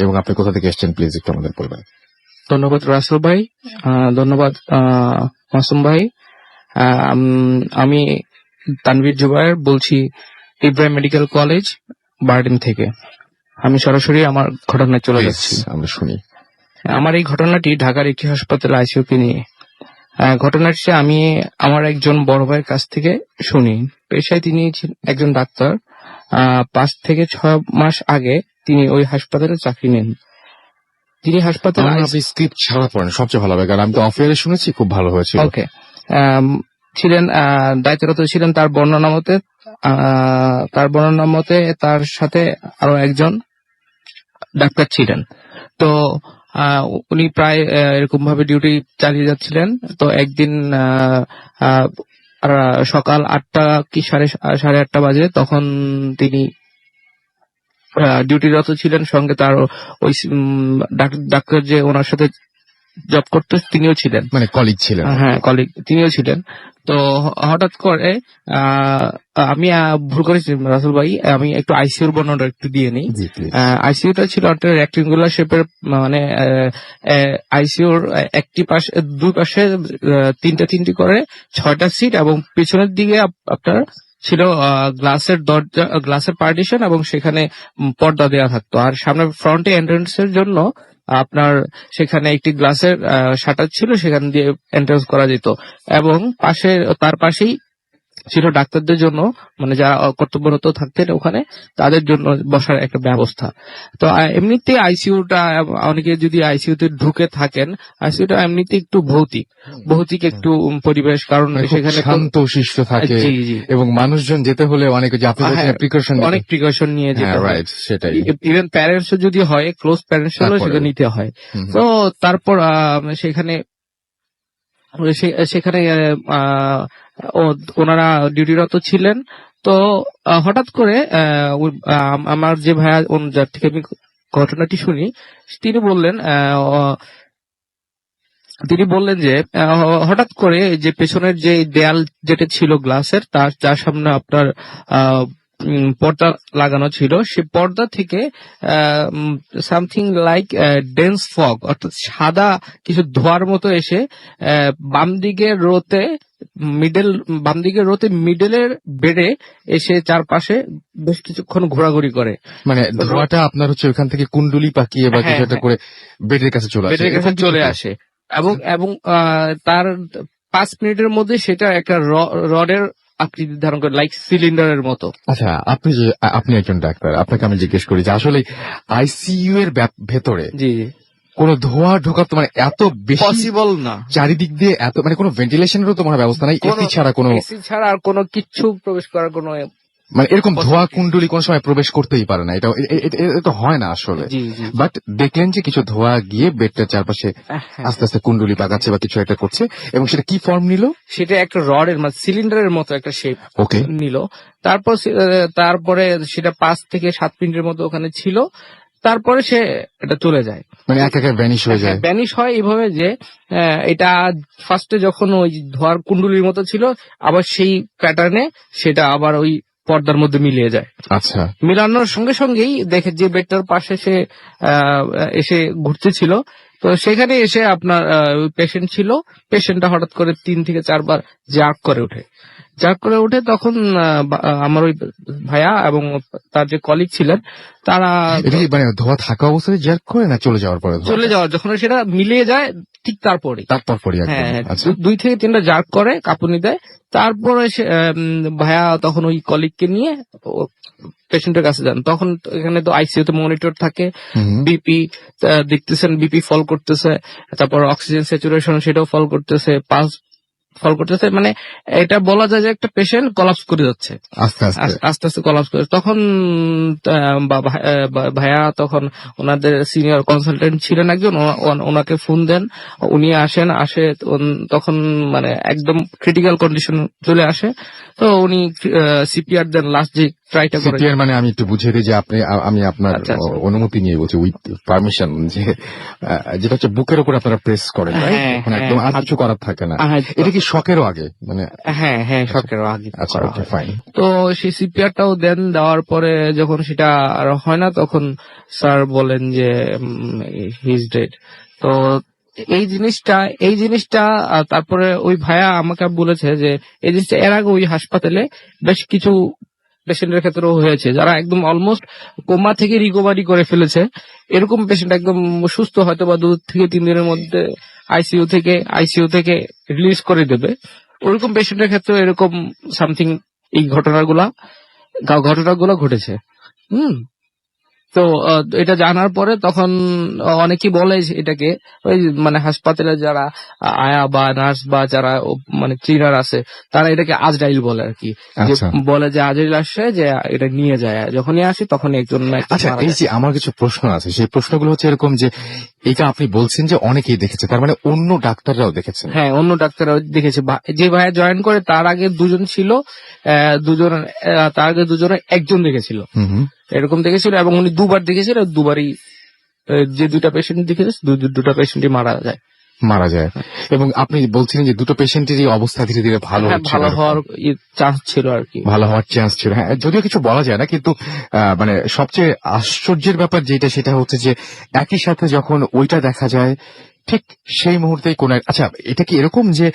এবং আপনি কোথা থেকে এসেছেন প্লিজ একটু আমাদের বলবেন। ধন্যবাদ রাসেল ভাই, ধন্যবাদ মাসুম ভাই। আমি তানভীর জুবায়ের বলছি, ইব্রাহিম মেডিকেল কলেজ বারডেম থেকে। আমি সরাসরি আমার ঘটনায় চলে যাচ্ছি, আমরা শুনি। আমার এই ঘটনাটি ঢাকার একটি হাসপাতালে আইসিইউকে নিয়ে। ঘটনাটি আমি আমার একজন বড় ভাইয়ের কাছ থেকে শুনি। পেশায় তিনি একজন ডাক্তার। 5 থেকে 6 মাস আগে তিনি ওই হাসপাতালে চাকরি নেন। তিনি হাসপাতালে আপনি স্ক্রিপ্ট ছাড়া পড়েন সবচেয়ে ভালো হবে, কারণ আমি তো অফিয়ারে শুনেছি, খুব ভালো হয়েছিল। ওকে। ছিলেন দায়িত্বরত ছিলেন তার বর্ণনা মতে তার সাথে আরো একজন ডাক্তার ছিলেন। তো উনি প্রায় এরকম ভাবে ডিউটি চালিয়ে যাচ্ছিলেন। তো একদিন সকাল 8টা কি 8:30 বাজে, তখন তিনি ডিউটিরত ছিলেন। সঙ্গে তার ওই ডাক্তার যে ওনার সাথে জব করতে তিনিও ছিলেন, মানে কলিগ ছিলেন। হ্যাঁ, কলিগ তিনিও ছিলেন। তো হঠাৎ করে আমি ভুল করেছি রাসেল ভাই, আমি একটু আইসিইউর বর্ণনা একটু দিয়ে নিই। আইসিইউটা ছিল একটা রেক্টেঙ্গুলার শেপের, মানে আইসিইউর একটি পাশে, দুই পাশে তিনটি করে 6টা সিট, এবং পিছনের দিকে আপনার ছিল গ্লাসের দরজা, গ্লাসের পার্টিশন, এবং সেখানে পর্দা দেওয়া থাকতো। আর সামনে ফ্রন্টে এন্ট্রান্সের জন্য আপনার সেখানে একটি গ্লাসের শাটার ছিল, সেখান দিয়ে এন্ট্রান্স করা যেত। এবং তার পাশেই ছিল ডাক্তারদের জন্য, মানে যারা কর্তব্যরত থাকতেন ওখানে, তাদের জন্য বসার একটা ব্যবস্থা। তো এমনিতে আইসিইউটা, অনেকে যদি আইসিইউতে ঢুকে থাকেন, আইসিইউটা এমনিতে একটু ভৌতিক একটু পরিবেশ, কারণ সেখানে শান্ত শিষ্ট থাকে এবং মানুষজন যেতে হলে অনেক প্রিকশন নিয়ে যেতে হয়। সেটাই, ইভেন প্যারেন্টস যদি হয়, ক্লোজ প্যারেন্টস হলে সেটা নিতে হয়। তো তারপর সেখানে ওনারা ডিউটিরত ছিলেন। তো হঠাৎ করে আমার যে ভাইয়া, যার থেকে আমি ঘটনাটি শুনি, তিনি বললেন যে হঠাৎ করে যে পেছনের যে দেয়াল যেটা ছিল গ্লাসের, যার সামনে আপনার পর্দা লাগানো ছিল, সে পর্দা থেকে সামথিং লাইক ডেন্স ফগ, অর্থাৎ সাদা কিছু ধোয়ার মতো এসে বাম দিকের মিডলের বেডে এসে চারপাশে বেশ কিছুক্ষণ ঘোরাঘুরি করে। মানে ধোঁয়াটা আপনার হচ্ছে ওখান থেকে কুণ্ডলি পাকিয়ে বা কিছু একটা করে বেডের কাছে চলে আসে, এবং তার 5 মিনিটের মধ্যে সেটা একটা রডের আকৃতি ধারণ করে, লাইক সিলিন্ডারের মতো। আচ্ছা, আপনি একজন ডাক্তার, আপনাকে আমি জিজ্ঞেস করি যে আসলে আইসিইউ এর ভেতরে জি কোন ধোঁয়া ঢোকার তো মানে এত বেশি পসিবল না, চারিদিক দিয়ে এত, মানে কোনো ভেন্টিলেশনেরও তো মানে ব্যবস্থা নাই, এসি ছাড়া আর কোনো কিচ্ছু প্রবেশ করার কোনো, মানে এরকম ধোঁয়া কুণ্ডলি কোন সময় প্রবেশ করতেই পারে না, এটা হয় না আসলে। বাট দেখলেন যে কিছু ধোঁয়া গিয়ে বেডটার চারপাশে আস্তে আস্তে কুণ্ডলি পাকাচ্ছে বা কিছু একটা করছে, এবং সেটা কি ফর্ম নিল? সেটা একটা রডের, মানে সিলিন্ডারের মতো একটা শেপ নিল। তারপরে সেটা 5 থেকে 7 মিনিটের মতো ওখানে ছিল। তারপরে সে এটা চলে যায়, মানে একেবারে ভ্যানিশ হয়ে যায়। ভ্যানিশ হয় এইভাবে যে এটা ফার্স্টে যখন ওই ধোয়ার কুণ্ডলির মতো ছিল, আবার সেই প্যাটার্নে সেটা আবার ওই পর্দার মধ্যে মিলিয়ে যায়। আচ্ছা, মিলানোর সঙ্গে সঙ্গেই দেখে যে বেডটার পাশে সে এসে ঘুরতেছিল, তো সেখানে এসে আপনার পেশেন্ট ছিল। পেশেন্টটা হঠাৎ করে 3 থেকে 4 বার জার্ক করে ওঠে। তখন আমার ওই ভাইয়া এবং তার যে কলিগ ছিলেন, তারা মানে ধোয়া থাকা অবস্থায় জার্ক করে না চলে যাওয়ার পরে? যখন সেটা মিলিয়ে যায় ঠিক তারপরে 2 থেকে 3টা জার্ক করে, কাঁপুনি দেয়। তারপরে ভাইয়া তখন ওই কলিগকে নিয়ে পেশেন্টের কাছে যান। তখন এখানে তো আইসিইউতে মনিটর থাকে, বিপি দেখতেছেন, বিপি ফল করতেছে, তারপর অক্সিজেন স্যাচুরেশন সেটাও ফল করতেছে, পালস ফল করতেছে। মানে এটা বলা যায় যে একটা পেশেন্ট কলাপস করে যাচ্ছে, আস্তে আস্তে কলাপস করে। তখন ভাইয়া তখন ওনাদের সিনিয়র কনসালটেন্ট ছিলেন একজন, ওনাকে ফোন দেন, উনি আসে তখন মানে একদম ক্রিটিক্যাল কন্ডিশন চলে আসে। তো উনি সিপিআর দেন, লাস্ট যে ট্রাইটা করে। সিপিআর মানে আমি একটু বুঝিয়ে দিই যে আমি আপনার অনুমতি নিয়ে বলছি, উইথ পারমিশন, যে যেটা হচ্ছে বুকের উপর আপনারা প্রেস করেন, একদম আর কিছু করার থাকে না। এটা কি শখেরও আগে মানে? হ্যাঁ হ্যাঁ, শখেরও আগে। আচ্ছা, ওকে, ফাইন। তো সেই সিপিআরটাও দেওয়ার পরে যখন সেটা আর হয় না, তখন স্যার বলেন যে হি ইজ ডেড। তো এই জিনিসটা তারপরে ওই ভাইয়া আমাকে বলেছে যে এই জিনিসটা এর আগে ওই হাসপাতালে বেশ কিছু পেশেন্টের ক্ষেত্রেও হয়েছে, যারা একদম অলমোস্ট কোমা থেকে রিকভারি করে ফেলেছে। এরকম পেশেন্ট একদম সুস্থ, হয়তো বা 2 থেকে 3 দিনের মধ্যে আইসিইউ থেকে রিলিজ করে দেবে। ওরকম পেশেন্টের ক্ষেত্রে এরকম সামথিং এই ঘটনাগুলো ঘটেছে। তো এটা জানার পরে তখন অনেকেই বলে এটাকে ওই মানে হাসপাতালে যারা আয়া বা নার্স বা যারা মানে ক্লিনার আছে, তারা এটাকে আজরাইল বলে আর কি। বলে যে আজরাইল আসছে, যে এটা নিয়ে যায়, যখনই আসি তখন একজন। আচ্ছা, এই যে আমার কিছু প্রশ্ন আছে, সেই প্রশ্নগুলো হচ্ছে এরকম যে এটা আপনি বলছেন যে অনেকেই দেখেছে, তার মানে অন্য ডাক্তাররাও দেখেছেন? হ্যাঁ, অন্য ডাক্তাররাও দেখেছে। যে ভাইয়া জয়েন করে তার আগে 2 জন ছিল, তার আগে 2 জনে 1 জন দেখেছিল, এরকম দেখেছিল। এবং উনি 2বার দেখেছিল, 2বারই যে 2টা পেশেন্ট দেখেছে, 2টা পেশেন্টই মারা যায়। এবং আপনি বলছিলেন যে 2টো পেশেন্টেরই অবস্থা ধীরে ধীরে ভালো হওয়ার চান্স ছিল আর কি, ভালো হওয়ার চান্স ছিল। হ্যাঁ, যদিও কিছু বলা যায় না, কিন্তু মানে সবচেয়ে আশ্চর্যের ব্যাপার যেটা, সেটা হচ্ছে যে একই সাথে যখন ওইটা দেখা যায়, ঠিক সেই মুহূর্তেই কোন আচ্ছা, এটা কি এরকম যে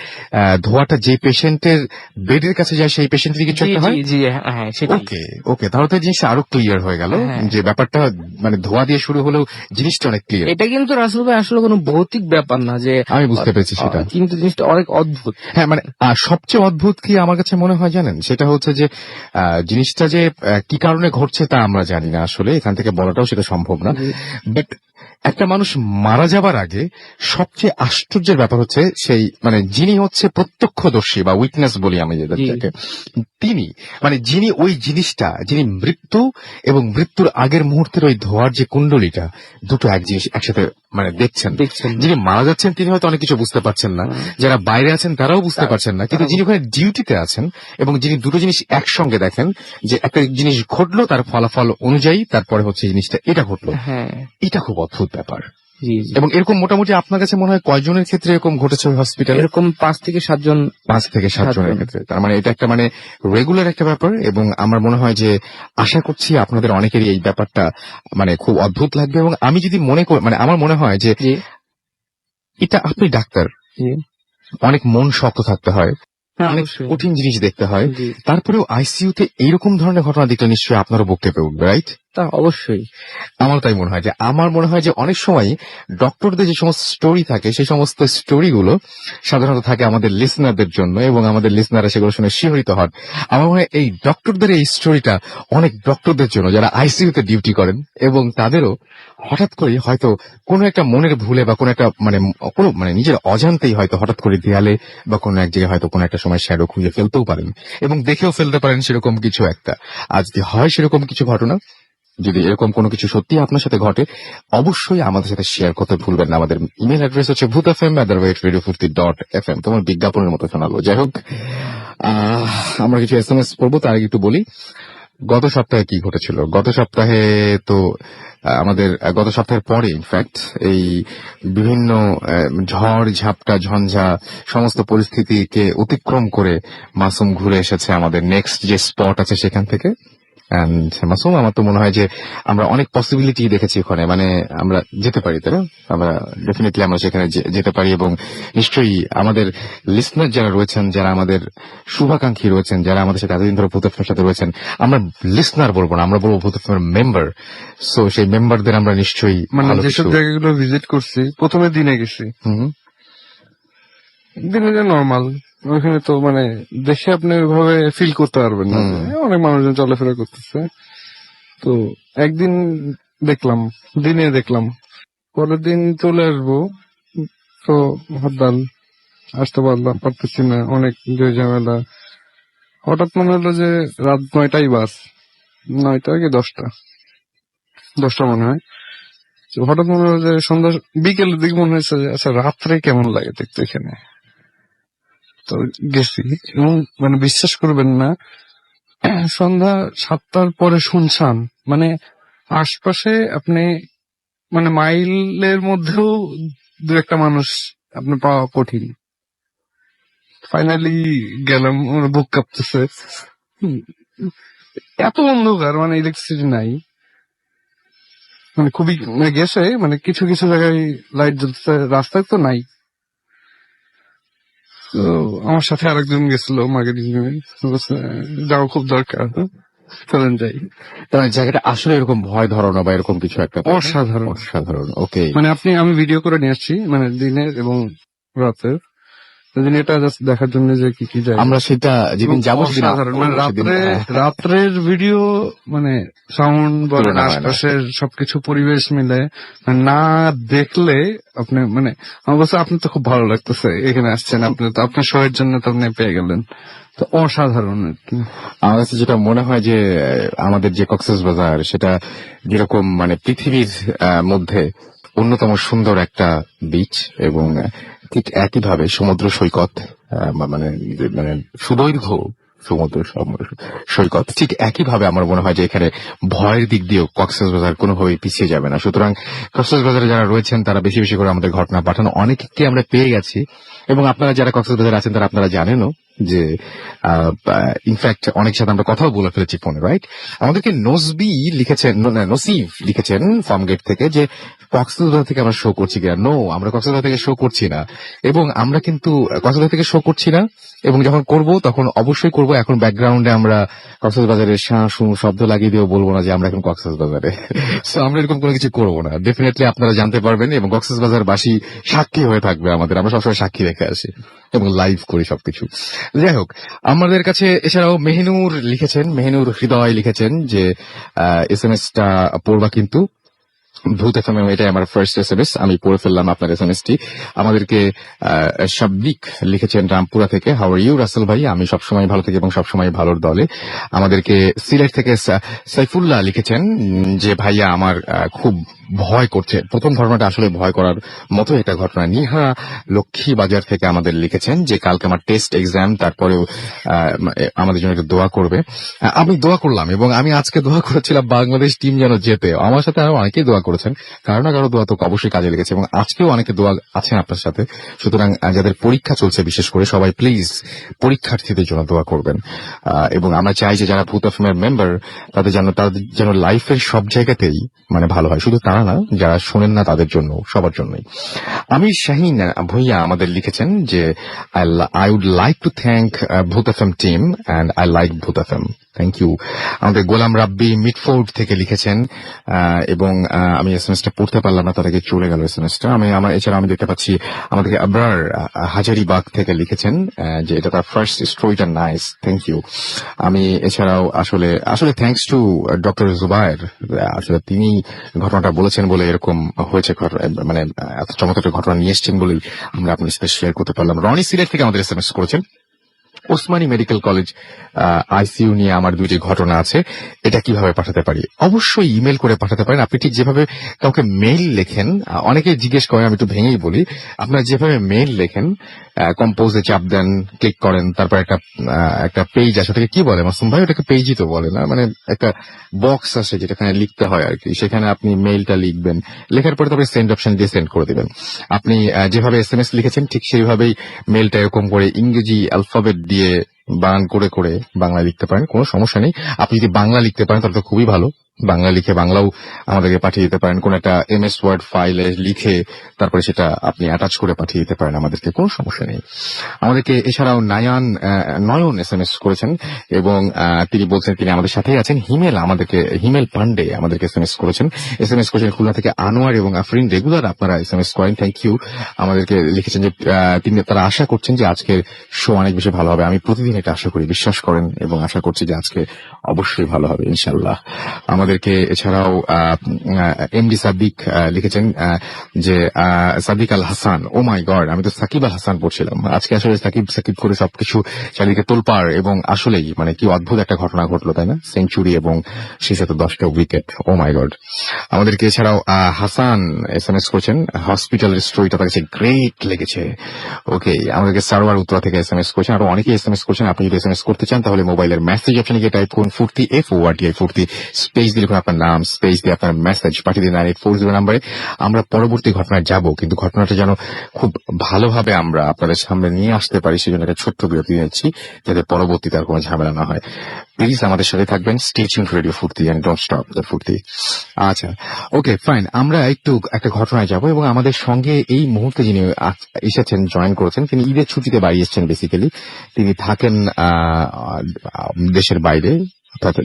ধোঁয়াটা যে পেশেন্টের বেডের কাছে যায় সেই পেশেন্টের কিছু একটা হয়? ওকে, তাহলে তো জিনিসটা আরো ক্লিয়ার হয়ে গেল, যে ব্যাপারটা মানে ধোঁয়া দিয়ে শুরু হলেও জিনিসটা অনেক ক্লিয়ার। এটা কিন্তু রাসেল ভাই আসলে কোনো ভৌতিক ব্যাপার না, যে আমি বুঝতে পেরেছি সেটা, কিন্তু জিনিসটা অনেক অদ্ভুত। হ্যাঁ, মানে সবচেয়ে অদ্ভুত কি আমার কাছে মনে হয় জানেন, সেটা হচ্ছে যে জিনিসটা যে কি কারণে ঘটছে তা আমরা জানি না, আসলে এখান থেকে বলাটাও সেটা সম্ভব না। বাট একটা মানুষ মারা যাবার আগে সবচেয়ে আশ্চর্যের ব্যাপার হচ্ছে সেই মানে যিনি হচ্ছে প্রত্যক্ষদর্শী বা উইটনেস বলি আমি যেটাকে, তিনি মানে যিনি ওই জিনিসটা, যিনি মৃত্যু এবং মৃত্যুর আগের মুহূর্তের ওই ধোয়ার যে কুণ্ডলীটা, দুটো এক জিনিস একসাথে মানে দেখছেন। যিনি মারা যাচ্ছেন তিনি হয়তো অনেক কিছু বুঝতে পারছেন না, যারা বাইরে আছেন তারাও বুঝতে পারছেন না, কিন্তু যিনি ওখানে ডিউটিতে আছেন এবং যিনি দুটো জিনিস একসঙ্গে দেখেন, যে একটা জিনিস ঘটলো তার ফলাফল অনুযায়ী তারপরে হচ্ছে জিনিসটা এটা ঘটলো, এটা খুব অদ্ভুত ব্যাপার। এবং এরকম মোটামুটি আপনার কাছে মনে হয় কয়জনের ক্ষেত্রে এরকম ঘটেছে ওই হসপিটালে? এরকম 5 থেকে 7 জন। 5 থেকে 7 জনের ক্ষেত্রে, তার মানে এটা একটা মানে রেগুলার একটা ব্যাপার। এবং আমার মনে হয় যে আশা করছি আপনাদের অনেকেরই এই ব্যাপারটা মানে খুব অদ্ভুত লাগবে। এবং আমি যদি মানে আমার মনে হয় যে এটা, আপনি ডাক্তার, অনেক মন শক্ত থাকতে হয়, অনেক কঠিন জিনিস দেখতে হয়, তারপরেও আইসিইউতে এইরকম ধরনের ঘটনা দেখলে নিশ্চয়ই আপনারও বুক কেঁপে উঠবে, রাইট? তা অবশ্যই। আমার তাই মনে হয়, যে অনেক সময় ডক্টরদের যে সমস্ত স্টোরি থাকে, সেই সমস্ত স্টোরিগুলো সাধারণত থাকে আমাদের লিসনারদের জন্য, এবং আমাদের লিসনাররা সেগুলো শুনে শিহরিত হন। আমার মনে হয় এই ডক্টরদের এই স্টোরিটা অনেক ডক্টরদের জন্য যারা আইসিইউতে ডিউটি করেন, এবং তাদেরও হঠাৎ করে হয়তো কোনো একটা মনের ভুলে বা কোনো একটা মানে নিজের অজান্তেই হয়তো হঠাৎ করে দেয়ালে বা কোনো এক জায়গায় হয়তো কোনো একটা সময় শ্যাডো খুঁজে ফেলতেও পারেন এবং দেখেও ফেলতে পারেন সেরকম কিছু একটা। আজ যদি হয় সেরকম কিছু ঘটনা, যদি এরকম কোনো কিছু সত্যি আপনার সাথে ঘটে, অবশ্যই আমাদের সাথে শেয়ার করতে ভুলবেন না। আমাদের ইমেল অ্যাড্রেস হচ্ছে bhutfm@radio50.fm। তোমার বিজ্ঞাপনের মতো শোনালো। যাই হোক, আমরা কিছু SMS পড়বো, তার আগে একটু বলি গত সপ্তাহে কি ঘটেছিল। গত সপ্তাহে তো আমাদের গত সপ্তাহের পরে ইনফ্যাক্ট এই বিভিন্ন ঝড় ঝাপটা ঝঞ্ঝা সমস্ত পরিস্থিতিকে অতিক্রম করে মাসুম ঘুরে এসেছে আমাদের নেক্সট যে স্পট আছে সেখান থেকে। এন্ড মাসুম, আমার তো মনে হয় যে আমরা অনেক পসিবিলিটি দেখেছি ওখানে, মানে আমরা যেতে পারি, তাই না? আমরা ডেফিনেটলি আমরা সেখানে যেতে পারি, এবং নিশ্চয়ই আমাদের লিসনার যারা রয়েছেন, যারা আমাদের শুভাকাঙ্ক্ষী রয়েছেন, যারা আমাদের সাথে এতদিন ধরে ভূত এফএমের সাথে রয়েছেন, আমরা লিসনার বলবো না, আমরা বলবো ভূত এফএমের মেম্বার। সো সেই মেম্বারদের আমরা নিশ্চয়ই মানে যেসব জায়গাগুলো ভিজিট করছি, প্রথমে দিনে গেছি, দিনে নর্মাল, ওইখানে তো মানে দেখে আপনি ওইভাবে ফিল করতে পারবেন না, অনেক মানুষজন চলাফেরা করতেছে। তো একদিন দিনে দেখলাম, পরের দিন চলে আসবো, তো হরতাল, আসতে পারতেছি না, অনেক ঝামেলা। হঠাৎ মনে হলো যে রাত 9টায় বাস, 9টা কি 10টা মনে হয়। হঠাৎ মনে হলো যে সন্ধ্যা বিকেলের দিকে মনে হয়েছে যে আচ্ছা রাত্রে কেমন লাগে দেখতে এখানে। তো গেছি এবং মানে বিশ্বাস করবেন না, সন্ধ্যা 7টার পরে শুনশান, মানে আশপাশে আপনি মানে মাইলের মধ্যেও দু একটা মানুষ আপনি পাওয়া কঠিন। ফাইনালি গেলাম, আমার বুক কাঁপতেছে। হুম, এত অন্ধকার, মানে ইলেকট্রিসিটি নাই, মানে খুবই মানে গেছে, মানে কিছু কিছু জায়গায় লাইট জ্বলতেছে, রাস্তায় তো নাই। তো আমার সাথে আরেকজন গেছিল মার্কেটিং যাওয়া খুব দরকার, চলেন যাই। তার জায়গাটা আসলে এরকম ভয় ধরানো বা এরকম কিছু একটা, অসাধারণ। অসাধারণ। ওকে, মানে আমি ভিডিও করে নিয়ে আসছি, মানে দিনের এবং রাতের, সেদিন এটা জাস্ট দেখার জন্য যে কি কি যায়। আমরা সেটা যেদিন যাবো সেদিন অসাধারণ, মানে সেদিন, রাত্রের ভিডিও, মানে সাউন্ড বলেন, তুলনা হয় না। আশপাশের সবকিছু পরিবেশ মিলে মানে না দেখলে আপনি, মানে আমার কাছে আপনি তো খুব ভালো লাগতেছে এখানে আসছেন, আপনি তো আপনার শোয়ের জন্য তো আপনি পেয়ে গেলেন, তো অসাধারণ আর কি। আমার কাছে যেটা মনে হয় যে আমাদের যে কক্সবাজার সেটা যেরকম মানে পৃথিবীর মধ্যে অন্যতম সুন্দর একটা বিচ, এবং ঠিক একইভাবে সমুদ্র সৈকত, মানে মানে সুদৈর্ঘ্য সমুদ্র সৈকত, ঠিক একইভাবে আমার মনে হয় যে এখানে ভয়ের দিক দিয়েও কক্সবাজার কোনোভাবেই পিছিয়ে যাবে না। সুতরাং কক্সবাজারে যারা রয়েছেন তারা বেশি বেশি করে আমাদের ঘটনা পাঠানো, অনেককে আমরা পেয়ে গেছি, এবং আপনারা যারা কক্সবাজারে আছেন তারা আপনারা জানেনও যে ইনফ্যাক্ট অনেক সাথে আমরা কথাও বলে ফেলেছি ফোনে, রাইট? আমাদেরকে নসিব লিখেছেন ফার্মগেট থেকে যে কক্সবাজার থেকে আমরা শো করছি কিনা। নো, আমরা কক্সবাজার থেকে শো করছি না, এবং আমরা কিন্তু কক্সবাজার থেকে শো করছি না, এবং যখন করব তখন অবশ্যই করব এখন ব্যাকগ্রাউন্ডে আমরা কক্সবাজারের শাঁ শব্দ লাগিয়ে দিয়েও বলবো না যে আমরা এখন কক্সবাজারে। সো আমরা এরকম কোনো কিছু করবো না। ডেফিনেটলি আপনারা জানতে পারবেন, এবং কক্সবাজার বাসী সাক্ষী হয়ে থাকবে আমাদের, আমরা সবসময় সাক্ষী রেখে আসি এবং লাইভ করি সবকিছু। যাই হোক, আমাদের কাছে এছাড়াও মেহনুর লিখেছেন, মেহনুর হৃদয় লিখেছেন যে SMS টা পড়বা কিন্তু ভূত এফএম, এটাই আমার ফার্স্ট SMS, আমি পড়ে ফেললাম আপনার SMS টি। আমাদেরকে শাব্দিক লিখেছেন রামপুরা থেকে, হাউ আর ইউ রাসেল ভাই, আমি সবসময় ভালো থাকি এবং সবসময় ভালোর দলে। আমাদেরকে সিলেট থেকে সাইফুল্লাহ লিখেছেন যে ভাইয়া আমার খুব ভয় করছে। প্রথম ঘটনাটা আসলে ভয় করার মতো একটা ঘটনা। নিহা লক্ষ্মী বাজার থেকে আমাদের লিখেছেন যে কালকে আমার টেস্ট এক্সাম, তারপরেও আমাদের জন্য একটু দোয়া করবে। আমি দোয়া করলাম, এবং আমি আজকে দোয়া করেছিলাম বাংলাদেশ টিম যেন জেতে। আমার সাথে আরো অনেকেই দোয়া করেছেন, কারো না কারো দোয়া তো অবশ্যই কাজে লেগেছে, এবং আজকেও অনেকে দোয়া আছেন আপনার সাথে। সুতরাং যাদের পরীক্ষা চলছে বিশেষ করে সবাই প্লিজ পরীক্ষার্থীদের জন্য দোয়া করবেন, এবং আমরা চাই যে যারা ভূত এফএম এর মেম্বার তাদের যেন লাইফের সব জায়গাতেই মানে ভালো হয়, শুধু তারা না, যারা শোনেন না তাদের জন্য, সবার জন্যই। আমির শাহিন ভুইয়া আমাদের লিখেছেন যে I would like to thank Bhoot FM team and I like Bhoot FM, thank you. আমাদের গোলাম রাব্বি মিডফোর্ড থেকে লিখেছেন, এবং আমি SMS টা পড়তে পারলাম না, তাদেরকে চলে গেল SMS টা। এছাড়া আমি দেখতে পাচ্ছি আমাদেরকে আবরার হাজারিবাগ থেকে লিখেছেন যে এটা তার ফার্স্ট স্টোরিটা নাইস, থ্যাংক ইউ। আমি এছাড়াও আসলে থ্যাংকস টু ডক্টর জুবায়ের, আসলে তিনি ঘটনাটা বলেছেন বলে এরকম হয়েছে, মানে এত চমৎকার ঘটনা নিয়ে এসছেন বলেই আমরা আপনার সাথে শেয়ার করতে পারলাম। রনি সিলেট থেকে আমাদের SMS করেছেন, ওসমানী মেডিকেল কলেজ আইসিইউ নিয়ে আমার দুইটি ঘটনা আছে, এটা কিভাবে পাঠাতে পারি? অবশ্যই ইমেল করে পাঠাতে পারেন। আপনি ঠিক যেভাবে কাউকে মেইল লেখেন, অনেকে জিজ্ঞেস করেন, আমি একটু ভেঙেই বলি, আপনারা যেভাবে মেইল লেখেন, কম্পোজে চাপ দেন, ক্লিক করেন, তারপর একটা পেজ আসে, ওটাকে কি বলে মাসুম ভাই? ওটাকে পেজই তো বলে না, মানে একটা বক্স আসে যেটাখানে লিখতে হয় আর কি, সেখানে আপনি মেইলটা লিখবেন, লেখার পরে তারপরে সেন্ড অপশন দিয়ে সেন্ড করে দিবেন। আপনি যেভাবে SMS লিখেছেন ঠিক সেইভাবেই মেইলটা এরকম করে ইংরেজি অ্যালফাবেট দিয়ে বানান করে করে বাংলা লিখতে পারেন, কোনো সমস্যা নেই। আপনি যদি বাংলা লিখতে পারেন তাহলে তো খুবই ভালো, বাংলা লিখে বাংলাও আমাদেরকে পাঠিয়ে দিতে পারেন, কোন একটা MS ওয়ার্ড ফাইলে লিখে তারপরে সেটা আপনি অ্যাটাচ করে পাঠিয়ে দিতে পারেন আমাদেরকে, কোনো সমস্যা নেই। আমাদেরকে এছাড়াও নয়ন SMS করেছেন, এবং তিনি বলছেন তিনি আমাদের সাথেই আছেন। হিমেল পান্ডে আমাদেরকে SMS করেছেন খুলনা থেকে। আনোয়ার এবং আফরিন রেগুলার আপনারা SMS করেন, থ্যাংক ইউ। আমাদেরকে লিখেছেন যে তারা আশা করছেন যে আজকের শো অনেক বেশি ভালো হবে। আমি প্রতিদিন এটা আশা করি, বিশ্বাস করেন, এবং আশা করছি যে আজকে অবশ্যই ভালো হবে ইনশাল্লাহ। আমাদেরকে এছাড়াও এমডি সাদিক লিখেছেন যে সাদিক আল হাসান, ও মাই গড, আমি তো সাকিব আল হাসান পড়ছিলাম আজকে, আসলে সাকিব সাকিব করে সবকিছু চারিদিকে তোলপাড়, এবং আসলেই মানে কি অদ্ভুত একটা ঘটনা ঘটলো, তাই না? সেঞ্চুরি এবং সেই সাথে 10টা উইকেট, ও মাই গড। আমাদেরকে এছাড়াও হাসান SMS করছেন, হসপিটালের স্টোরিটা তার কাছে গ্রেট লেগেছে। ওকে, আমাদেরকে সার্ভার উত্তরা থেকে SMS করছেন, আরো অনেকে SMS করছেন। আপনি যদি SMS করতে চান তাহলে মোবাইলের মেসেজ অপশনে গিয়ে টাইপ করুন ফুর্তি, FORTI ফুর্তি, স্পেস দিয়ে লিখুন আপনার নাম, স্পেস দিয়ে আপনার মেসেজ পাঠিয়ে দিন 9840 নাম্বারে। আমরা পরবর্তী ঘটনায় যাব, কিন্তু ঘটনাটা যেন খুব ভালোভাবে আমরা আপনাদের সামনে নিয়ে আসতে পারি, সেজন্য একটা ছোট্ট বিরতি নিচ্ছি, যাতে পরবর্তীতে আর কোনো ঝামেলা না হয়। প্লিজ আমাদের সাথে থাকবেন, স্টে টিউনড রেডিও ফুর্তি এন্ড ডোন্ট স্টপ দ্য ফুর্তি। আচ্ছা, ওকে ফাইন, আমরা একটু একটা ঘটনায় যাব, এবং আমাদের সঙ্গে এই মুহূর্তে যিনি এসেছেন, জয়েন করেছেন, তিনি ঈদের ছুটিতে বাড়ি এসেছেন। বেসিক্যালি তিনি থাকেন দেশের বাইরে, অর্থাৎ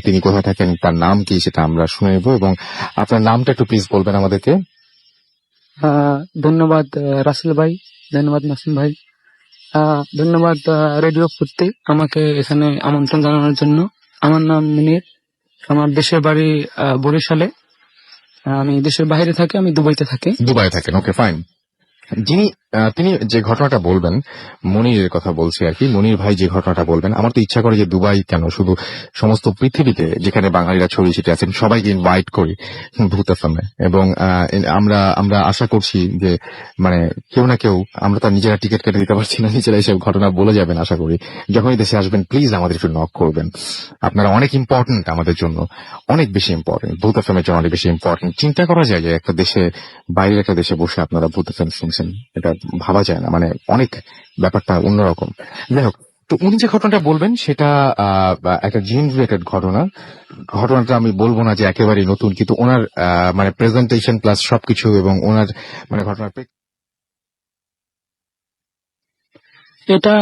তিনি কোথায় থাকেন, তার নাম কি সেটা আমরা শুনে নেব, এবং আপনার নামটা একটু প্লিজ বলবেন আমাদেরকে। ধন্যবাদ রাসেল ভাই, ধন্যবাদ নাসিম ভাই, ধন্যবাদ রেডিও ফুর্তি আমাকে এখানে আমন্ত্রণ জানানোর জন্য। আমার নাম মুনির, আমার দেশের বাড়ি বরিশালে। আমি দেশের বাইরে থাকি, আমি দুবাইতে থাকি। দুবাই থাকেন, ওকে ফাইন। তিনি যে ঘটনাটা বলবেন, মনিরের কথা বলছি আর কি, মনির ভাই যে ঘটনাটা বলবেন, আমার তো ইচ্ছা করে যে দুবাই কেন, শুধু সমস্ত পৃথিবীতে যেখানে বাঙালিরা ছড়িয়ে ছিটে আছেন সবাইকে ইনভাইট করি ভূত এফএমে, এবং আমরা আশা করছি যে মানে কেউ না কেউ, আমরা তার নিজেরা টিকিট কেটে দিতে পারছি না, নিজেরা এসব ঘটনা বলে যাবেন। আশা করি যখনই দেশে আসবেন প্লিজ আমাদের একটু নক করবেন। আপনারা অনেক ইম্পর্টেন্ট আমাদের জন্য, অনেক বেশি ইম্পর্টেন্ট, ভূত এফএমের জন্য অনেক বেশি ইম্পর্টেন্ট। চিন্তা করা যায় যে একটা দেশে, বাইরের একটা দেশে বসে আপনারা ভূত এফএম শুনছেন, এটা ভাবা যায় না, মানে অনেক ব্যাপারটা অন্যরকম। যাই হোক, তো উনি যে ঘটনাটা বলবেন সেটা একটা জিন রিলেটেড ঘটনাটা আমি বলবো না যে একেবারেই নতুন, কিন্তু ওনার মানে প্রেজেন্টেশন প্লাস সবকিছু, এবং ওনার মানে ঘটনার এটা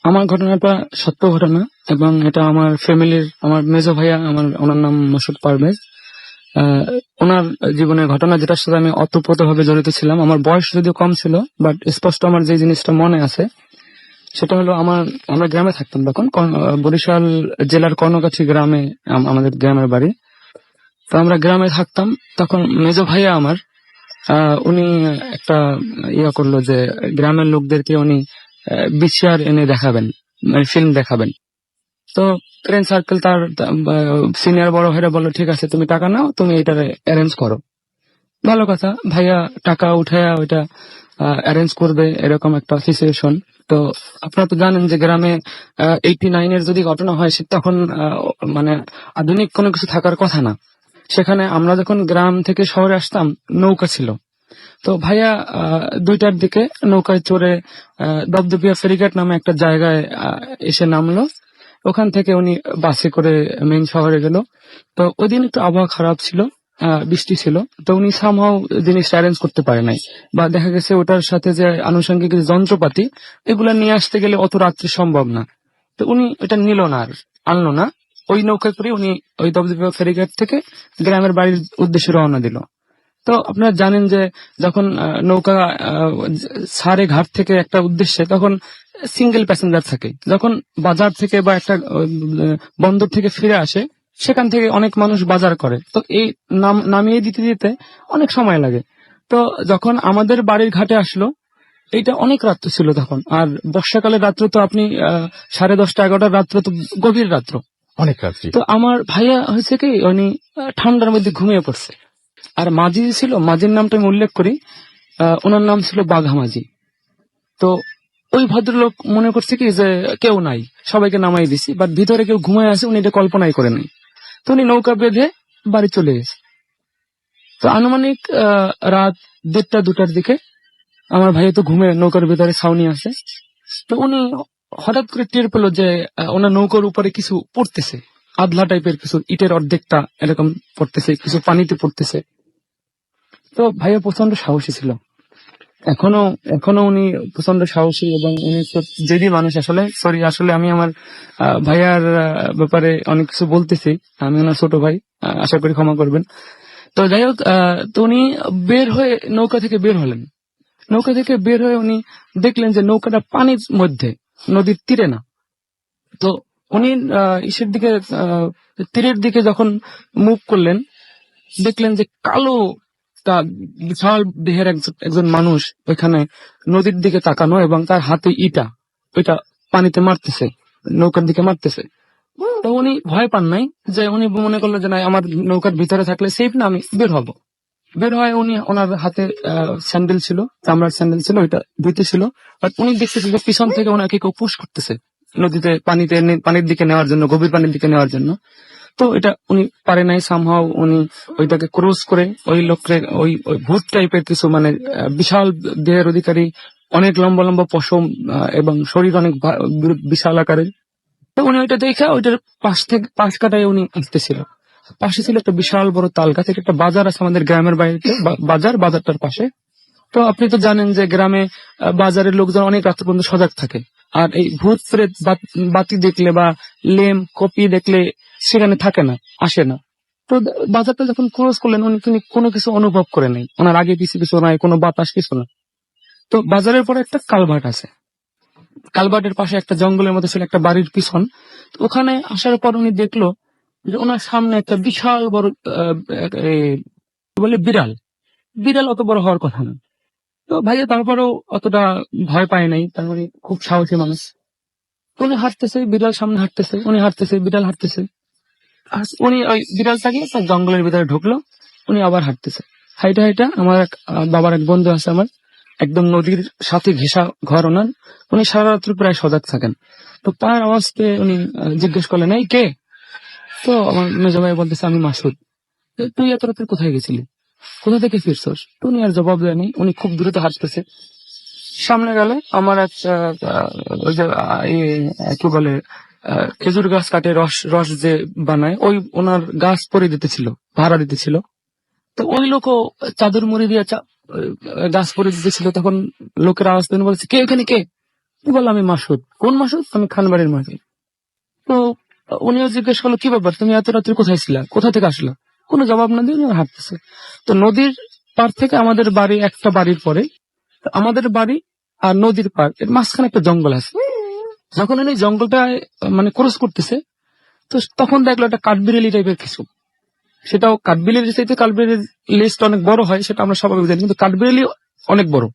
আমার ঘটনাটা সত্য ঘটনা, এবং এটা আমার ফ্যামিলির, আমার মেজো ভাইয়া, ওনার নাম মাসুদ পারভেজ। ওনার জীবনের ঘটনা, যেটার সাথে আমি অতপ্রতভাবে জড়িত ছিলাম। আমার বয়স যদিও কম ছিল, বাট স্পষ্ট আমার যে জিনিসটা মনে আছে সেটা হলো, আমরা গ্রামে থাকতাম তখন, বরিশাল জেলার কর্ণকাছি গ্রামে আমাদের গ্রামের বাড়ি। তো আমরা গ্রামে থাকতাম, তখন মেজো ভাইয়া আমার উনি একটা করলো যে গ্রামের লোকদেরকে উনি বিচার এনে দেখাবেন, মানে ফিল্ম দেখাবেন। তো ফ্রেন্ড সার্কেল, তার সিনিয়র বড় ভাইরা বললো ঠিক আছে, তুমি টাকা নাও, তুমি এটা অ্যারেঞ্জ করো। ভালো কথা, ভাইয়া টাকা উঠায়া ওইটা অ্যারেঞ্জ করবে, এরকম একটা সিচুয়েশন। তো আপনারা তো জানেন যে গ্রামে 89-এর যদি ঘটনা হয়, সে তখন মানে আধুনিক কোনো কিছু থাকার কথা না। সেখানে আমরা যখন গ্রাম থেকে শহরে আসতাম, নৌকা ছিল। তো ভাইয়া 2টার দিকে নৌকায় চড়ে দপদপিয়া ফেরিঘাট নামে একটা জায়গায় এসে নামলো। ওখান থেকে উনি বাসে করে মেইন শহরে গেল। তো ওই দিন একটু আবহাওয়া খারাপ ছিল, বৃষ্টি ছিল। তো উনি সামহাও জিনিসটা অ্যারেঞ্জ করতে পারে নাই, বা দেখা গেছে ওটার সাথে যে আনুষঙ্গিক যে যন্ত্রপাতি, এগুলা নিয়ে আসতে গেলে অত রাত্রে সম্ভব না। তো উনি এটা নিল না, আর আনলো না। ওই নৌকা করে উনি ওই দপদপিয়া ফেরিঘাট থেকে গ্রামের বাড়ির উদ্দেশ্যে রওনা দিল। তো আপনারা জানেন যে যখন নৌকা সারে ঘাট থেকে একটা উদ্দেশ্যে, তখন সিঙ্গেল প্যাসেঞ্জার থাকে। যখন বাজার থেকে বা একটা বন্দর থেকে ফিরে আসে, সেখান থেকে অনেক মানুষ বাজার করে। তো এই নামিয়ে দিতে দিতে অনেক সময় লাগে। তো যখন আমাদের বাড়ির ঘাটে আসলো, এটা অনেক রাত্র ছিল তখন। আর বর্ষাকালের রাত্র তো আপনি 10:30 11টার রাত্র তো গভীর রাত্র, অনেক রাত্রি। তো আমার ভাইয়া হয়েছে কি, উনি ঠান্ডার মধ্যে ঘুমিয়ে পড়ছে। আর মাঝি ছিল, মাঝির নামটা আমি উল্লেখ করি, ওনার নাম ছিল বাঘা মাঝি। তো ওই ভদ্রলোক মনে করছে কি যে কেউ নাই, সবাইকে নামাই দিছি, বাট ভিতরে কেউ ঘুমায় আছে, উনি এটা কল্পনাই করে নাই। তো উনি নৌকা বেঁধে বাড়ি চলে গেছে। তো আনুমানিক রাত 1:30 2টার দিকে আমার ভাই তো ঘুমে নৌকার ভিতরে ছাউনি আছে। তো উনি হঠাৎ করে টের পেলো যে ওনার নৌকার উপরে কিছু পড়তেছে, আধলা টাইপের কিছু, ইটের অর্ধেকটা এরকম পড়তেছে, কিছু পানিতে পড়তেছে। তো ভাইয়া প্রচন্ড সাহসী ছিল, এখনো উনি প্রচন্ড সাহসী, এবং উনি জেদি মানুষ। আসলে আমি আমার ভাইয়ার ব্যাপারে অনেক কিছু বলতেছি, আমি ওনার ছোট ভাই, আশা করি ক্ষমা করবেন। তো যাই হোক, তো উনি বের হয়ে নৌকা থেকে বের হলেন। নৌকা থেকে বের হয়ে উনি দেখলেন যে নৌকাটা পানির মধ্যে, নদীর তীরে না। তো উনি ইসের দিকে তীরের দিকে যখন মুভ করলেন, দেখলেন যে কালো তা বিশাল দেহের একজন মানুষ ওইখানে নদীর দিকে তাকানো এবং তার হাতে ইটা, ওইটা পানিতে মারতেছে, নৌকার দিকে মারতেছে। তো উনি ভয় পান নাই, যে উনি মনে করলো যে না, আমার নৌকার ভিতরে থাকলে সেফ না, আমি বের হব। বের হয় উনি, ওনার হাতে স্যান্ডেল ছিল, চামড়ার স্যান্ডেল ছিল, ওইটা ধুইতে ছিল। আর উনি দেখতেছে যে পিছন থেকে ওনাকে কেউ পুশ করতেছে নদীতে, পানির দিকে নেওয়ার জন্য, গভীর পানির দিকে নেওয়ার জন্য। তো এটা উনি পারে নাই, সামহাও উনি ওইটাকে ক্রস করে ওই লোককে, ওই ভূত টাইপের কিছু, মানে বিশাল দেহের অধিকারী, অনেক লম্বা লম্বা পশম এবং শরীর অনেক বিশাল আকারের। তো উনি ওইটা দেখে ওইটার পাশ কাটায় উনি আসতেছিল। পাশে ছিল একটা বিশাল বড় তাল গাছ, একটা বাজার আছে আমাদের গ্রামের বাড়িতে, বাজারটার পাশে। তো আপনি তো জানেন যে গ্রামে বাজারের লোকজন অনেক রাত পর্যন্ত সজাগ থাকে, আর এই ভূত প্রেত বাতি দেখলে বা লেম কপি দেখলে সেখানে থাকে না, আসে না। তো বাজারটা যখন ক্রস করলেন, উনি কোনো কিছু অনুভব করে নাই, ওনার আগে পিছিয়ে কিছু নাই, কোনো বাতাস কিছু না। তো বাজারের পরে একটা কালভার্ট আছে, কালভার্টের পাশে একটা জঙ্গলের মধ্যে ছিল একটা বাড়ির পিছন। তো ওখানে আসার পর উনি দেখলো যে ওনার সামনে একটা বিশাল বড় বলে বিড়াল। বিড়াল অত বড় হওয়ার কথা না। তো ভাইয়া তারপরেও অতটা ভয় পায় নাই, তার মানে খুব সাহসী মানুষ। উনি হাঁটতেছে, বিড়াল সামনে হাঁটতেছে, উনি হাঁটতেছে, বিড়াল হাঁটতেছে। আর উনি ওই বিড়ালটাকে তার জঙ্গলের ভিতরে ঢুকলো, উনি আবার হাঁটতেছে। হাইটা হাইটা আমার বাবার এক বন্ধু আছে আমার, একদম নদীর সাথে ঘেঁষা ঘর ওনার। উনি সারা রাত্রি প্রায় সজাগ থাকেন। তো তার আওয়াজ পেয়ে উনি জিজ্ঞেস করলেন, এই কে? তো আমার মেজো ভাই বলতেছে, আমি মাসুদ। তুই এত রাত্রে কোথায় গেছিলি, কোথা থেকে ফিরছস? তো উনি আর জবাব দেয়নি, উনি খুব দ্রুত হাঁটতেছে। সামনে গেলে আমার এক ওই যে কি বলে, খেজুর গাছ কাটে রস রস যে বানায়, ওই ওনার গাছ পরে দিতেছিল, ভাড়া দিতেছিল। তো ওই লোকও চাদর মুড়ি দিয়ে গাছ পরে দিতেছিল। তখন লোকের আওয়াজ পেয়ে বলছে, কে এখানে কে? বললাম, আমি মাসুদ। কোন মাসুদ? আমি খানবাড়ির মাসুদ। তো উনিও জিজ্ঞেস করলো, কি ব্যাপার, তুমি এত রাত্রে কোথায় ছিলা, কোথা থেকে আসলা? কোনো জবাব না দিয়ে উনি হাঁটতেছে। তো নদীর পার থেকে আমাদের বাড়ি, একটা বাড়ির পরে আমাদের বাড়ি, আর নদীর পার এর মাঝখানে একটা জঙ্গল আছে। যখন উনি জঙ্গলটা মানে ক্রস করতেছে, তো তখন দেখলো একটা কাঠবিড়ালি টাইপের কিছু। সেটাও কাঠবিড়ালির চাইতে কাঠবিড়ালির লেজটা অনেক বড় হয়, সেটা আমরা স্বাভাবিক জানি, কিন্তু কাঠবিড়ালি অনেক বড়,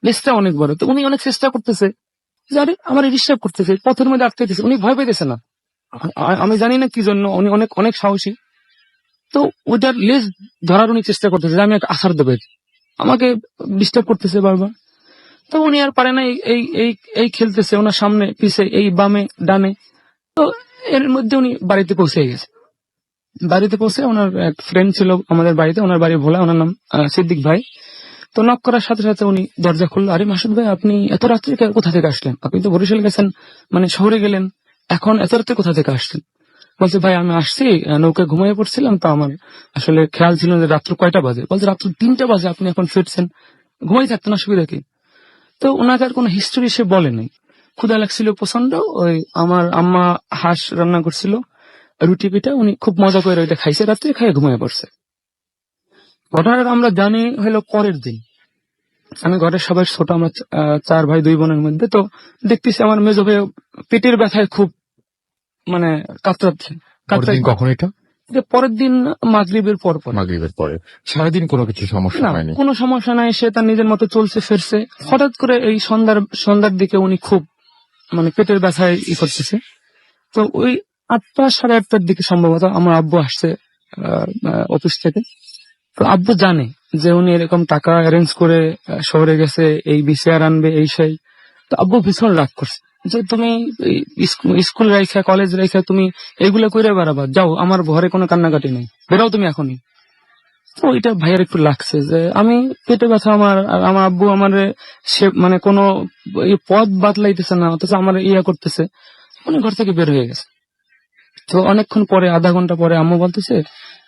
লেজটা অনেক বড়। তো উনি অনেক চেষ্টা করতেছে যে আরে আমার ডিস্টার্ব করতেছে, পথের মধ্যে আটকাইতেছে। উনি ভয় পাইতেছে না, আমি জানি না কি জন্য, উনি অনেক অনেক সাহসী। তো ওইটার লেজ ধরার উনি চেষ্টা করতেছে যে আমি একটা আছাড় দেবো, আমাকে ডিস্টার্ব করতেছে বারবার। তো উনি আর পারে না, এই এই এই খেলতেছে ওনার সামনে পিছে, এই বামে ডানে। তো এর মধ্যে উনি বাড়িতে পৌঁছে গেছে। বাড়িতে পৌঁছে ওনার এক ফ্রেন্ড ছিল আমাদের বাড়িতে, ওনার বাড়ি ভোলা, ওনার নাম সিদ্দিক ভাই। তো নক করার সাথে সাথে উনি দরজা খুললো। আরে মাসুদ ভাই, আপনি এত রাত্রে কোথা থেকে আসলেন? আপনি তো বরিশাল গেছেন, মানে শহরে গেলেন, এখন এত রাত্রে কোথা থেকে আসলেন? বলছে, ভাই আমি আসছি, নৌকায় ঘুমিয়ে পড়ছিলাম, তো আমার আসলে খেয়াল ছিল যে রাত্র কয়টা বাজে। বলছে, রাত্র 3টা বাজে, আপনি এখন ফিরছেন, ঘুমাই থাকতেন, অসুবিধা কি? তো ওনাকে আর কোনো হিস্টোরি সে বলে নাই। ক্ষুধা লাগছিল প্রচন্ড, ওই আমার আম্মা হাঁস রান্না করছিল, রুটি পিঠা, উনি খুব মজা করে ওইটা খাইছে, রাত্রে খাইয়ে ঘুমিয়ে পড়ছে। ঘটনাটা আমরা জানি হলো পরের দিন। আমি ঘরের সবাই ছোট, আমরা 4 ভাই 2 বোনের মধ্যে। তো দেখতেছি আমার মেজো ভাই পেটের ব্যথায় খুব মানে কাতরাচ্ছে। কখন এটা? পরের দিন মাগরিবের পর পর। মাগরিবের পরে সারাদিন কোনো কিছু সমস্যা হয়নি? কোনো সমস্যা নাই, সে তার নিজের মতো চলছে ফিরছে। হঠাৎ করে এই সন্ধ্যার দিকে উনি খুব মানে পেটের ব্যথায় করতেছে। তো ওই 8টা 8:30টার দিকে সম্ভবত আমার আব্বু আসছে অফিস থেকে। তো আব্বু জানে যে উনি এরকম টাকা অ্যারেঞ্জ করে শহরে গেছে, এই বিসিআর আনবে, এই সেই। তো আব্বু ভীষণ রাগ করছে যে তুমি স্কুল রাইখা, কলেজ রাইখা তুমি এগুলো করে বেড়াবা, যাও, আমার ঘরে কোনো কান্নাকাটি নেই, বেরাও তুমি এখনই। তো এটা ভাইয়ের একটু লাগছে যে আমি পেটে ব্যথা আমার, আর আমার আব্বু আমার সে মানে কোনো পথ বাতলাইতেছে না, অথচ আমার ইয়া করতেছে। উনি ঘর থেকে বের হয়ে গেছে। তো অনেকক্ষণ পরে, আধা ঘন্টা পরে আম্মু বলতেছে,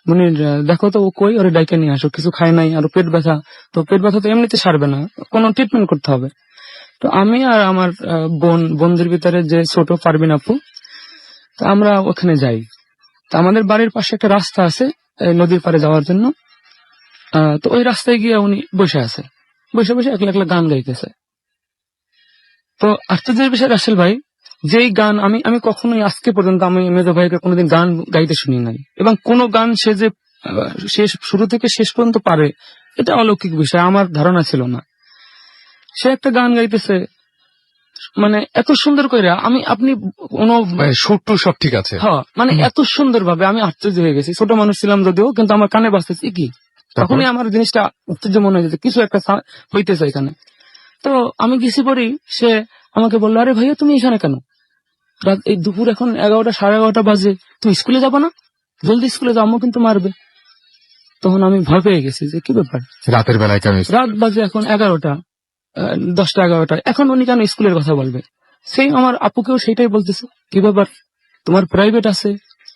মানে দেখো তো ও কই, ওরে ডাইকে নিয়ে আসো, কিছু খায় নাই, আর পেট ব্যথা। তো পেট ব্যথা তো এমনিতে সারবে না, কোনো ট্রিটমেন্ট করতে হবে। তো আমি আর আমার বন্ধুর ভিতরে যে ছোট পারবিন আপু, তো আমরা ওখানে যাই। তো আমাদের বাড়ির পাশে একটা রাস্তা আছে নদীর পাড়ে যাওয়ার জন্য। তো ওই রাস্তায় গিয়ে উনি বসে আছে, বসে বসে একলা একলা গান গাইতেছে। তো আশ্চর্যের বিষয় রাসেল ভাই, যেই গান আমি কখনোই আজকে পর্যন্ত আমি মেজো ভাইকে কোনোদিন গান গাইতে শুনি নাই, এবং কোন গান সে যে শেষ শুরু থেকে শেষ পর্যন্ত পারে এটা অলৌকিক বিষয়, আমার ধারণা ছিল না। সে একটা গান গাইতেছে মানে এত সুন্দর করে, আপনি কোনো সুর টুর সব ঠিক আছে। হ্যাঁ মানে এত সুন্দর ভাবে আমি আশ্চর্য হয়ে গেছি। ছোট মানুষ ছিলাম যদিও, কিন্তু আমার কানে বাজতেছে কি, তখনই আমার জিনিসটা আশ্চর্য মনে হয়েছে, কিছু একটা হইতেছে এখানে। তো আমি গেছি পরে সে আমাকে বললো, আরে ভাইয়া তুমি এখানে কেন? রাত এই দুপুর এখন 11টা 11:30 বাজে, তুমি স্কুলে যাবো না? জলদি স্কুলে যাও, আম্মু কিন্তু মারবে। তখন আমি ভয় পেয়ে গেছি যে কি ব্যাপার, রাতের বেলায় কেন? রাত বাজে এখন 11টা, 10টা 11টা, এখন উনি কেন স্কুলের কথা বলবে? সেই আমার আপুকেও সেটাই বলতেছে, কি ব্যাপার, তোমার প্রাইভেট আছে,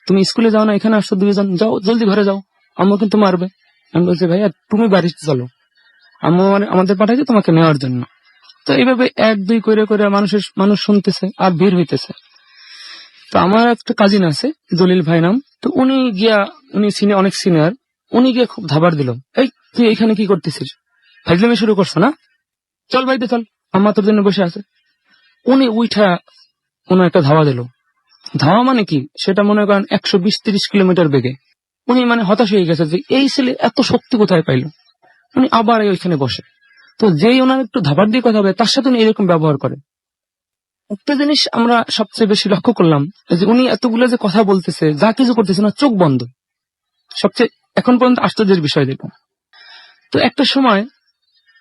তুমি স্কুলে যাও না, এখানে আসছো দুইজন, যাও জলদি ঘরে যাও, আম্মু কিন্তু মারবে। আমি বলছি ভাইয়া তুমি বাড়িতে চলো, আম্মু আমাদের পাঠাইছে তোমাকে নেওয়ার জন্য। তো এইভাবে 1-2 করে করে মানুষ শুনতেছে আর ভিড় হইতেছে। তো আমার একটা কাজিন আছে জলিল ভাই নাম, তো উনি অনেক সিনিয়র, উনি গিয়ে খুব ধাবার দিল, এই তুই এখানে কি করতেছিস, ফাজলামি শুরু করছো না, চল বাড়িতে চল, আম্মা তোর জন্য বসে আছে। উনি উঠা কোনো একটা ধাওয়া দিল। ধাওয়া মানে কি সেটা মনে করেন 120-30 কিলোমিটার বেগে। উনি মানে হতাশ হয়ে গেছে যে এই ছেলে এত শক্তি কোথায় পাইল। উনি আবার ওইখানে বসে, তো যেই ওনার একটু ধাবার দিয়ে কথা বলে তার সাথে উনি এরকম ব্যবহার করে। একটা জিনিস আমরা সবচেয়ে বেশি লক্ষ্য করলাম যে উনি এতগুলো যে কথা বলতেছে, যা কিছু করতেছে না, চোখ বন্ধ। সবচেয়ে এখন পর্যন্ত আশ্চর্যের বিষয় দেখুন। তো একটা সময়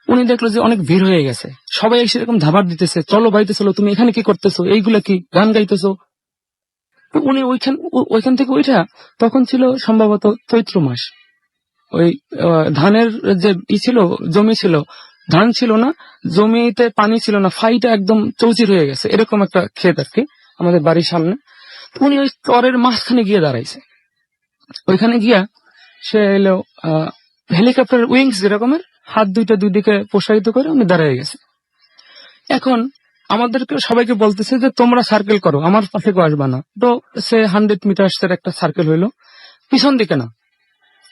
উনি দেখলো যে অনেক ভিড় হয়ে গেছে, সবাই এসে এরকম ধাবার দিতেছে, চলো বাড়িতে চলো, তুমি এখানে কি করতেছো, এইগুলা কি গান গাইতেছো। তো উনি ওইখান থেকে উঠা, তখন ছিল সম্ভবত চৈত্র মাস, ওই ধানের যে ছিল, জমি ছিল, ধান ছিল না, জমিতে পানি ছিল না, ফাইটা একদম চৌচির হয়ে গেছে, এরকম একটা ক্ষেত আর কি আমাদের বাড়ির সামনে। উনি ওই চরের মাঝখানে গিয়ে দাঁড়াইছে। ওইখানে গিয়া সে এলো হেলিকপ্টার উইংস যেরকমের, হাত দুইটা দুই দিকে প্রসারিত করে উনি দাঁড়িয়ে গেছে। এখন আমাদেরকে সবাইকে বলতেছে যে তোমরা সার্কেল করো, আমার পাশে কেউ আসবা না। তো সে 100 মিটার একটা সার্কেল হইলো, পিছন দিকে না।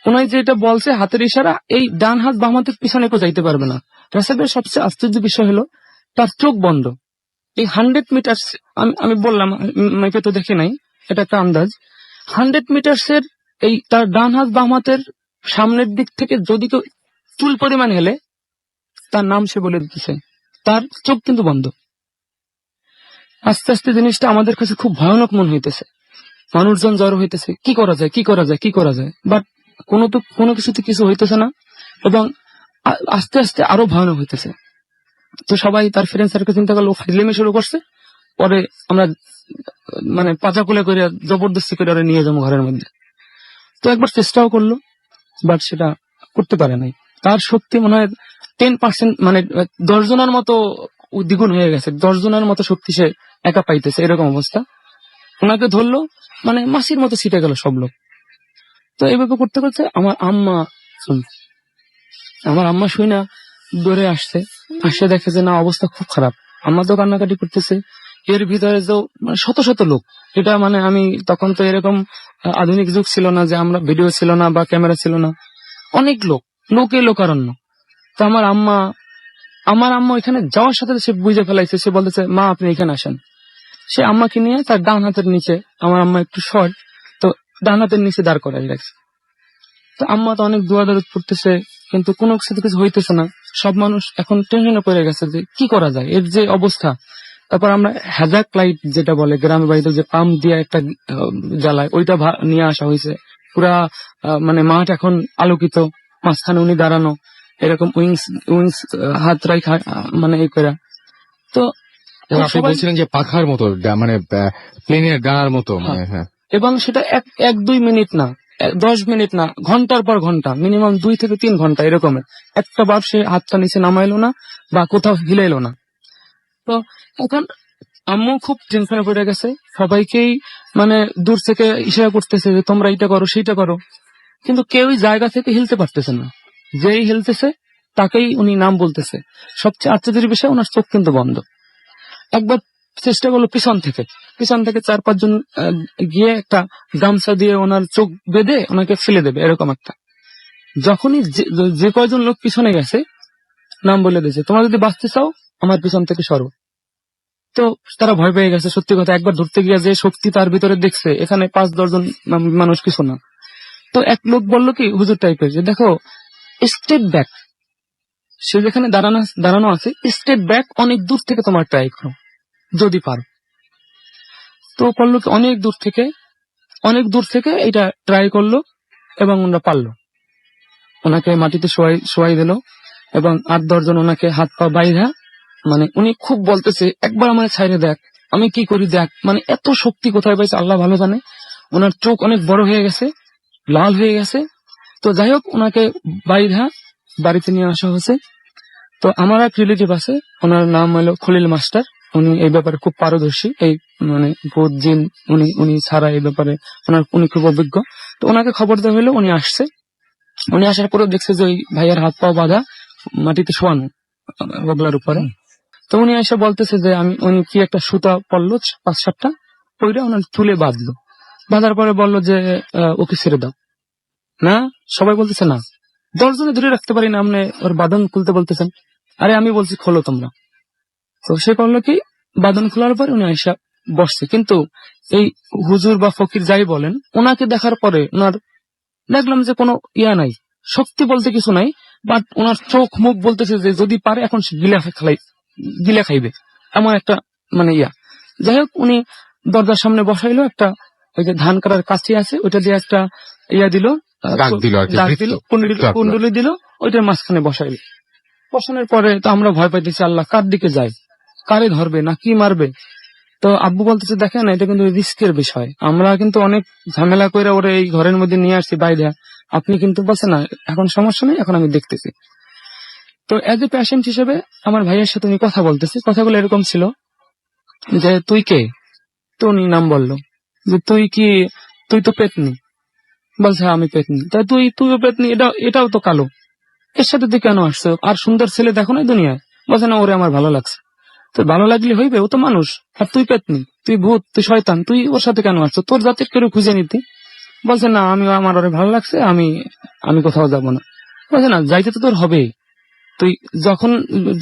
উনি যেটা বলছে হাতের ইশারা, এই ডান হাত বাম হাতের পিছনে কেউ যাইতে পারবে না। রাসেলের সবচেয়ে আশ্চর্য বিষয় হলো তার চোখ বন্ধ। এই 100 মিটার, আমি বললাম মাইপে তো দেখে নাই, এটা একটা আন্দাজ। 100 মিটার্সের এই তার ডান হাত বাম হাতের সামনের দিক থেকে যদি কেউ চুল পরিমাণ হেলে, তার নাম সে বলে দিতেছে, তার চোখ কিন্তু বন্ধ। আস্তে আস্তে জিনিসটা আমাদের কাছে খুব ভয়ানক মনে হইতেছে, মানুষজন জড়ো হইতেছে, কি করা যায় কি করা যায় কি করা যায়, বাট কোনো কিছুতে কিছু হইতেছে না, এবং আস্তে আস্তে আরো ভয়ানক হইতেছে। তো সবাই তার ফ্রেন্ড সার্কেল চিন্তা করলো ফাইজলামি শুরু করছে, পরে আমরা মানে পাচা কুলে করে জবরদস্তি করে ওরা নিয়ে যাবো ঘরের মধ্যে। তো একবার চেষ্টাও করলো, বাট সেটা করতে পারে নাই। তার শক্তি মনে হয় 10%, মানে 10 জনের মতো দ্বিগুণ হয়ে গেছে, 10 জনের মতো শক্তি সে একা পাইতেছে, এরকম অবস্থা। ওনাকে ধরলো, মানে মাসির মতো ছিটে গেল সব লোক। তো এইভাবে করতে করতে আমার আম্মা শুই না দৌড়ে আসে দেখে যে না, অবস্থা খুব খারাপ। আম্মা তো কান্নাকাটি করতেছে, এর ভিতরে যে মানে শত শত লোক। এটা মানে আমি তখন তো এরকম আধুনিক যুগ ছিল না, যে আমরা ভিডিও ছিল না বা ক্যামেরা ছিল না, অনেক লোকে লোকারণ্য। তো আমার আম্মা এখানে যাওয়ার সাথে সে বুঝে ফেলাইছে, সে বলতেছে মা আপনি এখানে আসেন। সে আম্মাকে নিয়ে তার ডান হাতের নিচে, আমার আম্মা একটু শর্ট, তো ডান হাতের নিচে দাঁড় করাই রাখছে। তো আম্মা তো অনেক দোয়া দরদ করতেছে, কিন্তু কোনো কিছু হইতেছে না। সব মানুষ এখন টেনশনে পড়ে গেছে যে কি করা যায়, এর যে অবস্থা। তারপর আমরা হ্যাজাক লাইট যেটা বলে গ্রামের বাড়িতে, যে পাম্প দিয়ে একটা জ্বালায়, ওইটা নিয়ে আসা হয়েছে। পুরা মানে মাঠ এখন আলোকিত, মাঝখানে উনি দাঁড়ানো, এরকম উইংস হাত রাখা, মানে এই করে। তো আপনি বলছিলেন যে পাখার মতো, মানে প্লেনের ডানার মতো, মানে হ্যাঁ। এবং সেটা 1-2 মিনিট না, 10 মিনিট না, ঘন্টার পর ঘন্টা, মিনিমাম 2 থেকে 3 ঘন্টা এরকমের। একটা বার সে হাতটা নিচে নামাইলো না বা কোথাও হিলাইলো না। তো এখন আম্মু খুব টেনশনে পড়ে গেছে, সবাইকেই মানে দূর থেকে ইশারা করতেছে যে তোমরা এটা করো সেইটা করো, কিন্তু কেউই জায়গা থেকে হিলতে পারতেছে না। যেই হিলতেছে তাকেই উনি নাম বলতেছে। সবচেয়ে আশ্চর্যের বিষয়, ওনার চোখ কিন্তু বন্ধ। একবার চেষ্টা করলো পিছন থেকে 4-5 জন গিয়ে একটা গামছা দিয়ে ওনার চোখ বেঁধে ওনাকে ফেলে দেবে, এরকম একটা। যখনই যে কয়জন লোক পিছনে গেছে, নাম বলে দিয়েছে তোমরা যদি বাঁচতে চাও আমার পিছন থেকে সরো। তো তো তারা ভয় পেয়ে গেছে। সত্যি কথা, একবার ধরতে গিয়ে যে শক্তি তার ভিতরে দেখছে, এখানে 5-10 জন মানুষ কিছু না। তো এক লোক বললো কি হুজুর টাইপের, যে দেখো স্টেপ ব্যাক, সে যেখানে দাঁড়ানো আছে স্টেপ ব্যাক, অনেক দূর থেকে তোমার ট্রাই করো যদি পারো। তো করলো কি অনেক দূর থেকে এটা ট্রাই করলো এবং ওরা পারলো। ওনাকে মাটিতে শোয়াই দিল এবং 8-10 জন ওনাকে হাত পা বাইধা, মানে উনি খুব বলতেছে একবার আমার ছাইরে দেখ, আমি কি করি দেখ, মানে এত শক্তি কোথায় পাইছে আল্লাহ ভালো জানে। ওনার চোখ অনেক বড় হয়ে গেছে, লাল হয়ে গেছে। তো যাই হোক, ওনাকে বাইধা বাড়িতে নিয়ে আসা হয়েছে। তো আমার এক রিলেটিভ আছে, ওনার নাম হলো খলিল মাস্টার। উনি এই ব্যাপারে খুব পারদর্শী, এই মানে ভূত জিন উনি ছাড়া এই ব্যাপারে উনি খুব অভিজ্ঞ। তো ওনাকে খবর দেওয়া হলো, উনি আসছে। উনি আসার পরে দেখছে যে ওই ভাইয়ার হাত পা বাঁধা, মাটিতে শোয়ানো বগলার উপরে। তো উনি এসে বলতেছে যে উনি কি একটা সুতা পড়লো 5-7টা, ওইটা ওনার চুলে বাঁধলো। বাঁধার পরে বললো যে ওকে ছেড়ে দাও। না, সবাই বলতেছে না, 10 জনে ধরে রাখতে পারি না, আপনি ওর বাঁধন খুলতে বলতেছেন। আরে আমি বলছি খোলো তোমরা। তো সে করলো কি, বাঁধন খোলার পর উনি এসে বসছে। কিন্তু এই হুজুর বা ফকির যাই বলেন, ওনাকে দেখার পরে ওনার দেখলাম যে কোনো নাই, শক্তি বলতে কিছু নাই, বাট ওনার চোখ মুখ বলতেছে যে যদি পারে এখন সে গিলা খাইবে, এমন একটা মানে যাই হোক, উনি দরজার সামনে বসাইলো, একটা ওই যে ধান কাটার কাছি আছে, ওইটা দিয়ে একটা দিল, দাগ দিল আর কি, দাগ বৃত্ত। দিল, কুণ্ডলি দিল, ওইটার মাঝখানে বসাইল। বসানোর পরে তো আমরা ভয় পাইতেছি, আল্লাহ কার দিকে যায়, কারে ধরবে না কি মারবে। তো আব্বু বলতেছে দেখেন এটা কিন্তু রিস্কের বিষয়, আমরা কিন্তু অনেক ঝামেলা করে ওরে এই ঘরের মধ্যে নিয়ে আসছি বাইরে, আপনি কিন্তু বলছেন না এখন সমস্যা নেই, এখন আমি দেখতেছি। তো এজ এ পেশেন্ট হিসেবে আমার ভাইয়ের সাথে উনি কথা বলতেছি, কথাগুলো এরকম ছিল যে তুই কে, তো উনি নাম বললো যে তুই তো পেতনি। বলছে হ্যাঁ আমি পেতনি। তা তুইও পেতনি, এটাও তো কালো, এর সাথে তুই কেন আসছো, আর সুন্দর ছেলে দেখো না দুনিয়ায়। বলছে না, ওরে আমার ভালো লাগছে। তো ভালো লাগলে হইবে, ও তো মানুষ, আর তুই পেতনি, তুই ভূত, তুই শয়তান, তুই ওর সাথে কেন আসছো, তোর জাতির কেউ খুঁজে নিতি। বলছে না, আমার ওরে ভালো লাগছে, আমি কোথাও যাব না। বলছে না, যাইতে তো তোর হবেই, তুই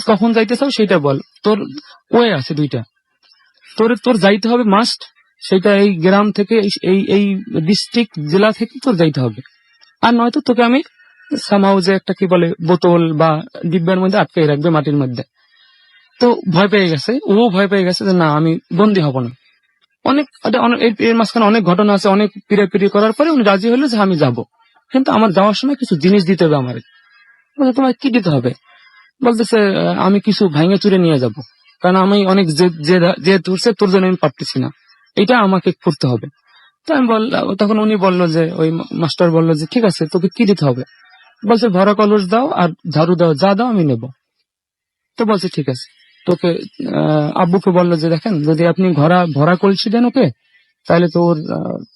কখন যাইতে চাও সেটা বল, তোর ওয়ে আছে 2টা, তোর যাইতে হবে মাস্ট, সেটা এই গ্রাম থেকে এই ডিস্ট্রিক্ট জেলা থেকে তোর যাইতে হবে, আর নয়তো তোকে আমি সামাও যে একটা কি বলে বোতল বা ডিব্বার মধ্যে আটকে রাখবে মাটির মধ্যে। তো ভয় পেয়ে গেছে, ভয় পেয়ে গেছে যে না আমি বন্দী হব না। এর মাঝখানে অনেক ঘটনা আছে, অনেক পিড়াপিড়ি করার পরে উনি রাজি হলো যে আমি যাব, কিন্তু আমার যাওয়ার সময় কিছু জিনিস দিতে হবে আমার। বলছে তোমার কি দিতে হবে? বলতেছে আমি কিছু ভাঙে চুরে নিয়ে যাব, কারণ আমি অনেক যে ধরছে তোর জন্য আমি পারতেছি না, এটা আমাকে করতে হবে। তো আমি তখন উনি বললো যে ওই মাস্টার বললো যে ঠিক আছে তোকে কি দিতে হবে? বলছে ভরা কলস দাও আর ঝাড়ু দাও, যা দাও আমি নেব। তো বলছে ঠিক আছে। তোকে আব্বুকে বললো যে দেখেন যদি আপনি ভরা কলসি দেন ওকে, তাহলে তো ওর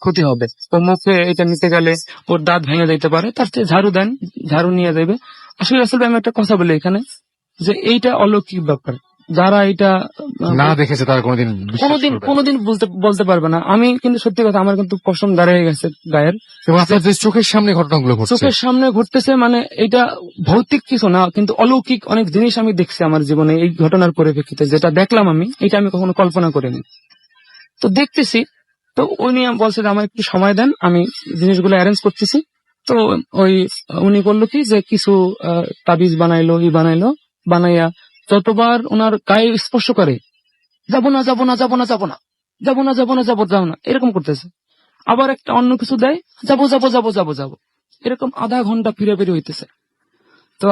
ক্ষতি হবে, ও মুখে এটা নিতে গেলে ওর দাঁত ভেঙে যেতে পারে, তার চেয়ে ঝাড়ু দেন, ঝাড়ু নিয়ে যাবে। আসলে আমি একটা কথা বলি এখানে, যে এইটা অলৌকিক ব্যাপার, যারা এটা না দেখেছে তারা কোনোদিন বলতে পারবে না। আমি কিন্তু সত্যি কথা, আমার কিন্তু পশম দাঁড়িয়ে গেছে গায়ের, এবং আপনার যে চোখের সামনে ঘটনাগুলো ঘটছে, চোখের সামনে ঘটতেছে, মানে এটা ভৌতিক কিছু না, কিন্তু অলৌকিক অনেক জিনিস আমি দেখছি আমার জীবনে এই ঘটনার পরিপ্রেক্ষিতে। যেটা দেখলাম এটা আমি কখনো কল্পনা করিনি। তো দেখতেছি, তো উনি বলছে যে আমার একটু সময় দেন, আমি জিনিসগুলো অ্যারেঞ্জ করতেছি। তো উনি বললো কি যে কিছু তাবিজ বানাইলো, বানাইয়া যতবার ওনার গায়ে স্পর্শ করে, যাবো না এরকম করতেছে। আবার একটা অন্য কিছু দেয়, যাবো এরকম আধা ঘন্টা ফিরে হইতেছে। তো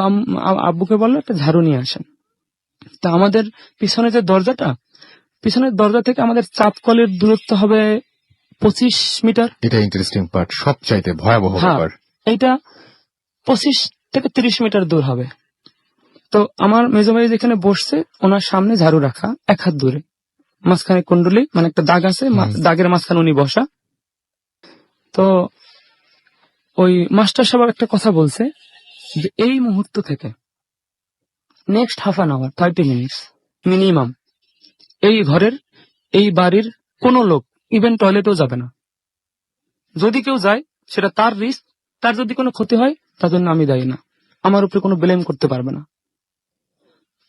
আব্বুকে বললো একটা ঝাড়ু নিয়ে আসেন। তা আমাদের পিছনের দরজা থেকে আমাদের চাপকলের দূরত্ব হবে 25 মিটার। এটা ইন্টারেস্টিং পার্ট, সবচাইতে ভয়াবহ ব্যাপার। এইটা 25 থেকে 30 মিটার দূর হবে। তো আমার মেজো ভাই যেখানে বসছে, ওনার সামনে ঝাড়ু রাখা 1 হাত দূরে, মাঝখানে কুণ্ডলি, মানে একটা দাগ আছে, দাগের মাঝখানে উনি বসা। তো ওই মাস্টার সাহেব একটা কথা বলছে যে এই মুহূর্ত থেকে next half an hour 30 minutes minimum এই ঘরের, এই বাড়ির কোনো লোক ইভেন টয়লেটেও যাবে না। যদি কেউ যায় সেটা তার রিস্ক, তার যদি কোনো ক্ষতি হয় তার জন্য আমি দায়ী না, আমার উপরে কোনো ব্লেম করতে পারবে না।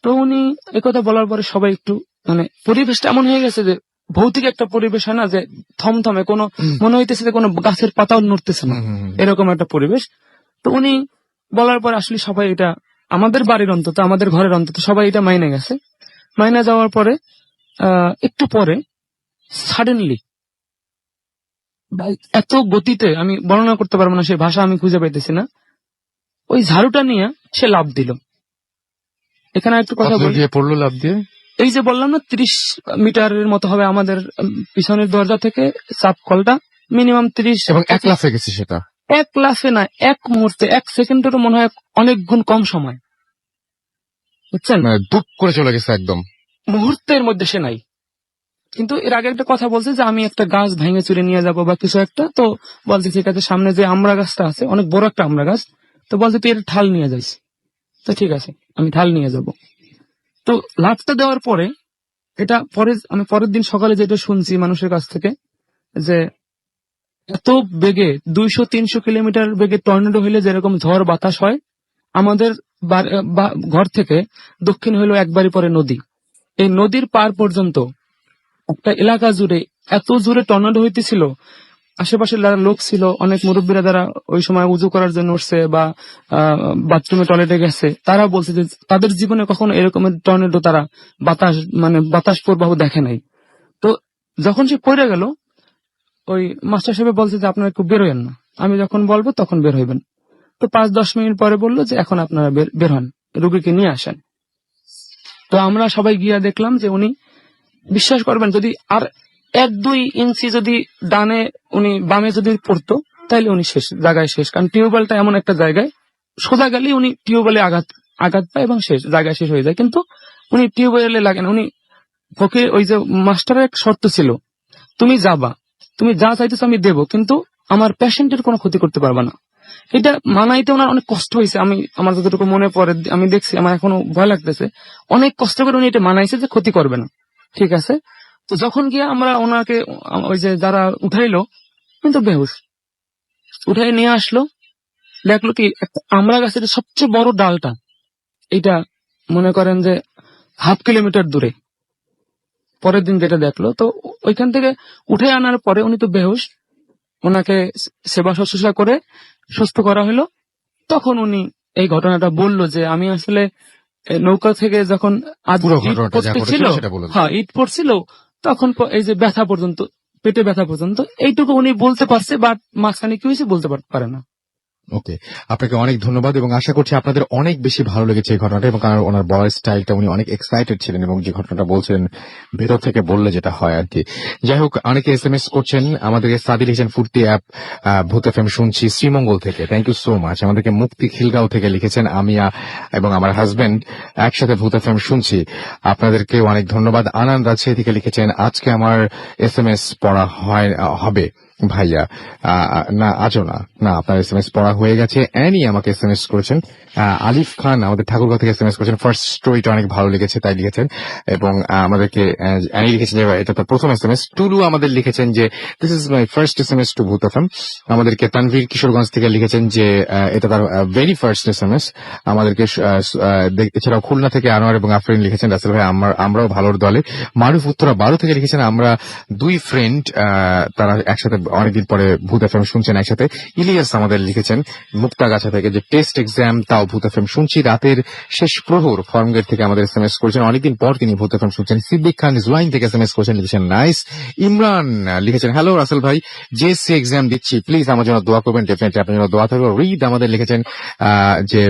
তো উনি একথা বলার পরে সবাই একটু মানে পরিবেশটা এমন হয়ে গেছে যে ভৌতিক একটা পরিবেশ হয় না, যে থমথমে কোনো মনে হইতেছে যে কোনো গাছের পাতাও নড়তেছে না, এরকম একটা পরিবেশ। তো উনি বলার পর আসলে সবাই এটা, আমাদের বাড়ির অন্তত, আমাদের ঘরের অন্তত সবাই এটা মাইনে গেছে। মাইনে যাওয়ার পরে একটু পরে সাডেনলি এত গতিতে, আমি বর্ণনা করতে পারবো না, সেই ভাষা আমি খুঁজে পাইতেছি না, ওই ঝাড়ুটা নিয়ে সে লাফ দিল। এখানে একটু কথা বলি, পড়লো লাফ দিয়ে। এই যে বললাম না 30 মিটারের মতো হবে আমাদের পিছনের দরজা থেকে চাপ কলটা, মিনিমাম 30, এবং 1 লাফে গেছে সেটা। 1 লাফে না, 1 মুহূর্তে, 1 সেকেন্ডেরও মনে হয় অনেক গুণ কম সময়, বুঝছেন, দুপ করে চলে গেছে একদম মুহূর্তের মধ্যে সে নাই। কিন্তু এর আগে একটা কথা বলছে যে আমি একটা গাছ ভেঙে চুরে নিয়ে যাব বা কিছু একটা, তো বলছে ঠিক আছে, সামনে যে আমড়া গাছটা আছে অনেক বড় একটা আমড়া গাছ, তো বলছে তুই এর ঠাল নিয়ে যাইস, তো ঠিক আছে আমি ঠাল নিয়ে যাব। তো লাফটা দেওয়ার পরে এটা আমি পরের দিন সকালে যেটা শুনছি মানুষের কাছ থেকে, যে এত বেগে 200-300 কিলোমিটার বেগে টর্নেডো হইলে যেরকম ঝড় বাতাস হয়, আমাদের ঘর থেকে দক্ষিণ হইলো একবারই পরে নদী, এই নদীর পার পর্যন্ত একটা এলাকা জুড়ে এত জোরে টর্নেডো হইতেছিল। আশেপাশে যারা লোক ছিল, অনেক মুরব্বীরা যারা ওই সময় উজু করার জন্য উঠছে বা বাথরুমে টয়লেটে গেছে, তারা বলছে যে তাদের জীবনে কখনো এরকমের টর্নেডো তারা বাতাস প্রবাহ দেখে নাই। তো যখন সে পড়ে গেল, ওই মাস্টার সাহেব বলছে যে আপনারা একটু বের হইয়েন না, আমি যখন বলবো তখন বের হইবেন। তো 5-10 মিনিট পরে বললো যে এখন আপনারা বের হন, রুগীকে নিয়ে আসেন। তো আমরা সবাই গিয়া দেখলাম যে উনি, বিশ্বাস করবেন, যদি আর 1-2 ইঞ্চি যদি ডানে উনি বামে যদি পড়তো তাহলে উনি জায়গায় শেষ। কারণ টিউবওয়েলটা এমন একটা জায়গায় সোজা গেলেই উনি টিউবওয়েলে আঘাত পায় এবং জায়গায় শেষ হয়ে যায়। কিন্তু উনি টিউবওয়েলে লাগেন, উনি ওকে, ওই যে মাস্টারের এক শর্ত ছিল, তুমি যা চাইতেছো আমি দেবো, কিন্তু আমার পেশেন্টের কোনো ক্ষতি করতে পারবা না। এটা মানাইতে ওনার অনেক কষ্ট হয়েছে, আমার যতটুকু মনে পড়ে, আমি দেখছি, আমার এখনো ভয় লাগতেছে, অনেক কষ্ট করে উনি এটা মানাইছে যে ক্ষতি করবে না, ঠিক আছে। তো যখন গিয়ে আমরা ওনাকে, ওই যে যারা উঠাইলো, কিন্তু বেহুশ উঠাই নিয়ে আসলো, দেখলো কি আমড়া গাছের সবচেয়ে বড় ডালটা, এটা মনে করেন যে 1/2 কিলোমিটার দূরে। পরের দিন যেটা দেখলো, তো ওইখান থেকে উঠে আনার পরে উনি তো বেহুশ, ওনাকে সেবা শুশ্রূষা করে সুস্থ করা হলো। তখন উনি এই ঘটনাটা বললো যে আমি আসলে নৌকা থেকে যখন ইট পড়ছিল, তখন এই যে ব্যথা পর্যন্ত, পেটে ব্যথা পর্যন্ত, এইটুকু উনি বলতে পারছে, বাট মাঝখানে কি হয়েছে বলতে পারে না। ওকে, আপনাকে অনেক ধন্যবাদ এবং আশা করছি আপনাদের অনেক বেশি ভালো লেগেছে এই ঘটনাটা, এবং কারণ ওনার বলার স্টাইলটা, উনি অনেক এক্সাইটেড ছিলেন এবং যে ঘটনাটা বলছেন ভেতর থেকে বললে যেটা হয় আর কি। যাই হোক, অনেকে SMS করছেন আমাদেরকে। সাদি লিখেছেন ফুর্তি অ্যাপ ভূত FM শুনছি শ্রীমঙ্গল থেকে, থ্যাংক ইউ সো মাচ। আমাদেরকে মুক্তি খিলগাঁও থেকে লিখেছেন আমিয়া এবং আমার হাজবেন্ড একসাথে ভূত FM শুনছি, আপনাদেরকে অনেক ধন্যবাদ। আনন্দ রাজশাহী থেকে লিখেছেন আজকে আমার SMS পড়া হবে ভাইয়া, না আজও না আপনার SMS পড়া হয়ে গেছে। অ্যানি আমাকে SMS করেছেন, আলিফ খান আমাদের ঠাকুরগাঁও থেকে SMS করেছেন, ফার্স্ট স্টোরিটা অনেক ভালো লেগেছে তাই লিখেছেন, এবং আমাদেরকে অ্যানি লিখেছেন যে এটা তার প্রথম SMS। টুলু আমাদের লিখেছেন যে this is my first SMS to Bhoot FM। আমাদেরকে তানভীর কিশোরগঞ্জ থেকে লিখেছেন যে এটা তার ভেরি ফার্স্ট SMS। আমাদেরকে এছাড়াও খুলনা থেকে আনোয়ার এবং আফরিন লিখেছেন রাসেল ভাই আমরাও ভালোর দলে। মারুফ উত্তরা 12 থেকে লিখেছেন আমরা 2 ফ্রেন্ড, তারা একসাথে অনেকদিন পরে ভূত FM শুনছেন একসাথে। ইলিয়াস আমাদের লিখেছেন মুক্তাগাছা থেকে যে টেস্ট এক্সাম তাও ভূত FM শুনছি, রাতের শেষ প্রহর ফর্মগেট থেকে আমাদের SMS করেছেন, অনেকদিন পর তিনি ভূত FM শুনছেন। সিদ্দিক খান জুয়াইন থেকে SMS করেছেন, লিখেছেন নাইস। ইমরান লিখেছেন হ্যালো রাসেল ভাই, জেএসসি এক্সাম দিচ্ছি, প্লিজ আমার জন্য দোয়া করবেন, ডেফিনেটলি আপনার জন্য দোয়া থাকবে। রিদ আমাদের লিখেছেন যে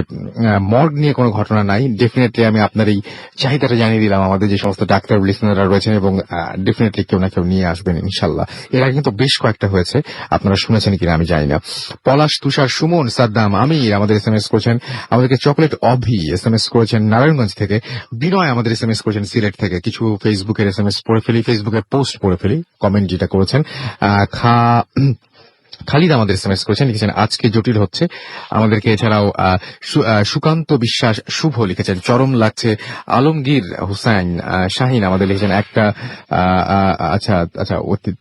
মর্গ নিয়ে কোনো ঘটনা নাই, ডেফিনেটলি আমি আপনার এই চাহিদাটা জানিয়ে দিলাম আমাদের যে সমস্ত ডাক্তার লিসনাররা রয়েছেন, এবং ডেফিনেটলি কেউ না কেউ নিয়ে আসবেন ইনশাল্লাহ। এর আগে কিন্তু বেশ কয়েকটা হয়েছে, আপনারা শুনেছেন কিনা আমি জানি না। পলাশ, তুষার, সুমন, সাদ্দাম, আমির আমাদের SMS করেছেন। আমাদেরকে চকলেট অভি SMS করেছেন নারায়ণগঞ্জ থেকে। বিনয় আমাদের SMS করেছেন সিলেট থেকে। কিছু ফেসবুকের SMS পড়ে ফেলি, ফেসবুকের পোস্ট পড়ে ফেলি, কমেন্ট যেটা করেছেন। খালিদ আমাদের এসএমএস করেছেন, লিখেছেন আজকে জটিল হচ্ছে আমাদেরকে। এছাড়াও সুকান্ত বিশ্বাস শুভ লিখেছেন চরম লাগছে। আলমগীর হুসাইন শাহিন আমাদের লিখেছেন একটা আচ্ছা আচ্ছা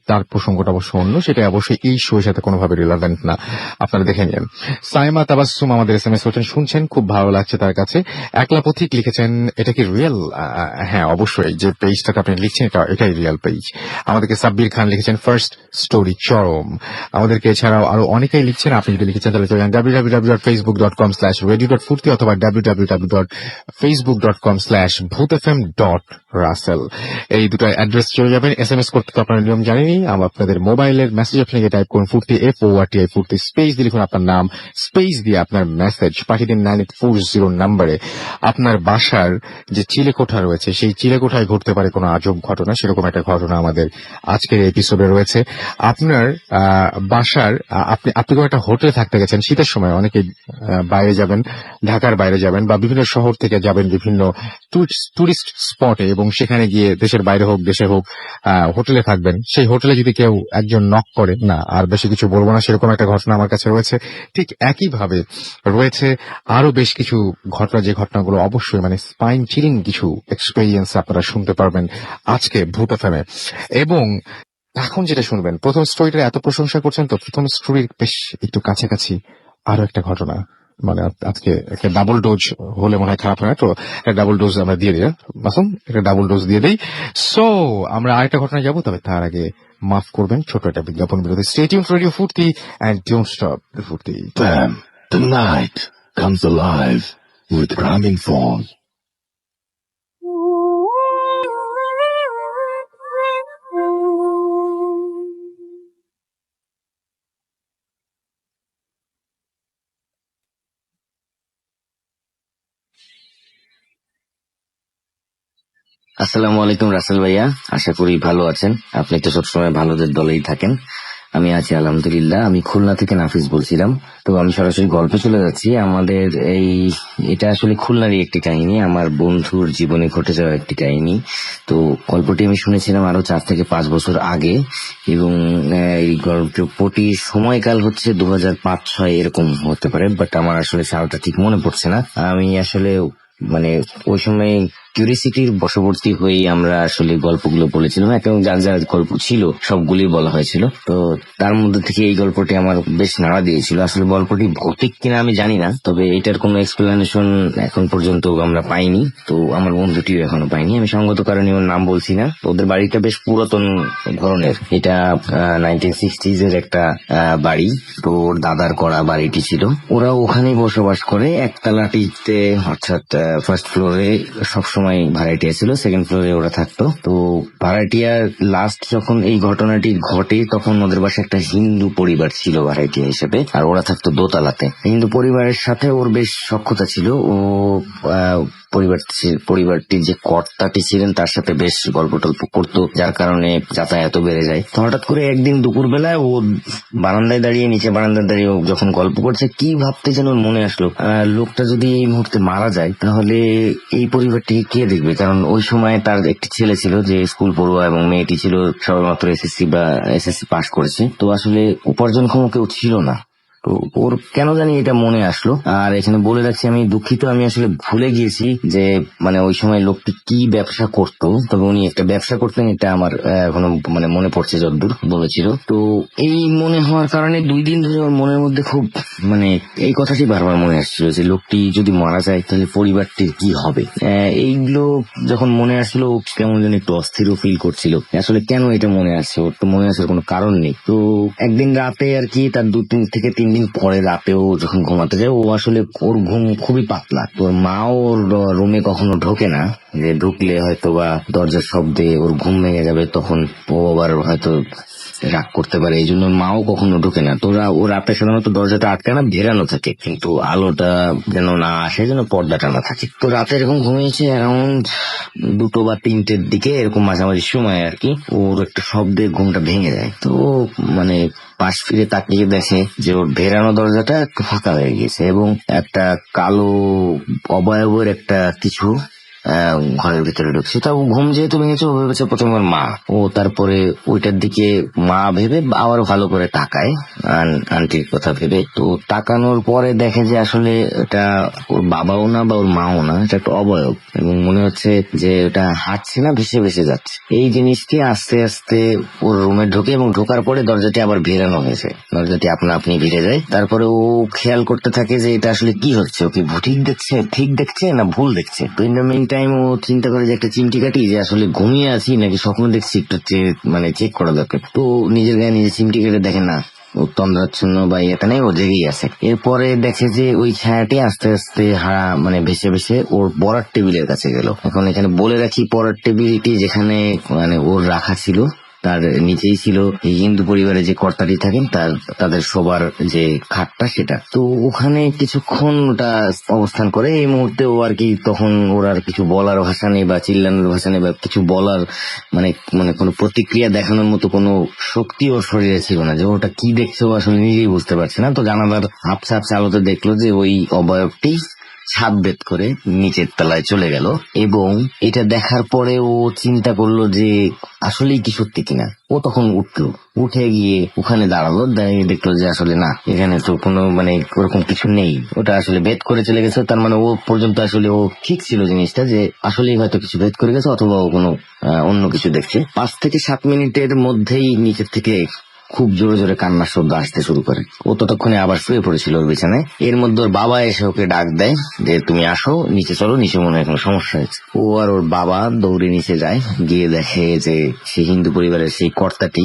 তার প্রসঙ্গটা অবশ্য অন্য, সেটা অবশ্যই এই শো এর সাথে কোনোভাবে রিলেভেন্ট না, আপনারা দেখে নিন। সাইমা তাবাসসুম আমাদের এসএমএস করছেন শুনছেন খুব ভালো লাগছে তার কাছে। একলা পথিক লিখেছেন এটা কি রিয়েল? হ্যাঁ অবশ্যই, যে পেজটাতে আপনি লিখছেন এটাই রিয়েল পেজ। আমাদেরকে সাব্বির খান লিখেছেন ফার্স্ট স্টোরি চরম। আমাদেরকে এছাড়াও আরো অনেকেই লিখছেন, আপনি যদি লিখেছেন তাহলে চলে যান www.facebook.com/radio.furti অথবা www.facebook.com/bhutfm.russell, এই দুটো অ্যাড্রেস চলে যাবেন। এসএমএস করতে তো আপনার নিয়ম জানেনই, আপনাদের মোবাইলের মেসেজ অপশনে টাইপ করুন ফুর্তি FORTI ফুর্তি, স্পেস দিয়ে লিখুন আপনার নাম, স্পেস দিয়ে আপনার মেসেজ পাঠিয়ে দিন 9840 নম্বরে। আপনার বাসার যে চিলেকোঠা রয়েছে সেই চিলেকোঠায় ঘটতে পারে কোনো আজব ঘটনা, সেরকম একটা ঘটনা আমাদের আজকের এপিসোডে রয়েছে। আপনার বাসার আপনি কোনো একটা হোটেলে থাকতে গেছেন, শীতের সময় অনেকে বাইরে যাবেন, ঢাকার বাইরে যাবেন বা বিভিন্ন শহর থেকে যাবেন বিভিন্ন টুরিস্ট স্পটে, এবং সেখানে গিয়ে দেশের বাইরে হোক দেশে হোক হোটেলে থাকবেন। সেই হোটেলে যদি কেউ একজন নক করে, না আর বেশি কিছু বলবো না, সেরকম একটা ঘটনা আমার কাছে রয়েছে। ঠিক একইভাবে রয়েছে আরো বেশ কিছু ঘটনা, যে ঘটনাগুলো অবশ্যই মানে স্পাইন চিলিং কিছু এক্সপেরিয়েন্স আপনারা শুনতে পারবেন আজকে ভূত এফএমে। এবং এখন যেটা শুনবেন, প্রথম স্টোরিটা এত প্রশংসা করছেন, তো প্রথম স্টোরির বেশ একটু কাছাকাছি আরো একটা ঘটনা, মানে আজকে একটা ডাবল ডোজ হলে মনে হয় খারাপ হয় না, তো একটা ডাবল ডোজ আমরা দিয়ে দিই। মাসুম একটা ডাবল ডোজ দিয়ে দিই। সো আমরা আরেকটা ঘটনা যাবো, তবে তার আগে মাফ করবেন ছোট একটা বিজ্ঞাপন বিরতি। স্টে টিউনড ফর রেডিও ফুর্তি এন্ড ডোন্ট স্টপ ফুর্তি। The night comes alive with Graminphone. আসসালামু আলাইকুম রাসেল ভাইয়া, আশা করি ভালো আছেন। আপনি তো সবসময় ভালোদের দলেই থাকেন। আমি আছি আলহামদুলিল্লাহ। আমি খুলনা থেকে নাফিস বলছিলাম। তো আমি সরাসরি গল্পে চলে যাচ্ছি। আমাদের এটা আসলে খুলনারই একটি কাহিনী, আমার বন্ধুর জীবনে ঘটে যাওয়া একটি কাহিনী। তো গল্পটি আমি শুনেছিলাম আরো 4 থেকে 5 বছর আগে, এবং এই গল্পটির সময়কাল হচ্ছে 2005-06 এরকম হতে পারে, বাট আমার আসলে সালটা ঠিক মনে পড়ছে না। আমি আসলে মানে ওই সময় কিউরিসিটির বশবর্তী হয়েই আমরা আসলে গল্পগুলো বলেছিলাম, এবং যার যার গল্প ছিল সবগুলি বলা হয়েছিল। তো তার মধ্যে থেকে এই গল্পটি আমার বেশ নাড়া দিয়েছিল। আসলে গল্পটি ভৌতিক কিনা আমি জানি না, তবে এটার কোনো এক্সপ্লেনেশন এখন পর্যন্ত আমরা পাইনি, তো আমার বন্ধুটিও এখনো পাইনি। আমি সঙ্গত কারণে ওর নাম বলছি না। ওদের বাড়িটা বেশ পুরাতন ধরনের, এটা 1960s এর একটা বাড়ি। তো ওর দাদার করা বাড়িটি ছিল, ওরা ওখানেই বসবাস করে। একতলাটিতে অর্থাৎ ফার্স্ট ফ্লোরে সবসময় ভাড়াটিয়া ছিল, সেকেন্ড ফ্লোরে ওরা থাকতো। তো ভাড়াটিয়ার লাস্ট যখন এই ঘটনাটি ঘটে, তখন ওদের বাসায় একটা হিন্দু পরিবার ছিল ভাড়াটিয়া হিসেবে, আর ওরা থাকতো দোতলাতে। হিন্দু পরিবারের সাথে ওর বেশ সখ্যতা ছিল। ও পরিবারটির যে কর্তাটি ছিলেন তার সাথে বেশ গল্প টল্প করতো, যার কারণে যাতায়াত বেড়ে যায়। তো হঠাৎ করে একদিন দুপুর বেলায় ও বারান্দায় দাঁড়িয়ে, নিচে বারান্দায় দাঁড়িয়ে যখন গল্প করছে, কি ভাবতে যেন মনে আসলো, লোকটা যদি এই মুহূর্তে মারা যায় তাহলে এই পরিবারটিকে কে দেখবে? কারণ ওই সময় তার একটি ছেলে ছিল যে স্কুল পড়ুয়া, এবং মেয়েটি ছিল সবেমাত্র এসএসসি পাশ করেছে। তো আসলে উপার্জনক্ষম কেউ ছিল না। তো ওর কেন জানি এটা মনে আসলো। আর এখানে বলে রাখছি, আমি দুঃখিত, আমি আসলে ভুলে গিয়েছি যে মানে ওই সময় লোকটি কি ব্যবসা করতো। তবে উনি একটা ব্যবসা করতেন, এটা আমার এখনো মানে মনে পড়ছে যতদূর বলেছিল। তো এই মনে হওয়ার কারণে 2 দিন ধরে ওর মনের মধ্যে খুব মানে এই কথাটি বারবার মনে আসছিল যে লোকটি যদি মারা যায় তাহলে পরিবারটির কি হবে। এইগুলো যখন মনে আসলো, কেমন যেন একটু অস্থিরও ফিল করছিল। আসলে কেন এটা মনে আসছে, ওর তো মনে আসার কোনো কারণ নেই। তো একদিন রাতে আর কি, তার 2 থেকে 3 দিন পরে রাতেও যখন ঘুমাতে যায়, ও আসলে ওর ঘুম খুবই পাতলা। তোর মাও ওর রুমে কখনো ঢোকে না, যে ঢুকলে হয়তো বা দরজার শব্দে ওর ঘুম ভেঙে যাবে, তখন ও আবার হয়তো রাগ করতে পারে, এই জন্য মাও কখনো ঢুকে না। তোরা ও রাতে সাধারণত দরজাটা আটকানো ভেরানো থাকে, কিন্তু আলোটা যেন না আসে, যেন পর্দা টানা থাকে। তো রাতে এরকম ঘুমিয়েছে অ্যারাউন্ড 2 বা 3টের দিকে, এরকম মাঝামাঝি সময় আর কি, ওর একটা শব্দে ঘুমটা ভেঙে যায়। তো মানে পাশ ফিরে তাকিয়ে দেখে যে ওর ভেরানো দরজাটা একটু ফাঁকা হয়ে গেছে, এবং একটা কালো অবয়বের একটা কিছু ঘরের ভিতরে ঢুকছে। তা ও ঘুম যেহেতু ভেঙেছে, ও ভেবেছে প্রথমে ওর মা। ও তারপরে ওইটার দিকে মা ভেবে আবার ভালো করে তাকায় আন্টির কথা ভেবে। তো তাকানোর পরে দেখে যে আসলে এটা ওর বাবাও না বা ওর মাও না, এটা একটা অবয়ব, এবং মনে হচ্ছে যে এটা হাঁটছে না, ভেসে ভেসে যাচ্ছে। এই জিনিসটি আস্তে আস্তে ওর রুমে ঢোকে এবং ঢোকার পরে দরজাটি আবার ভিড়ানো হয়েছে, দরজাটি আপনা আপনি ভিড়ে যায়। তারপরে ও খেয়াল করতে থাকে যে এটা আসলে কি হচ্ছে, ও কি ঠিক দেখছে না ভুল দেখছে। তো ইন দ্য মেইন টাইম ও চিন্তা করে যে একটা চিমটি কাটি, যে আসলে ঘুমিয়ে আছি নাকি স্বপ্ন দেখছি, একটু চেক করা দরকার। তো নিজের গায়ে নিজে চিমটি কেটে দেখে না, ও তন্দ্রাচ্ছন্ন বা ইয়েটা নেই, ও জেগেই আছে। এরপরে দেখে যে ওই ছায়াটি আস্তে আস্তে ভেসে ভেসে ওর পড়ার টেবিলের কাছে গেল। এখন এখানে বলে রাখি, পড়ার টেবিলটি যেখানে ওর রাখা ছিল তার নিচেই ছিল এই হিন্দু পরিবারে যে কর্তাটি থাকেন তাদের সবার যে খাটটা, সেটা। তো ওখানে কিছুক্ষণ ওটা অবস্থান করে। এই মুহূর্তে ও আর কি, তখন ওর আর কিছু বলার ভাষা নেই বা চিল্লানোর ভাষা নেই বা কিছু বলার কোনো প্রতিক্রিয়া দেখানোর মতো কোনো শক্তি ওর শরীরে ছিল না, যে ওটা কি দেখছে ও আসলে নিজেই বুঝতে পারছে না। তো জানালার আবছা আবছা আলোতে দেখলো যে ওই অবয়বটি ছাদ ভেদ করে নিচের তলায় চলে গেল। এবং এটা দেখার পরে ও চিন্তা করলো যে আসলেই কি সত্যি কিনা। ও তখন উঠে গিয়ে ওখানে দাঁড়ালো, দাঁড়িয়ে দেখলো যে আসলে না, এখানে তো কোনো ওরকম কিছু নেই, ওটা আসলে ভেদ করে চলে গেছে। তার ও পর্যন্ত আসলে ও ঠিক ছিল জিনিসটা, যে আসলেই হয়তো কিছু ভেদ করে গেছে, অথবা ও কোনো অন্য কিছু দেখছে। 5 থেকে 7 মিনিটের মধ্যেই নিচের থেকে খুব জোরে জোরে কান্নার শব্দ আসতে শুরু করে। ও ততক্ষণে আবার শুয়ে পড়েছিল ওর বিছানায়। এর মধ্যে ওর বাবা এসে ওকে ডাক দেয় যে তুমি আসো, নিচে চলো, নিচে মনে হয় কোনো সমস্যা হয়েছে। ও আর ওর বাবা দৌড়ে নিচে যায়, গিয়ে দেখে যে সেই হিন্দু পরিবারের সেই কর্তাটি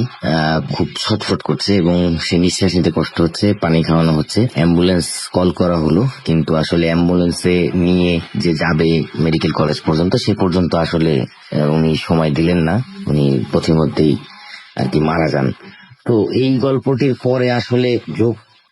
খুব ছটফট করছে এবং সে নিঃশ্বাস নিতে কষ্ট হচ্ছে, পানি খাওয়ানো হচ্ছে। অ্যাম্বুলেন্স কল করা হলো, কিন্তু আসলে অ্যাম্বুলেন্সে নিয়ে যে যাবে মেডিকেল কলেজ পর্যন্ত, সে পর্যন্ত আসলে উনি সময় দিলেন না, উনি পথিমধ্যেই আর কি মারা যান। তো এই গল্পটির পরে আসলে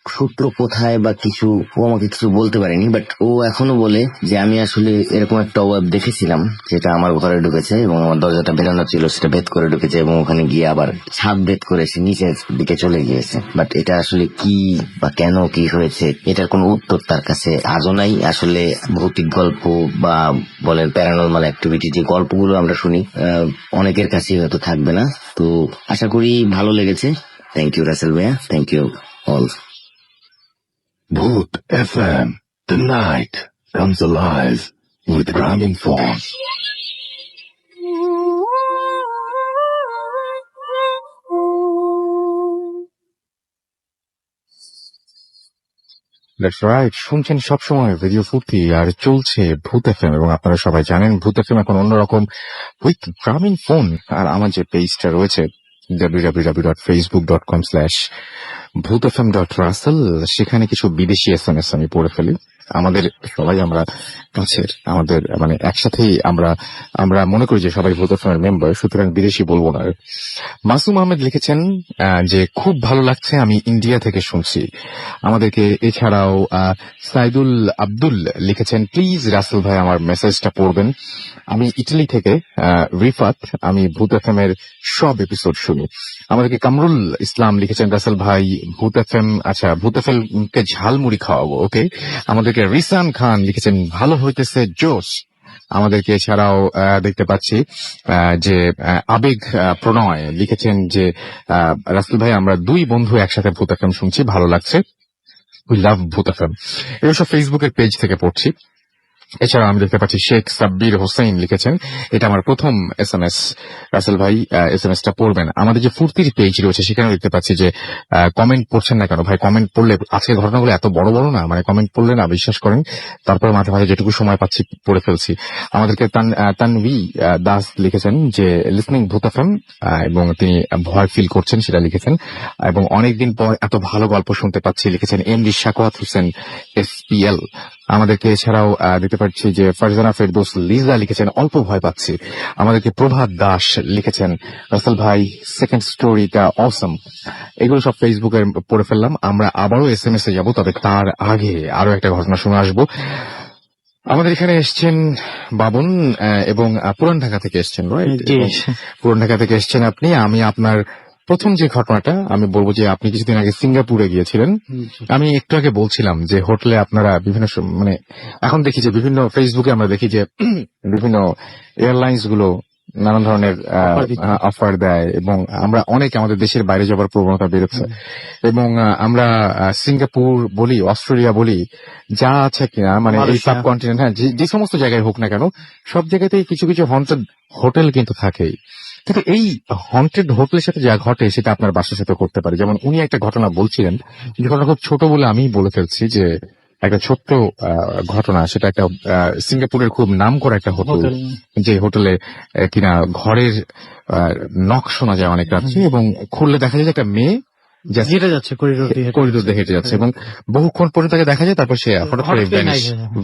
সূত্র কোথায় বা কিছু, ও আমাকে কিছু বলতে পারেনি, বাট ও এখনো বলে যে আমি আসলে এরকম একটা ওয়েব দেখেছিলাম যেটা আমার ঘরে ঢুকেছে এবং আমার দরজাটা বেরানো ছিল, সেটা ভেদ করে ঢুকেছে এবং ওখানে গিয়ে আবার ছাদ ভেদ করে সে নিচের দিকে চলে গিয়েছে। বাট এটা আসলে কি বা কেন কি হয়েছে, এটার কোনো উত্তর তার কাছে আজও নাই। আসলে ভৌতিক গল্প বা বলেন প্যারানরমাল অ্যাক্টিভিটি যে গল্পগুলো আমরা শুনি, অনেকের কাছেই হয়তো থাকবে না। তো আশা করি ভালো লেগেছে। থ্যাংক ইউ রাসেল ভাইয়া, thank you all. Bhoot FM. The night comes alive with gramophone. That's right, শুনছেন সবসময় রেডিও ফুর্তি, আর চলছে ভূত এফএম। এবং আপনারা সবাই জানেন ভূত এফএম এখন অন্যরকম উইথ গ্রামীণ ফোন। আর আমার যে পেজটা রয়েছে www.facebook.com/bhootfm.russell, সেখানে কিছু বিদেশি SMS আমি পড়ে ফেলি। আমাদের সবাই আমরা কাছের, আমাদের একসাথেই আমরা মনে করি যে সবাই ভূত এফএম এর মেম্বার, সুতরাং বিদেশি বলবো না। মাসুম আহমেদ লিখেছেন যে খুব ভালো লাগছে, আমি ইন্ডিয়া থেকে শুনছি আমাদেরকে। এছাড়াও সাইদুল আব্দুল লিখেছেন, প্লিজ রাসেল ভাই আমার মেসেজটা পড়বেন। আমি ইটালি থেকে রিফাত, আমি ভূত এফএম এর সব এপিসোড শুনি। আমাদেরকে কামরুল ইসলাম লিখেছেন, রাসেল ভাই ভূত এফএম, আচ্ছা ভূত এফএম কে ঝালমুড়ি খাওয়াবো, ওকে। আমাদেরকে রিসান খান লিখেছেন, ভালো হইতেছে জোশ। আমাদেরকে এছাড়াও দেখতে পাচ্ছি যে আবেগ প্রণয় লিখেছেন যে রাসেল ভাই আমরা 2 বন্ধু একসাথে ভূত এফএম শুনছি, ভালো লাগছে, উই লাভ ভূত এফএম। এগুলো সব ফেসবুকের পেজ থেকে পড়ছি। এছাড়া আমি দেখতে পাচ্ছি শেখ সাব্বির হোসেন লিখেছেন, এটা আমার প্রথম SMS, রাসেল ভাই SMS টা পড়বেন। আমাদের যে ফুর্তির পেজ রয়েছে সেখানে দেখতে পাচ্ছি যে কমেন্ট পড়ছেন না কেন ভাই? কমেন্ট পড়লে, আজকের ঘটনাগুলো এত বড় বড় না, কমেন্ট পড়লে না, বিশ্বাস করেন তারপরে মাঝে মাঝে যেটুকু সময় পাচ্ছি পড়ে ফেলছি। আমাদেরকে তানভি দাস লিখেছেন যে লিসনিং ভূত এফএম, এবং তিনি ভয় ফিল করছেন সেটা লিখেছেন, এবং অনেকদিন পর এত ভালো গল্প শুনতে পাচ্ছি লিখেছেন MD শাকওয়াত হোসেন SPL। আমাদেরকে এছাড়াও দেখতে পাচ্ছি যে ফারজানা ফেরদৌস লিজা লিখেছেন, অল্প ভয় পাচ্ছি। আমাদেরকে প্রভাত দাস লিখেছেন, রাসেল ভাই সেকেন্ড স্টোরিটা অসম। এগুলো সব ফেসবুকে পড়ে ফেললাম। আমরা আবারও SMS এ যাবো, তবে তার আগে আরো একটা ঘটনা শুনে আসবো। আমাদের এখানে এসছেন বাবন, এবং পুরান ঢাকা থেকে এসছেন, রাইট? পুরান ঢাকা থেকে এসছেন আপনি। আমি আপনার প্রথম যে ঘটনাটা আমি বলবো যে আপনি কিছুদিন আগে সিঙ্গাপুরে গিয়েছিলেন। আমি একটু আগে বলছিলাম যে হোটেলে আপনারা বিভিন্ন মানে এখন দেখি যে বিভিন্ন ফেসবুকে আমরা দেখি যে বিভিন্ন এয়ারলাইন্স গুলো নানান ধরনের অফার দেয় এবং আমরা অনেক আমাদের দেশের বাইরে যাবার প্রবণতা বেড়েছে এবং আমরা সিঙ্গাপুর বলি, অস্ট্রেলিয়া বলি, যা আছে কিনা মানে এই সাবকন্টিনেন্ট, হ্যাঁ, যে সমস্ত জায়গায় হোক না কেন সব জায়গাতেই কিছু কিছু হন্টেড হোটেল কিন্তু থাকেই। কিন্তু এই হন্টেড হোটেলের সাথে যা ঘটে সেটা আপনার বাসার সাথে করতে পারে। যেমন উনি একটা ঘটনা বলছিলেন, যে ঘটনা খুব ছোট বলে আমি বলে ফেলছি, যে একটা ছোট্ট ঘটনা, সেটা একটা সিঙ্গাপুরের খুব নাম করা একটা হোটেল, যে হোটেলে কিনা ঘরের নখ শোনা যায় অনেক রাত্রে এবং খুললে দেখা যায় যে একটা মেয়ে হেঁটে যাচ্ছে করিডোর দিয়ে হেঁটে যাচ্ছে এবং বহুক্ষণ পর্যন্ত তাকে দেখা যায়, তারপর সে হঠাৎ করে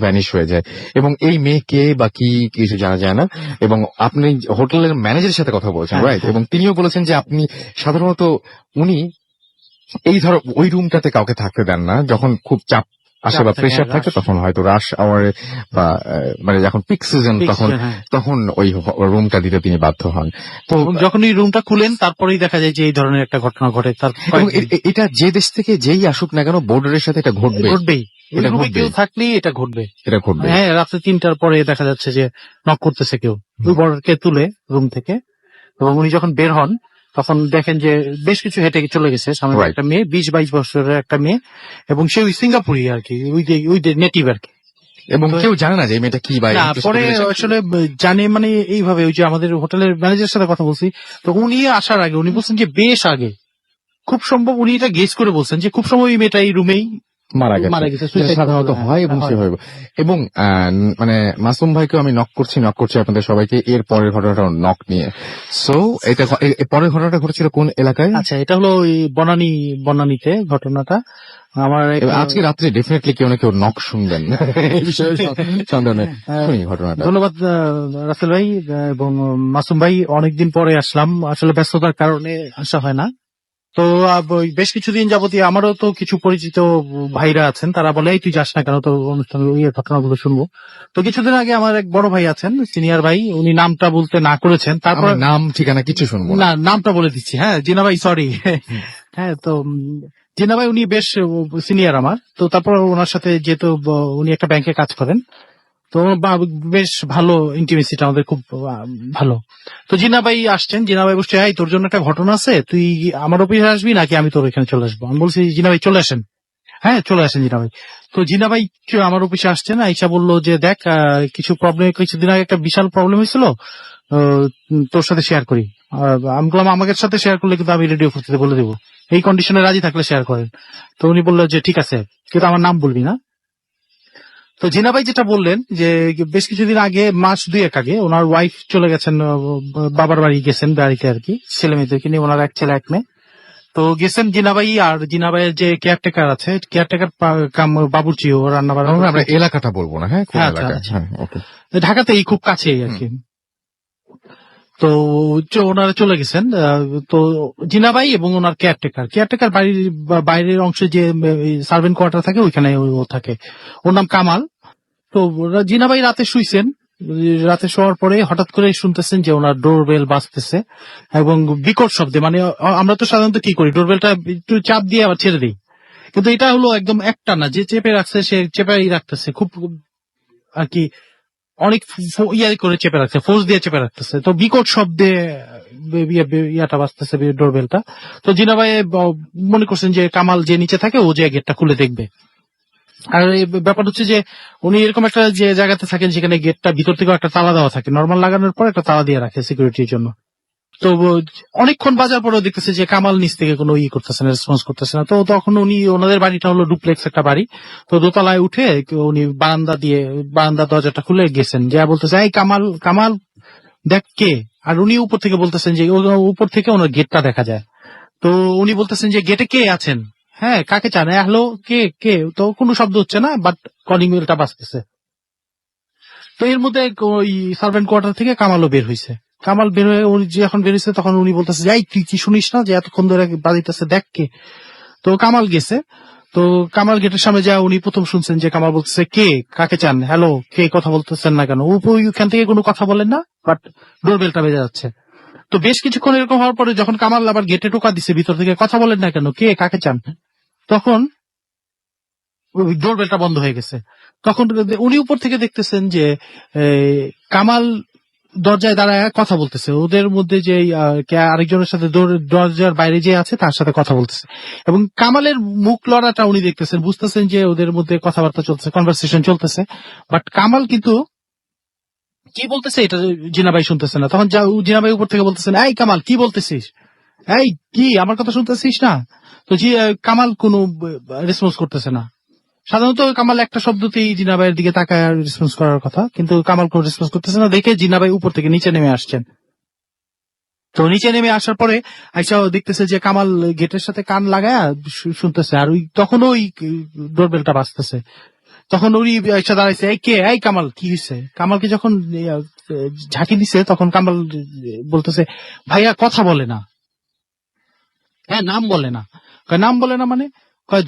ভ্যানিশ হয়ে যায় এবং এই মেয়ে কে বা কি কিছু জানা যায় না। এবং আপনি হোটেলের ম্যানেজারের সাথে কথা বলছেন, রাইট? এবং তিনিও বলেছেন যে আপনি সাধারণত উনি এই ধরো ওই রুমটাতে কাউকে থাকতে দেন না, যখন খুব চাপ আসে বা প্রেশার থাকে তখন হয়তো রাশ আওয়ারে বা মানে যখন পিক সিজন তখন ওই রুমটা দিতে তিনি বাধ্য হন। তো যখন এই রুমটা খুলেন তারপরেই দেখা যায় যে এই ধরনের একটা ঘটনা ঘটে। এটা যে দেশ থেকে যেই আসুক না কেন বর্ডারের সাথে এটা ঘটবেই। কেউ থাকলেই এটা ঘটবে। হ্যাঁ, রাত্রে 3টার পরে দেখা যাচ্ছে যে নক করতেছে কেউ, বর্ডারকে তুলে রুম থেকে, এবং উনি যখন বের হন তখন দেখেন যে বেশ কিছু হেঁটে চলে গেছে সামনে একটা মেয়ে, 20-22 বছরের একটা মেয়ে, এবং সে ওই সিঙ্গাপুরি আর কি, ওই নেটিভ আর কি, এবং কেউ জানে না যে এই মেয়েটা কি। পরে আসলে জানে মানে এইভাবে, ওই যে আমাদের হোটেলের ম্যানেজারের সাথে কথা বলছি, তো উনি আসার আগে উনি বলছেন যে বেশ আগে, খুব সম্ভব উনি এটা গেস করে বলছেন যে খুব সম্ভব এই মেয়েটা এই রুমেই মারা গেছে। সাধারণত হয় এবং সেভাবে। এবং মানে মাসুম ভাইকে আমি নক করছি আপনাদের সবাইকে এর পরের ঘটনাটা নক নিয়ে। সো এটা পরের ঘটনাটা ঘটেছিল কোন এলাকায়? আচ্ছা, এটা হলো ওই বনানীতে ঘটনাটা। আমার আজকে রাত্রে ডেফিনেটলি কেউ না কেউ নক শুনবেন এই বিষয়ে সন্দেহ ঘটনাটা। ধন্যবাদ রাসেল ভাই এবং মাসুম ভাই। অনেকদিন পরে আসলাম, আসলে ব্যস্ততার কারণে আসা হয় না। তো বেশ কিছুদিন যাবতীয় আমারও তো কিছু পরিচিত ভাইরা আছেন, তারা বলে তুই যাস না কেন, তো অনুষ্ঠানের ঘটনাগুলো শুনবো। তো কিছুদিন আগে আমার এক বড় ভাই আছেন, সিনিয়র ভাই, উনি নামটা বলতে না করেছেন, তারপর নাম ঠিকানা কিছু শুনবো না, নামটা বলে দিচ্ছি। হ্যাঁ, জিনা ভাই, সরি। হ্যাঁ, তো জিনা ভাই উনি বেশ সিনিয়র আমার। তো তারপর ওনার সাথে যেহেতু উনি একটা ব্যাংকে কাজ করেন, তো বেশ ভালো ইন্টিমেসিটা আমাদের, খুব ভালো। তো জিনা ভাই আসছেন, জিনা ভাই বলছে তোর জন্য একটা ঘটনা আছে, তুই আমার অফিসে আসবি নাকি আমি তোর এখানে চলে আসবো? আমি বলছি জিনা ভাই চলে আসেন। হ্যাঁ, চলে আসেন জিনা ভাই। তো জিনা ভাই আমার অফিসে আসছেন, আইসা বললো যে দেখ কিছু প্রবলেম, কিছুদিন আগে একটা বিশাল প্রবলেম হয়েছিল, তোর সাথে শেয়ার করি। আমি বললাম আমাকে সাথে শেয়ার করলে কিন্তু আমি রেডিও করতে বলে দেবো, এই কন্ডিশনে রাজি থাকলে শেয়ার করেন। তো উনি বললো যে ঠিক আছে, কিন্তু আমার নাম বলবি না। তো জিনা ভাই যেটা বললেন যে বেশ কিছুদিন আগে, মাস 2 আগে, ওনার ওয়াইফ চলে গেছেন, বাবার বাড়ি গেছেন বাড়িতে আর কি, ছেলে মেয়েদেরকে নিয়ে, ওনার এক ছেলে এক মেয়ে। তো গেছেন জিনা ভাই আর জিনা ভাইয়ের যে কেয়ারটেকার আছে, কেয়ারটেকার বাবুর্চি, ও রান্না বান্না। আমরা এলাকাটা বলবো না, হ্যাঁ, ঢাকাতেই খুব কাছেই আর কি। তো ওনারা চলে গেছেন। তো জিনা ভাই এবং ওনার কেয়ারটেকার বাড়ির বাইরের অংশে যে সার্ভেন্ট কোয়ার্টার থাকে ওইখানে ও থাকে, ওর নাম কামাল। তো জিনা ভাই রাতে শুইছেন, রাতে শোয়ার পরে হঠাৎ করে শুনতেছেন যে ওনার ডোরবেল বাজতেছে এবং বিকট শব্দে। মানে আমরা তো সাধারণত কি করি, ডোরবেলটা একটু চাপ দিয়ে আবার ছেড়ে দিই, কিন্তু এটা হলো একদম একটা না, যে চেপে রাখছে সে চেপেই রাখতেছে, খুব আর কি অনেক করে চেপে রাখছে, ফোর্স দিয়ে চেপে রাখতেছে। তো বিকট শব্দে ইয়াটা বাজতেছে, ডোরবেলটা। তো জিনা ভাই মনে করছেন যে কামাল যে নিচে থাকে ও যে গেটটা খুলে দেখবে। আর এই ব্যাপার হচ্ছে যে উনি এরকম একটা যে জায়গাতে থাকেন যেখানে গেটটা ভিতর থেকে একটা তালা দেওয়া থাকে, নর্মাল লাগানোর পর একটা তালা দিয়ে রাখে সিকিউরিটির জন্য। তো অনেকক্ষণ বাজার পরেও দেখতেছে যে কামাল নিচ থেকে কোনো করতেছে না, রেসপন্স করতেছে না। তো তখন উনি, ওনাদের বাড়িটা হলো ডুপ্লেক্স একটা বাড়ি, তো দোতলায় উঠে উনি বারান্দার দরজাটা খুলে গেছেন, যা বলতেছে এই কামাল দেখ কে। আর উনি উপর থেকে বলতেছেন যে উপর থেকে ওনার গেটটা দেখা যায়। তো উনি বলতেছেন যে গেটে কে আছেন, হ্যাঁ কাকে চান, হ্যালো কে। তো কোনো শব্দ হচ্ছে না, বাট কলিং বেলটা বাজতেছে। তো এর মধ্যে ওই সার্ভেন্ট কোয়ার্টার থেকে কামালও বের হয়েছে। কামাল বের হয়ে উনি যখন বের হয়েছে তখন উনি বলতেছে যাই তুই কি শুনিস না যে এতক্ষণ ধরে বাজিতেছে, দেখ কে। তো কামাল গেছে। তো কামাল গেটের সামনে যা উনি প্রথম শুনছেন যে কামাল বলতেছে কে, কাকে চান, হ্যালো কে, কথা বলতেছেন না কেন। ওইখান থেকে কোনো কথা বলেন না, বাট ডোরবেলটা বেজে যাচ্ছে। তো বেশ কিছুক্ষণ এরকম হওয়ার পরে যখন কামাল আবার গেটে টোকা দিছে ভিতর থেকে, কথা বলেন না কেন, কে কাকে চান, তখন ডোরবেলটা বন্ধ হয়ে গেছে। তখন উনি উপর থেকে দেখতেছেন যে কামাল দরজায় দাঁড়ায় কথা বলতেছে, ওদের মধ্যে যে আরেকজনের সাথে দরজার বাইরে যে আছে তার সাথে কথা বলতেছে, এবং কামালের মুখ লড়াটা উনি দেখতেছেন, বুঝতেছেন যে ওদের মধ্যে কথাবার্তা চলতেছে, কনভারসেশন চলতেছে, বাট কামাল কিন্তু কি বলতেছে এটা জিনাবাই শুনতেছে না। তখন জিনাবাই উপর থেকে বলতেছেন, এই কামাল কি বলতেছিস, এই কি আমার কথা শুনতেছিস না? তো কামাল কোনো রেসপন্স করতেছে না। সাধারণত কামাল একটা শব্দতেই জিনাবাইয়ের দিকে তাকায় রেসপন্স করার কথা, কিন্তু কামাল কোনো রেসপন্স করতেছে না দেখে জিনাবাই উপর থেকে নিচে নেমে আসছেন। তো নিচে নেমে আসার পরে আইসা দেখতেছে যে কামাল গেটের সাথে কান লাগায় শুনতেছে, আর তখন ওই ডোরবেলটা বাজতেছে। তখন উনি আইসা দাঁড়াইছে, এই কে, এই কামাল কি হয়েছে? কামালকে যখন ঝাঁকি দিছে তখন কামাল বলতেছে, ভাইয়া কথা বলে না, হ্যাঁ নাম বলে না। নাম বলে না মানে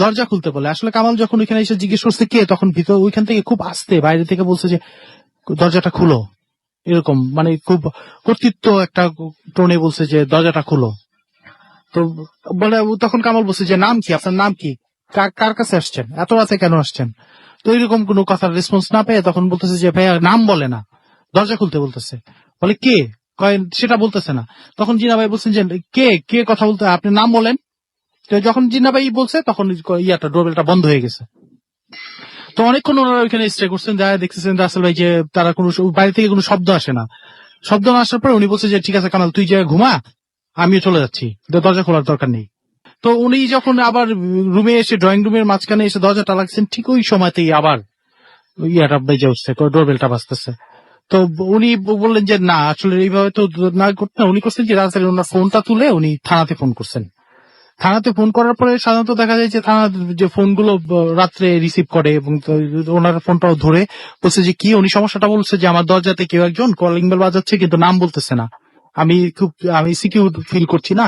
দরজা খুলতে বলে। আসলে কামাল যখন ওইখানে এসে জিজ্ঞেস করছে কে, তখন ভিতর ওইখান থেকে খুব আস্তে বাইরে থেকে বলছে যে দরজাটা খুলো, এরকম মানে খুব কর্তৃত্ব একটা টোনে বলছে যে দরজাটা খুলো। তো বলে তখন কামাল বলছে যে নাম কি, আপনার নাম কি, কার কাছে আসছেন, এত রাতে কেন আসছেন? তো এরকম কোনো কথার রেসপন্স না পেয়ে তখন বলতেছে যে ভাইয়া নাম বলে না, দরজা খুলতে বলতেছে। বলে কে, সেটা বলতেছে না। তখন জিনা ভাই বলছেন যে কে কে কথা বলতে, আপনি নাম বলেন। তো যখন জিন্না ভাই বলছে তখন ডোরবেলটা বন্ধ হয়ে গেছে। তো অনেকক্ষণ ওনারা ওইখানে স্টে করছেন, যা দেখতেছেন রাসেল ভাই যে তারা কোনো বাইরে থেকে কোনো শব্দ আসে না। শব্দ না আসার পরে উনি বলছে যে ঠিক আছে কামাল তুই যে ঘুমা, আমিও চলে যাচ্ছি, দরজা খোলার দরকার নেই। তো উনি যখন আবার রুমে এসে ড্রয়িং রুমের মাঝখানে এসে দরজাটা লাগছেন, ঠিক ওই সময়তেই আবার বেজে উঠছে, ডোরবেলটা বাজতেছে। তো উনি বললেন যে না আসলে এইভাবে তো না করতে, উনি করছেন যে রাসেল ওনার ফোনটা তুলে উনি থানাতে ফোন করছেন। থানাতে ফোন করার পরে সাধারণত দেখা যায় যে থানা যে ফোনগুলো রাত্রে রিসিভ করে, এবং ওনার ফোনটাও ধরে বলছে যে কি, উনি সমস্যাটা বলছে যে আমার দরজাতে কেউ একজন কলিং বেল বাজাচ্ছে কিন্তু নাম বলতেছে না, আমি সিকিউর ফিল করছি না।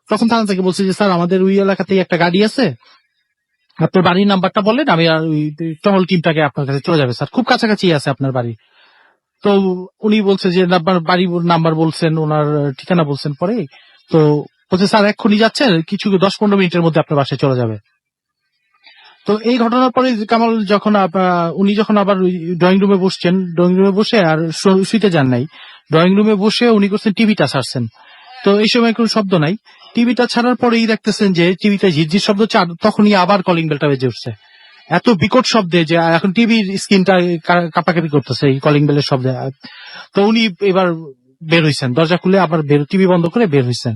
তখন থানা থেকে বলছে যে স্যার আমাদের ওই এলাকাতেই একটা গাড়ি আছে, আপনার বাড়ির নাম্বারটা বলেন, আমি আর ওই টহল টিমটাকে আপনার কাছে চলে যাবে স্যার, খুব কাছাকাছি আছে আপনার বাড়ি। তো উনি বলছে যে বাড়ির নাম্বার বলছেন, ওনার ঠিকানা বলছেন পরে। তো বলছে স্যার এক্ষুনি যাচ্ছে, কিছু 10-15 মিনিটের মধ্যে আপনার বাসায় চলে যাবে। তো এই ঘটনার পরে কামাল যখন উনি যখন আবার ড্রয়িং রুমে বসছেন, ড্রয়িং রুমে বসে আর শুইতে যান নাই, ড্রয়িং রুমে বসে উনি করছেন টিভিটা ছাড়ছেন। তো এই সময় কোনো শব্দ নাই, টিভিটা ছাড়ার পরেই দেখতেছেন যে টিভিতে ঝিরঝির শব্দ হচ্ছে, আর তখনই আবার কলিং বেলটা বেজে উঠছে এত বিকট শব্দে যে এখন টিভির স্ক্রিনটা কাঁপাকাঁপি করতেছে এই কলিং বেলের শব্দে। তো উনি এবার বের হইছেন, দরজা খুলে আবার টিভি বন্ধ করে বের হইছেন।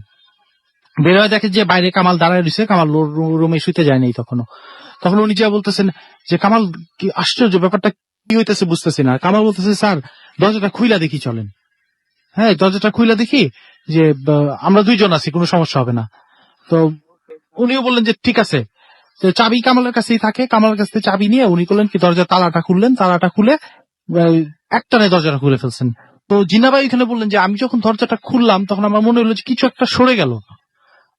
বের হয়ে দেখে যে বাইরে কামাল দাঁড়ায় রয়েছে, কামাল রুমে শুইতে যায়নি তখন উনি যা বলতেছেন যে কামাল কি আশ্চর্য, ব্যাপারটা কি হইতেছে বুঝতেছি না। কামাল বলতেছে স্যার দরজাটা খুইলা দেখি চলেন, হ্যাঁ দরজাটা খুইলা দেখি যে আমরা দুইজন আছি, কোনো সমস্যা হবে না। তো উনিও বললেন যে ঠিক আছে। তো চাবি কামালের কাছেই থাকে, কামালের কাছ থেকে চাবি নিয়ে উনি করলেন কি দরজার তালাটা খুললেন, তালাটা খুলে একটানে দরজাটা খুলে ফেলছেন। তো জিনা ভাই এখানে বললেন যে আমি যখন দরজাটা খুললাম তখন আমার মনে হলো যে কিছু একটা সরে গেল,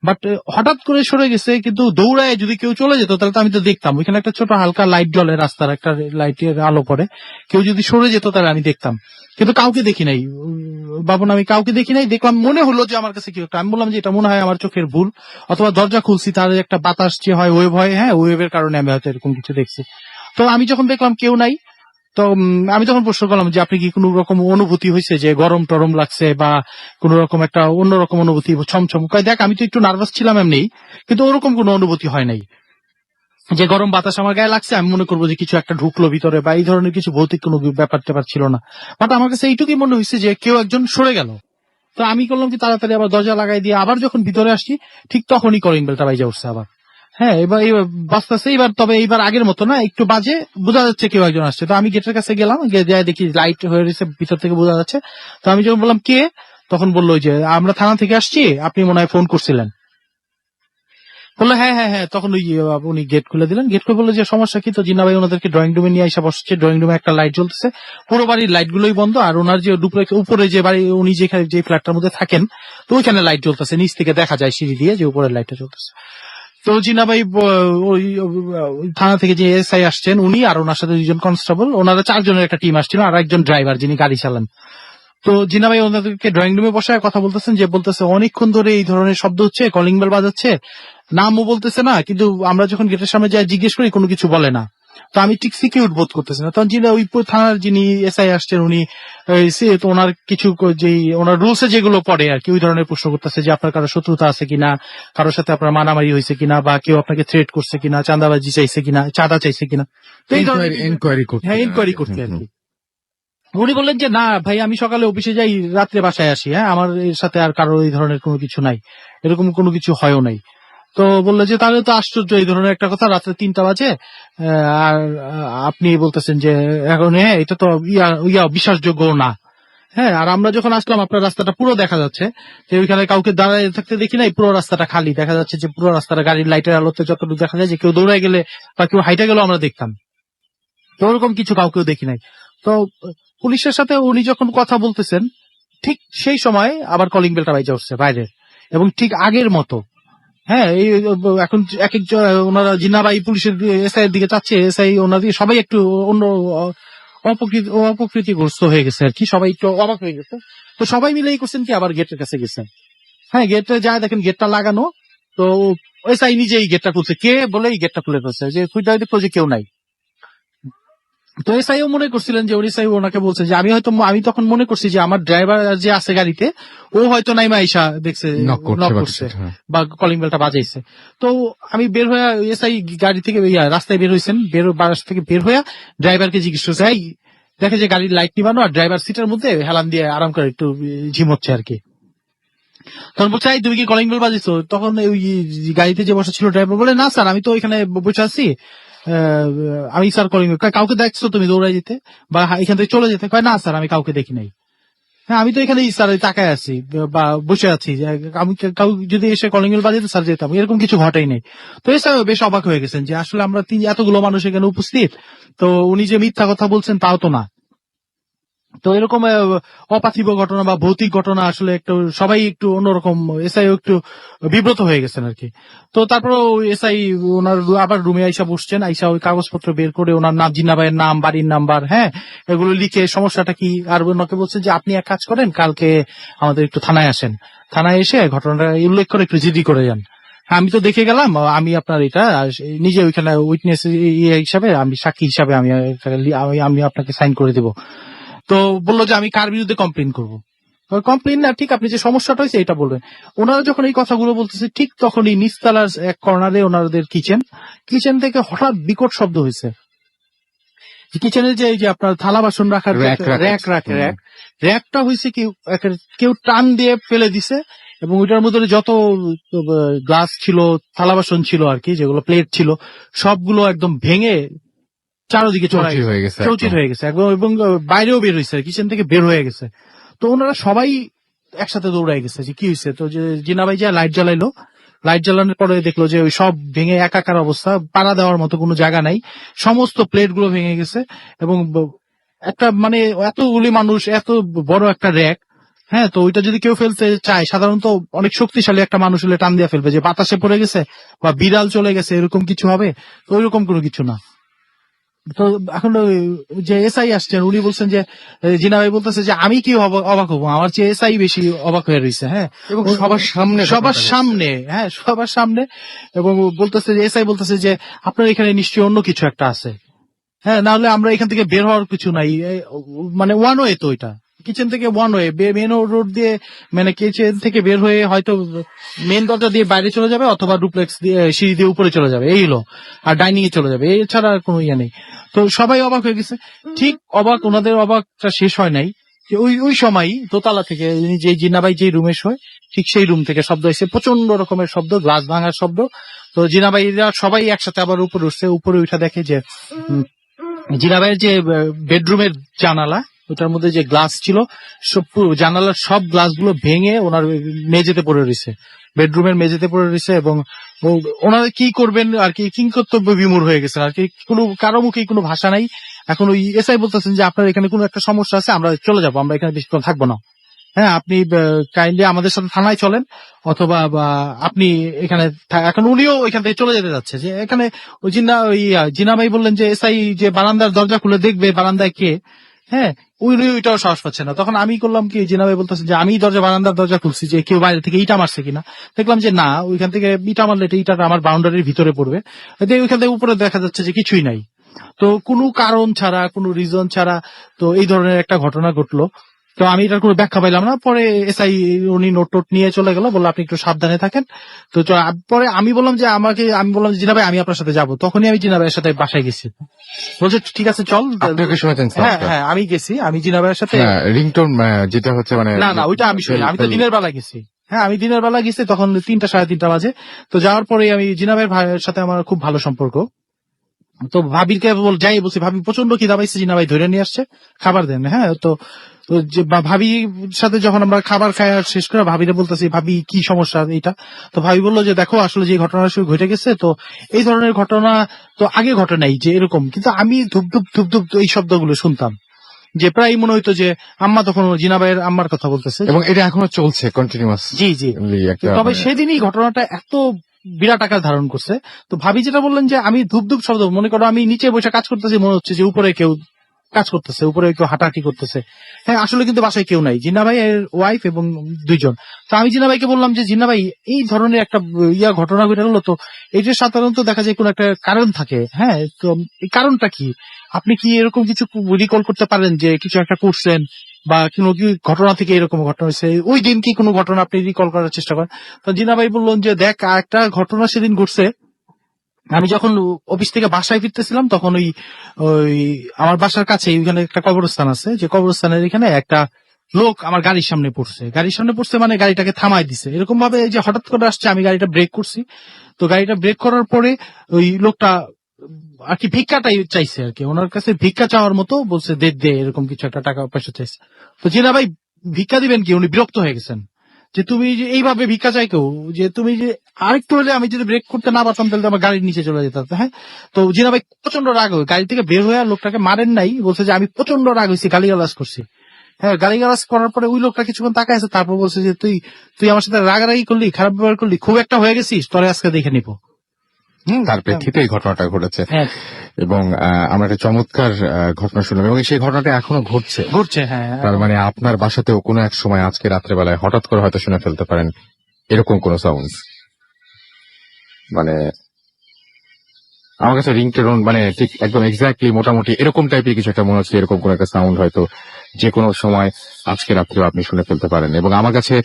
বাট হঠাৎ করে সরে গেছে, কিন্তু দৌড়ায় যদি কেউ চলে যেত তাহলে তো আমি তো দেখতাম, ওইখানে একটা ছোট হালকা লাইট জ্বলে, রাস্তার একটা লাইটের আলো পড়ে, কেউ যদি সরে যেত তাহলে আমি দেখতাম, কিন্তু কাউকে দেখি নাই বাবন, আমি কাউকে দেখি নাই। দেখলাম মনে হলো যে আমার কাছে কি একটা, আমি বললাম যে এটা মনে হয় আমার চোখের ভুল, অথবা দরজা খুলছি তার একটা বাতাস যে হয় ওয়েভ হয়, হ্যাঁ ওয়েভের কারণে আমি হয়তো এরকম কিছু দেখছি। তো আমি যখন দেখলাম কেউ নাই, তো আমি তখন প্রশ্ন করলাম যে আপনি কি কোনো রকম অনুভূতি হয়েছে যে গরম টরম লাগছে বা কোন রকম একটা অন্যরকম অনুভূতি ছমছম? দেখ আমি তো একটু নার্ভাস ছিলাম এমনি, কিন্তু ওরকম কোনো অনুভূতি হয় নাই যে গরম বাতাস আমার গায়ে লাগছে আমি মনে করবো যে কিছু একটা ঢুকলো ভিতরে, বা এই ধরনের কিছু ভৌতিক কোনো ব্যাপার ট্যাপার ছিল না। বাট আমার কাছে এইটুকুই মনে হয়েছে যে কেউ একজন সরে গেল। তো আমি করলাম কি তাড়াতাড়ি আবার দরজা লাগাই দিয়ে আবার যখন ভিতরে আসছি ঠিক তখনই কলিং বেলটা বাইজা উঠছে আবার। হ্যাঁ এবার বাজতেছে, তবে এইবার আগের মতো না, একটু বাজে, বোঝা যাচ্ছে কেউ একজন আসছে। তো আমি গেটের কাছে গেলাম, গিয়ে দেখি লাইট হয়ে রয়েছে, ভিতর থেকে বোঝা যাচ্ছে। তো আমি যখন বললাম কে, তখন বললো যে আমরা থানা থেকে আসছি, আপনি মনে হয় ফোন করছিলেন। বললো হ্যাঁ হ্যাঁ হ্যাঁ। তখন উনি গেট খুলে দিলেন, গেট খুলে বললো যে সমস্যা কি? তো জিন্না ভাই ওনাদেরকে ড্রয়িং রুমে নিয়ে এসে বসছে, ড্রয়িং রুমে একটা লাইট জ্বলতেছে, পুরো বাড়ির লাইট গুলোই বন্ধ, আর ওনার যে উপরে যে বাড়ি উনি যেখানে যে ফ্ল্যাটটার মধ্যে থাকেন, তো ওইখানে লাইট জ্বলতেছে, নিচ থেকে দেখা যায় সিঁড়ি দিয়ে যে উপরের লাইটটা জ্বলতেছে। তো জিনা ভাই ওই থানা থেকে যে এসআই আসছেন উনি আর ওনার সাথে 2জন কনস্টেবল, ওনারা 4 জনের একটা টিম আসছিল, আর একজন ড্রাইভার যিনি গাড়ি চালান। তো জিনা ভাই ওনাদেরকে ড্রয়িং রুমে বসায় কথা বলতেছেন, যে বলতেছে অনেকক্ষণ ধরে এই ধরনের শব্দ হচ্ছে, কলিং বেল বাজাচ্ছে, নামও বলতেছে না, কিন্তু আমরা যখন গেটের সামনে যাই জিজ্ঞেস করি কোনো কিছু বলে না। তো আমি ঠিক সিকিউর বোধ করতেছি না। তখন যিনি ওই থানার যিনি এসআই আসছেন উনি তো ওনার কিছু যেই ওনার রুলস এ যেগুলো পড়ে আর কি, ওই ধরনের প্রশ্ন করতেছে যে আপনার কারো শত্রুতা আছে কিনা, কারোর সাথে আপনার মারামারি হয়েছে কিনা, বা কেউ আপনাকে থ্রেট করছে কিনা, চাঁদাবাজি চাইছে কিনা, চাঁদা চাইছে কিনা, তো এই ধরনের এনকোয়ারি করতে। হ্যাঁ এনকোয়ারি করতে আর কি। উনি বললেন যে না ভাই, আমি সকালে অফিসে যাই, রাত্রে বাসায় আসি, হ্যাঁ আমার এর সাথে আর কারোর এই ধরনের কোনো কিছু নাই, এরকম কোনো কিছু হয়ও নাই। তো বললো যে তাহলে তো আশ্চর্য, এই ধরনের একটা কথা, রাত্রে 3টা বাজে আর আপনি বলতেছেন যে এখন হ্যাঁ এটা তো বিশ্বাসযোগ্য না। হ্যাঁ, আর আমরা যখন আসলাম আপনার রাস্তাটা পুরো দেখা যাচ্ছে, যে ওইখানে কাউকে দাঁড়ায় থাকতে দেখি নাই, পুরো রাস্তাটা খালি দেখা যাচ্ছে, যে পুরো রাস্তাটা গাড়ির লাইটের আলোতে যতটুকু দেখা যায়, যে কেউ দৌড়ায় গেলে বা কেউ হাইটে গেলেও আমরা দেখতাম, তো ওরকম কিছু কাউকেও দেখি নাই। তো পুলিশের সাথে উনি যখন কথা বলতেছেন, ঠিক সেই সময় আবার কলিং বেলটা বাজে উঠছে বাইরে, এবং ঠিক আগের মতো। হ্যাঁ, এই এখন এক একজন ওনারা জিন্নাবাই পুলিশের এসআই এর দিকে চাচ্ছে, এসআই ওনার দিকে সবাই একটু অন্য অপকৃতিগ্রস্ত হয়ে গেছে আর কি, সবাই একটু অবাক হয়ে গেছে। তো সবাই মিলে এই করছেন কি, আবার গেটের কাছে গেছেন। হ্যাঁ, গেটে যায় দেখেন গেটটা লাগানো, তো এসআই নিজেই গেটটা খুলছে, কে বলে এই গেটটা খুলে ফেলছে, যে খুঁজে দেখলো যে কেউ নাই। তো এসআইও মনে করছিলেন যে এসআই ওনাকে বলছে যে আমি তখন মনে করছি যে আমার ড্রাইভার যে আছে গাড়িতে, ও হয়তো নাইমা আইসা দেখছে নক করছে বা কলিং বেলটা বাজাইছে। তো আমি বের হয়ে, এসআই গাড়ি থেকে রাস্তায় বের হয়েছেন, বাস থেকে বের হয়ে ড্রাইভারকে জিজ্ঞেস করছে, এই দেখে যে গাড়ির লাইট নিবানো, আর ড্রাইভার সিটের মধ্যে হেলান দিয়ে আরাম করে একটু ঝিমোচ্ছে আর কি। তখন বলছে এই তুমি কি কলিং বেল বাজিয়েছো? তখন ওই গাড়িতে যে বসা ছিল ড্রাইভার বলে, না স্যার আমি তো এখানে বসে আছি, আমি স্যার কলিং বেল, কাউকে দেখছো তুমি দৌড়াই যেতে বা এখান থেকে চলে যেতে? কয় না স্যার আমি কাউকে দেখি নাই। হ্যাঁ, আমি তো এখানে স্যার তাকায় আছি বা বসে আছি, আমি কাউ যদি এসে কলিং বেল বাজিয়ে স্যার যেতাম, এরকম কিছু ঘটেই নেই। তো এসে বেশ অবাক হয়ে গেছেন যে আসলে আমরা এতগুলো মানুষ এখানে উপস্থিত, তো উনি যে মিথ্যা কথা বলছেন তাও তো না। তো এরকম অপার্থিব ঘটনা বা ভৌতিক ঘটনা আসলে একটু সবাই একটু অন্যরকম, এসআই একটু বিব্রত হয়ে গেছেন আর কি। তো তারপরে এসআই ওনার আবার রুমে আইসা বসছেন, আইসা ওই কাগজপত্র বের করে ওনার নাম, জিন্না ভাইয়ের নাম, বাড়ির নাম্বার, হ্যাঁ এগুলো লিখে সমস্যাটা কি, আর ওনাকে বলছেন যে আপনি এক কাজ করেন, কালকে আমাদের একটু থানায় আসেন, থানায় এসে ঘটনাটা উল্লেখ করে একটু জিডি করে যান। হ্যাঁ, আমি তো দেখে গেলাম, আমি আপনার এটা নিজে ওইখানে উইটনেস হিসাবে, আমি সাক্ষী হিসাবে আমি আপনাকে সাইন করে দেবো। তো বললো যে আমি কার বিরুদ্ধে কমপ্লেন করবো? কমপ্লেন না, ঠিক আপনি যে সমস্যাটা হয়েছে এটা বলবেন। ওনারা যখন এই কথাগুলো বলতেছে, ঠিক তখনই নিচতলার এক কর্নারে ওনাদের কিচেন থেকে হঠাৎ বিকট শব্দ হয়েছে। কিচেনের যে আপনার থালা বাসন রাখার র্যাকটা হয়েছে কি কেউ টান দিয়ে ফেলে দিছে, এবং ওইটার মধ্যে যত গ্লাস ছিল, থালা বাসন ছিল আর কি, যেগুলো প্লেট ছিল, সবগুলো একদম ভেঙে চারোদিকে চৌচির হয়ে গেছে এবং বাইরেও বের হয়েছে, কিচেন থেকে বের হয়ে গেছে। তো ওনারা সবাই একসাথে দৌড়াই গেছে যে কি হয়েছে। তো যে জিনা ভাই যা লাইট জ্বালাইলো, লাইট জ্বালানোর পরে দেখলো যে ওই সব ভেঙে একাকার অবস্থা, পাড়া দেওয়ার মতো কোনো জায়গা নাই, সমস্ত প্লেট গুলো ভেঙে গেছে, এবং একটা মানে এতগুলি মানুষ, এত বড় একটা র্যাক, হ্যাঁ, তো ওইটা যদি কেউ ফেলতে চায়, সাধারণত অনেক শক্তিশালী একটা মানুষ হলে টান দিয়ে ফেলবে, যে বাতাসে পড়ে গেছে বা বিড়াল চলে গেছে এরকম কিছু হবে, তো ওইরকম কোনো কিছু না। তো এখন যে এসআই আসছেন উনি বলছেন যে জিনা ভাই বলতেছে যে আমি কি অবাক হবো, আমার চেয়ে এসআই বেশি অবাক হয়ে রয়েছে। হ্যাঁ, এবং সবার সামনে, হ্যাঁ সবার সামনে, এবং বলতেছে যে এসআই বলতেছে যে আপনার এখানে নিশ্চয়ই অন্য কিছু একটা আছে, হ্যাঁ না হলে আমরা এখান থেকে বের হওয়ার কিছু নাই, মানে ওয়ান ওয়ে তো এটা, কিচেন থেকে ওয়ান ওয়ে, মেন রোড দিয়ে, মানে কিচেন থেকে বের হয়ে হয়তো মেন দরজা দিয়ে বাইরে চলে যাবে, অথবা ডুপ্লেক্স দিয়ে সিঁড়ি দিয়ে উপরে চলে যাবে, এই হলো, আর ডাইনিং এ চলে যাবে, এছাড়া আর কোনো ইয়ে নেই। তো সবাই অবাক হয়ে গেছে। ঠিক ওনাদের অবাকটা শেষ হয় নাই, যে ওই সময় দোতলা থেকে যে জিনাবাই যে রুমে শোয়, ঠিক সেই রুম থেকে শব্দ এসে, প্রচন্ড রকমের শব্দ, গ্লাস ভাঙার শব্দ। তো জিনাবাইরা সবাই একসাথে আবার উপরে উঠছে, উপরে উঠা দেখে যে জিনাবাইয়ের যে বেডরুমের জানালা, ওটার মধ্যে যে গ্লাস ছিল, সব জানালার সব গ্লাসগুলো ভেঙে ওনার মেঝেতে পড়ে রয়েছে, বেডরুমের মেঝেতে পড়ে রয়েছে, এবং ওনারা কি করবেন আর কি, কিংকর্তব্য বিমূঢ় হয়ে গেছে আর কি, কোনো কারো মুখেই কোনো ভাষা নাই। এখন ওই এসআই বলতেছেন যে আপনার এখানে কোনো একটা সমস্যা আছে, আমরা চলে যাবো, আমরা এখানে বেশিক্ষণ থাকবো না, হ্যাঁ আপনি কাইন্ডলি আমাদের সাথে থানায় চলেন, অথবা আপনি এখানে এখন উনিও এখান থেকে চলে যেতে যাচ্ছে, যে এখানে ওই জিনা ভাই বললেন যে এসআই যে বারান্দার দরজা খুলে দেখবে বারান্দায় কে, হ্যাঁ, ওইটাও সাহস পাচ্ছে না। তখন আমি করলাম কি, জিনা ভাই বলতেছে যে আমি বারান্দার দরজা খুলছি যে কেউ বাইরে থেকে ইটা মারছে কিনা। দেখলাম যে না, ওইখান থেকে ইটা মারলে ইটাটা আমার বাউন্ডারির ভিতরে পড়বে। ওইখান থেকে উপরে দেখা যাচ্ছে যে কিছুই নাই। তো কোনো কারণ ছাড়া, কোনো রিজন ছাড়া তো এই ধরনের একটা ঘটনা ঘটলো। তো আমি এটার কোনো ব্যাখ্যা পাইলাম না। পরে এসআই উনি নোট টোট নিয়ে চলে গেল, বললো আপনি একটু সাবধানে থাকেন। তো পরে আমি বললাম যে জিনা ভাই আমি আপনার সাথে যাবো। তখনই আমি জিনা ভাইয়ের সাথে বাসায় গেছি। বলছে ঠিক আছে চল। হ্যাঁ হ্যাঁ, আমি গেছি, আমি জিনা ভাইয়ের সাথে। রিংটোন যেটা হচ্ছে মানে না ওইটা আমি শুনি, আমি তো দিনের বেলা গেছি। হ্যাঁ, আমি দিনের বেলা গেছি, তখন 3টা 3:30 বাজে। তো যাওয়ার পরে আমি জিনা ভাইয়ের সাথে আমার খুব ভালো সম্পর্ক। তো ভাবিকে যাই বলছি, ভাবি প্রচন্ড খিদা পাইছে, জিনা ভাই ধরে নিয়ে আসছে, খাবার দেন। হ্যাঁ, তো যে ভাবির সাথে যখন আমরা খাবার খাওয়া শেষ করে ভাবিরে বলতেছি, ভাবি কি সমস্যা এইটা। তো ভাবি বললো যে দেখো আসলে যে ঘটনা ঘটে গেছে, তো এই ধরনের ঘটনা তো আগে ঘটে নাই যে এরকম, কিন্তু আমি ধুপ ধুপ এই শব্দগুলো শুনতাম, যে প্রায় মনে হইতো যে আম্মা, তখন জিনা ভাইয়ের আম্মার কথা বলতেছে, এবং এটা এখনো চলছে কন্টিনিউয়াস। জি জি। তবে সেদিনই ঘটনাটা এত বিরাট আকার ধারণ করছে। তো ভাবি যেটা বললেন যে আমি ধুপ শব্দ, মনে করো আমি নিচে বসে কাজ করতেছি, মনে হচ্ছে যে উপরে কেউ কাজ করতেছে, উপরে কেউ হাঁটাহাঁটি করতেছে। হ্যাঁ, আসলে কিন্তু বাসায় কেউ নাই, জিনা ভাই এর ওয়াইফ এবং 2 জন। তো আমি জিনা ভাইকে বললাম যে জিনা ভাই এই ধরনের একটা ঘটনা ঘটে গেল, তো এটা সাধারণত দেখা যায় কোন একটা কারণ থাকে। হ্যাঁ, তো এই কারণটা কি, আপনি কি এরকম কিছু রিকল করতে পারেন যে কিছু একটা করছেন বা কোনো কি ঘটনা থেকে এরকম ঘটনা হয়েছে, ওই দিন কি কোনো ঘটনা আপনি রিকল করার চেষ্টা করেন? তো জিনা ভাই বললেন যে দেখ, একটা ঘটনা সেদিন ঘটছে। আমি যখন অফিস থেকে বাসায় ফিরতেছিলাম, তখন ওই আমার বাসার কাছে ওইখানে একটা কবরস্থান আছে, যে কবরস্থানের এখানে একটা লোক আমার গাড়ির সামনে পড়ছে, মানে গাড়িটাকে থামাই দিছে এরকম ভাবে, যে হঠাৎ করে আসছে, আমি গাড়িটা ব্রেক করছি। তো গাড়িটা ব্রেক করার পরে ওই লোকটা আর কি ভিক্ষাটাই চাইছে আর কি, ওনার কাছে ভিক্ষা চাওয়ার মতো বলছে, দে এরকম কিছু একটা টাকা পয়সা চাইছে। তো জিনা ভাই ভিক্ষা দিবেন কি, উনি বিরক্ত হয়ে গেছেন যে তুমি যে এইভাবে ভিক্ষা চাই কেউ, যে তুমি যে আরেকটু হলে আমি যদি ব্রেক করতে না পারতাম তাহলে আমার গাড়ির নিচে চলে যেত। হ্যাঁ, তো জিনা ভাই প্রচন্ড রাগ হয়ে গাড়ি থেকে বের হয়ে লোকটাকে মারেন নাই, বলছে যে আমি প্রচন্ড রাগ হয়েছি, গালিগালাজ করছি। হ্যাঁ, গালিগালাজ করার পরে ওই লোকটা কিছুক্ষণ তাকায় আছে, তারপর বলছে যে তুই আমার সাথে রাগারাগি করলি, খারাপ ব্যবহার করলি, খুব একটা হয়ে গেছিস, তোরে আজকে দেখে নিবো। তার প্রেক্ষিতে এই ঘটনাটা ঘটেছে। হ্যাঁ, এবং আমরা একটা চমৎকার ঘটনা শুনলাম, এবং সেই ঘটনাটা এখনো ঘটছে। হ্যাঁ, তার মানে আপনার বাসাতেও কোনো এক সময় আজকে রাত্রেবেলায় হঠাৎ করে হয়তো শুনে ফেলতে পারেন এরকম কোন সাউন্ড। মানে আমার কাছে রিংটোন মানে ঠিক একদম এক্স্যাক্টলি মোটামুটি এরকম টাইপের কিছু একটা মনে হচ্ছে, এরকম কোন একটা সাউন্ড হয়তো যে কোনো সময় আজকে রাত্রেও আপনি শুনে ফেলতে পারেন। এবং আমার কাছে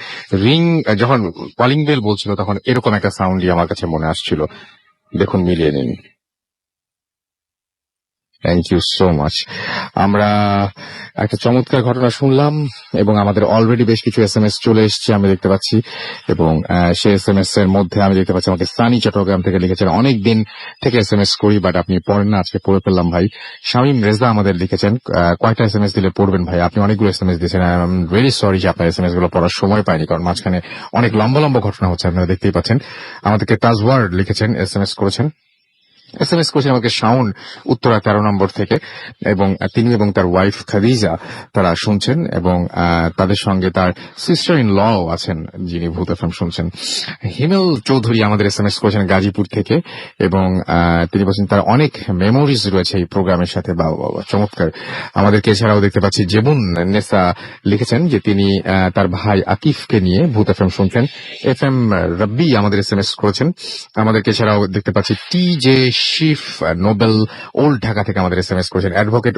যখন কলিং বেল বলছিল, তখন এরকম একটা সাউন্ডই আমার কাছে মনে আসছিল। দেখুন, মিলিয়ে নিন। Thank you so much. আমরা একটা চমৎকার ঘটনা শুনলাম, এবং আমাদের অলরেডি বেশ কিছু SMS চলে এসছে আমি দেখতে পাচ্ছি। এবং সেই SMS এর মধ্যে আমি দেখতে পাচ্ছি আমাকে সানি চট্টগ্রাম থেকে লিখেছেন, অনেক দিন থেকে SMS করি বাট আপনি পড়েন না, আজকে পড়ে ফেললাম ভাই। শামীম রেজা আমাদের লিখেছেন, কয়টা SMS দিলে পড়বেন ভাই, আপনি অনেকগুলো SMS দিয়েছেন। আই এম রিয়েলি সরি যে আপনার SMS গুলো পড়ার সময় পাইনি, কারণ মাঝখানে অনেক লম্বা ঘটনা হচ্ছে, আপনারা দেখতেই পাচ্ছেন। আমাদেরকে তাজওয়ার লিখেছেন, SMS করেছেন আমাকে শাওন উত্তরা 13 নম্বর থেকে, এবং তিনি এবং তার ওয়াইফ খাদিজা তারা শুনছেন, এবং তাদের সঙ্গে তার সিস্টার ইন ল আছেন যিনি ভূত এফএম শুনছেন। হিমেল চৌধুরী আমাদের SMS করেছেন গাজীপুর থেকে, এবং তিনি বলছেন তার অনেক মেমোরিজ রয়েছে এই প্রোগ্রামের সাথে। বাবা চমৎকার। আমাদেরকে এছাড়াও দেখতে পাচ্ছি জেবুন নেসা লিখেছেন যে তিনি তার ভাই আকিফকে নিয়ে ভূত এফএম শুনছেন। FM রব্বি আমাদের SMS করেছেন। আমাদেরকে এছাড়াও দেখতে পাচ্ছি TJ শিফ নোবেল ওল্ড ঢাকা থেকে আমাদের SMS করেছেন। অ্যাডভোকেট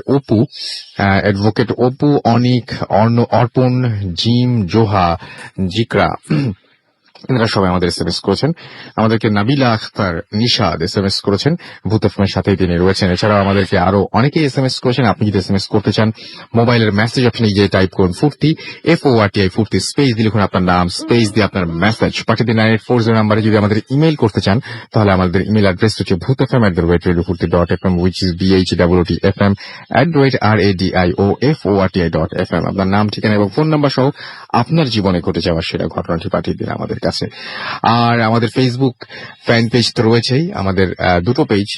অপু, অনিক, অর্পণ, জিম, জোহা, জিকরা, এনারা সবাই আমাদের SMS করেছেন। আমাদেরকে নাবিলা আখতার নিশাদ SMS করেছেন, ভূত এফএমের সাথেই তিনি রয়েছেন। এছাড়াও আমাদেরকে আরো অনেকেই SMS করেছেন। আপনি যদি SMS করতে চান, মোবাইলের মেসেজ অপশনে গিয়ে টাইপ করুন ফুর্তি, FORTI ফুর্তি, স্পেস দিয়ে লিখুন আপনার নাম, স্পেস দিয়ে আপনার মেসেজ পাঠিয়ে দিন 9840 নাম্বারে। যদি আমাদের ইমেল করতে চান, তাহলে আমাদের ইমেল অ্যাড্রেস হচ্ছে bhutfm@radiofurti.fm, which is BHWTFM@RADIOFORTI.FM। আপনার নাম, ঠিকানা এবং ফোন নাম্বার সহ আপনার জীবনে ঘটে যাওয়া সেরা ঘটনাটি পাঠিয়ে দিন আমাদের কাছে। আর আমাদের ফেসবুক ফ্যান পেজ তো রয়েছেই, আমাদের দুটো পেজ,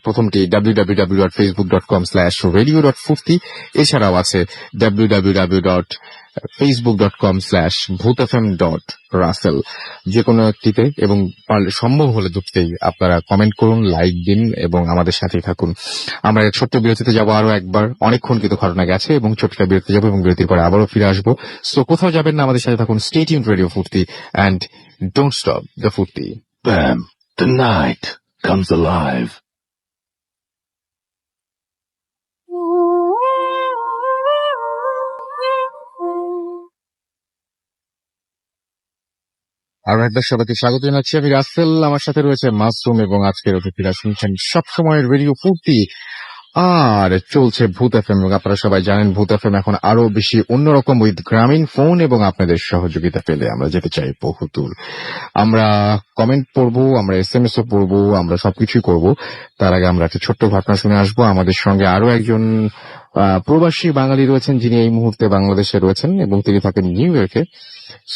প্রথমটি www.facebook.com/radio.futti, এছাড়াও আছে www.facebook.com/bhutfm.russell। যে কোনো একটিতে, এবং সম্ভব হলে দুটিতেই আপনারা কমেন্ট করুন, লাইক দিন এবং আমাদের সাথেই থাকুন। আমরা ছোট্ট বিরতিতে যাব আরো একবার, অনেকক্ষণ কিন্তু ঘটনা গেছে, এবং ছোট্ট বিরতিতে যাবো এবং বিরতির পরে আবারও ফিরে আসবো। সো কোথাও যাবেন না, আমাদের সাথে থাকুন। স্টে টিউনড রেডিও ফুর্তি and don't stop the ফুর্তি। Bam! The night comes alive. আর একবার সবাইকে স্বাগত জানাচ্ছি, আমি রাসেল, আমার সাথে রয়েছে মাসুম, এবং আজকের অতিথিরা শুনছেন সবসময়ের রেডিও ফুর্তি, আর চলছে ভূত এফএম। এবং আপনারা সবাই জানেন ভূত এফএম এখন আরো বেশি অন্যরকম, উইথ গ্রামীণ ফোন, এবং আপনাদের সহযোগিতা পেলে আমরা যেতে চাই বহুদূর। আমরা কমেন্ট পড়বো, আমরা SMS ও পড়বো, আমরা সবকিছুই করব। তার আগে আমরা একটা ছোট্ট ঘটনা শুনে আসবো। আমাদের সঙ্গে আরো একজন প্রবাসী বাঙালি রয়েছেন, যিনি এই মুহূর্তে বাংলাদেশে রয়েছেন এবং তিনি থাকেন নিউ ইয়র্কে।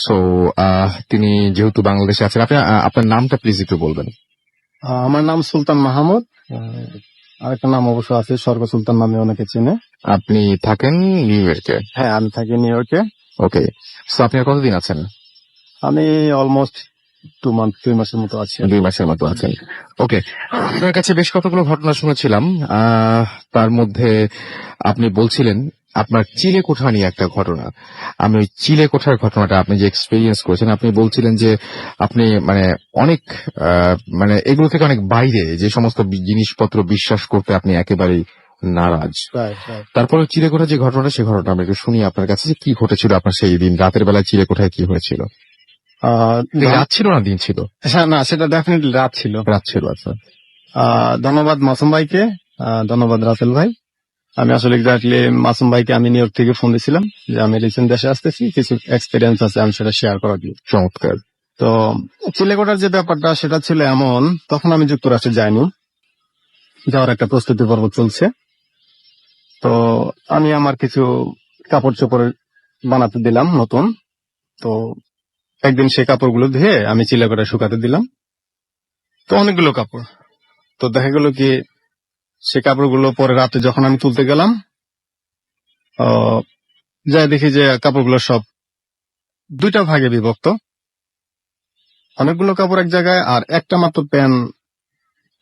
সো তিনি যেহেতু বাংলাদেশে আছেন, আপনি আপনার নামটা প্লিজ একটু বলবেন। আমার নাম সুলতান মাহমুদ, আরেকটা নাম অবশ্য আছে স্বর্গ সুলতান নামে অনেকে চেনে। আপনি থাকেন নিউ ইয়র্কে? হ্যাঁ, আমি থাকি নিউ ইয়র্কে। ওকে, সো আপনি আর কতদিন আছেন? আমি অলমোস্ট 2 মাসের মতো আছি। 2 মাসের মতো আছেন। ওকে, আপনার কাছে বেশ কতগুলো ঘটনা শুনেছিলাম। তার মধ্যে আপনি বলছিলেন আপনার চিলে কোঠা নিয়ে একটা ঘটনা। আমি ওই চিলে কোঠার ঘটনাটা আপনি যে এক্সপেরিয়েন্স করেছেন, আপনি বলছিলেন যে আপনি মানে অনেক মানে এগুলো থেকে অনেক বাইরে যে সমস্ত জিনিসপত্র বিশ্বাস করতে আপনি একেবারেই নারাজ। তারপরে চিলে কোঠা যে ঘটনাটা, সেই ঘটনাটা আমি একটু শুনি আপনার কাছে, যে কি ঘটেছিল আপনার সেই দিন রাতের বেলায় চিলে কোঠায়, কি হয়েছিল? রাত ছিল না দিন ছিল? হ্যাঁ, না, সেটা ডেফিনেটলি রাত ছিল। রাত ছিল, আচ্ছা। ধন্যবাদ মাসুম ভাইকে, ধন্যবাদ রাসেল ভাই। আমি আসলে এক্স্যাক্টলি মাসুম ভাইকে আমি নিউ ইয়র্ক থেকে ফোন দিয়েছিলাম যে আমি রিসেন্ট দেশে আসতেছি, কিছু এক্সপিরিয়েন্স আছে, আমি সেটা শেয়ার করার জন্য। চমৎকার। তো চিলেকোঠার যে ব্যাপারটা, সেটা ছিল এমন, তখন আমি যুক্তরাষ্ট্রে যাইনি, যাওয়ার একটা প্রস্তুতি পর্ব চলছে। তো আমি আমার কিছু কাপড় চোপড় বানাতে দিলাম নতুন। তো একদিন সেই কাপড়গুলো ধুয়ে আমি চিলেকোঠায় শুকাতে দিলাম। তো অনেকগুলো কাপড়, তো দেখা গেল কি সে কাপড়গুলো পরে রাতে যখন আমি তুলতে গেলাম, যাই দেখি যে কাপড়গুলো সব 2টা ভাগে বিভক্ত। অনেকগুলো কাপড় এক জায়গায়, আর একটা মাত্র প্যান